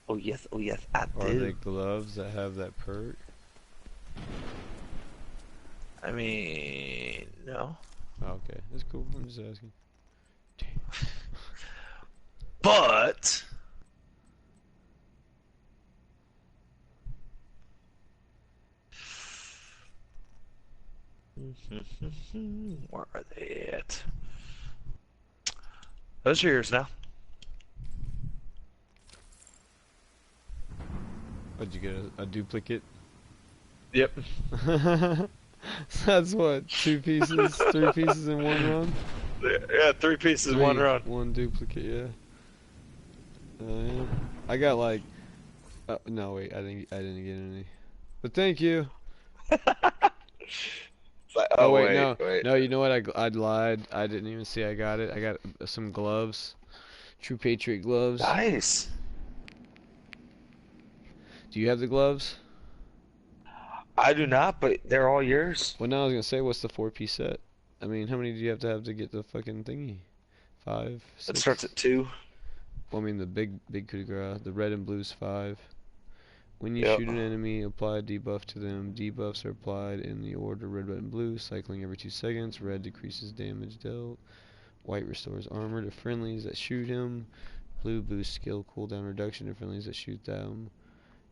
Oh yes, I
Are they
do.
gloves that have that perk?
I mean, no.
Oh, okay, that's cool. I'm just asking.
But where are they at? Those are yours now.
What'd you get? A duplicate?
Yep.
That's what, 2 pieces, 3 pieces in one run?
Yeah, 3 pieces, one run.
One duplicate, yeah. Yeah. I got like, no wait, I didn't get any. But thank you.
It's like,
Oh
oh
wait,
wait,
no,
wait.
no, you know what? I lied. I didn't even see I got it. I got some gloves, True Patriot gloves.
Nice.
Do you have the gloves?
I do not, but they're all yours.
Well, now I was gonna say, what's the 4 piece set? I mean, how many do you have to get the fucking thingy? Five,
It starts
6?
at 2.
Well, I mean the big coup de grace. The red and blue's 5. When you
Yep.
shoot an enemy, apply a debuff to them. Debuffs are applied in the order red, and blue, cycling every 2 seconds. Red decreases damage dealt. White restores armor to friendlies that shoot him. Blue boosts skill cooldown reduction to friendlies that shoot them.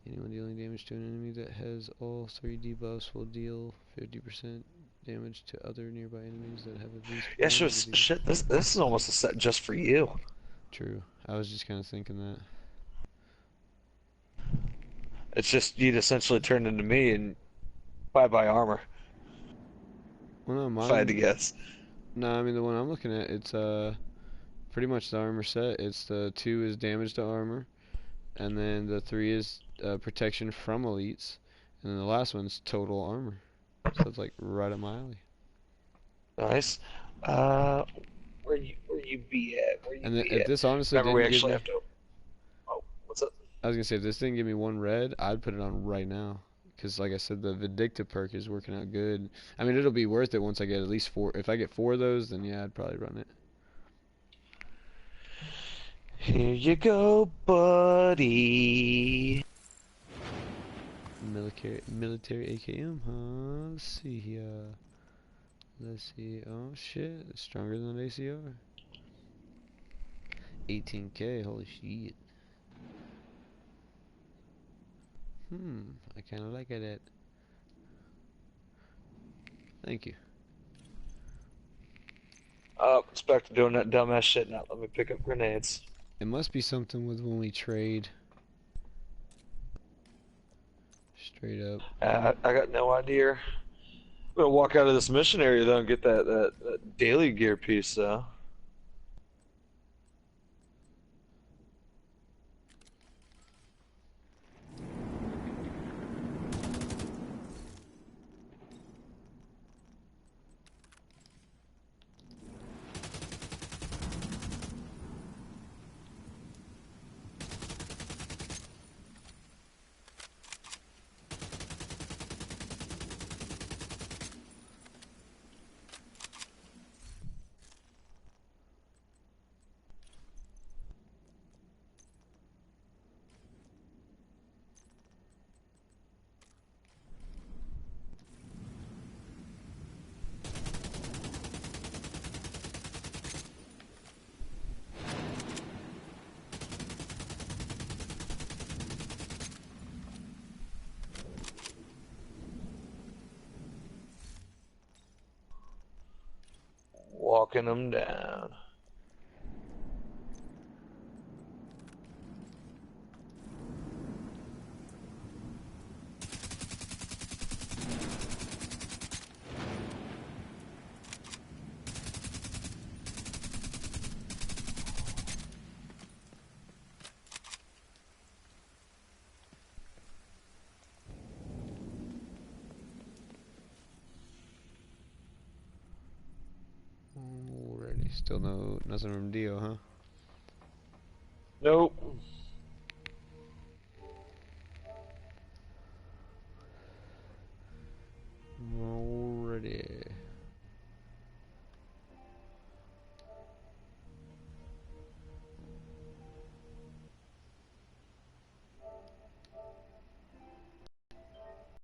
Anyone dealing damage to an enemy that has all 3 debuffs will deal 50% damage to other nearby enemies that have at least
Yeah,
one
so
of the debuffs.
shit. This is almost a set just for you.
True. I was just kind of thinking that.
It's just you'd essentially turn into me and bye armor.
Well, no,
If I had to
mine.
guess.
No, I mean the one I'm looking at, it's pretty much the armor set. It's the 2 is damage to armor, and then the 3 is protection from elites, and then the last one's total armor. So it's like right up my alley.
Nice. Uh, where you be at? Where you
And then
be
if
at?
this honestly
Remember, we
didn't give
actually
me,
have to. Oh, what's up?
I was gonna say if this didn't give me 1 red, I'd put it on right now. Cause like I said, the Vindictive perk is working out good. I mean, it'll be worth it once I get at least 4. If I get 4 of those, then yeah, I'd probably run it.
Here you go, buddy.
Military AKM, huh? Let's see here. Let's see. Oh shit, it's stronger than an ACR. 18K, holy shit. I kinda like it. Thank you.
It's back to doing that dumbass shit now. Let me pick up grenades.
It must be something with when we trade. Straight up.
I got no idea. I'm gonna walk out of this mission area though and get that daily gear piece though. Walking them down.
Already. Still nothing from Dio, huh?
Nope.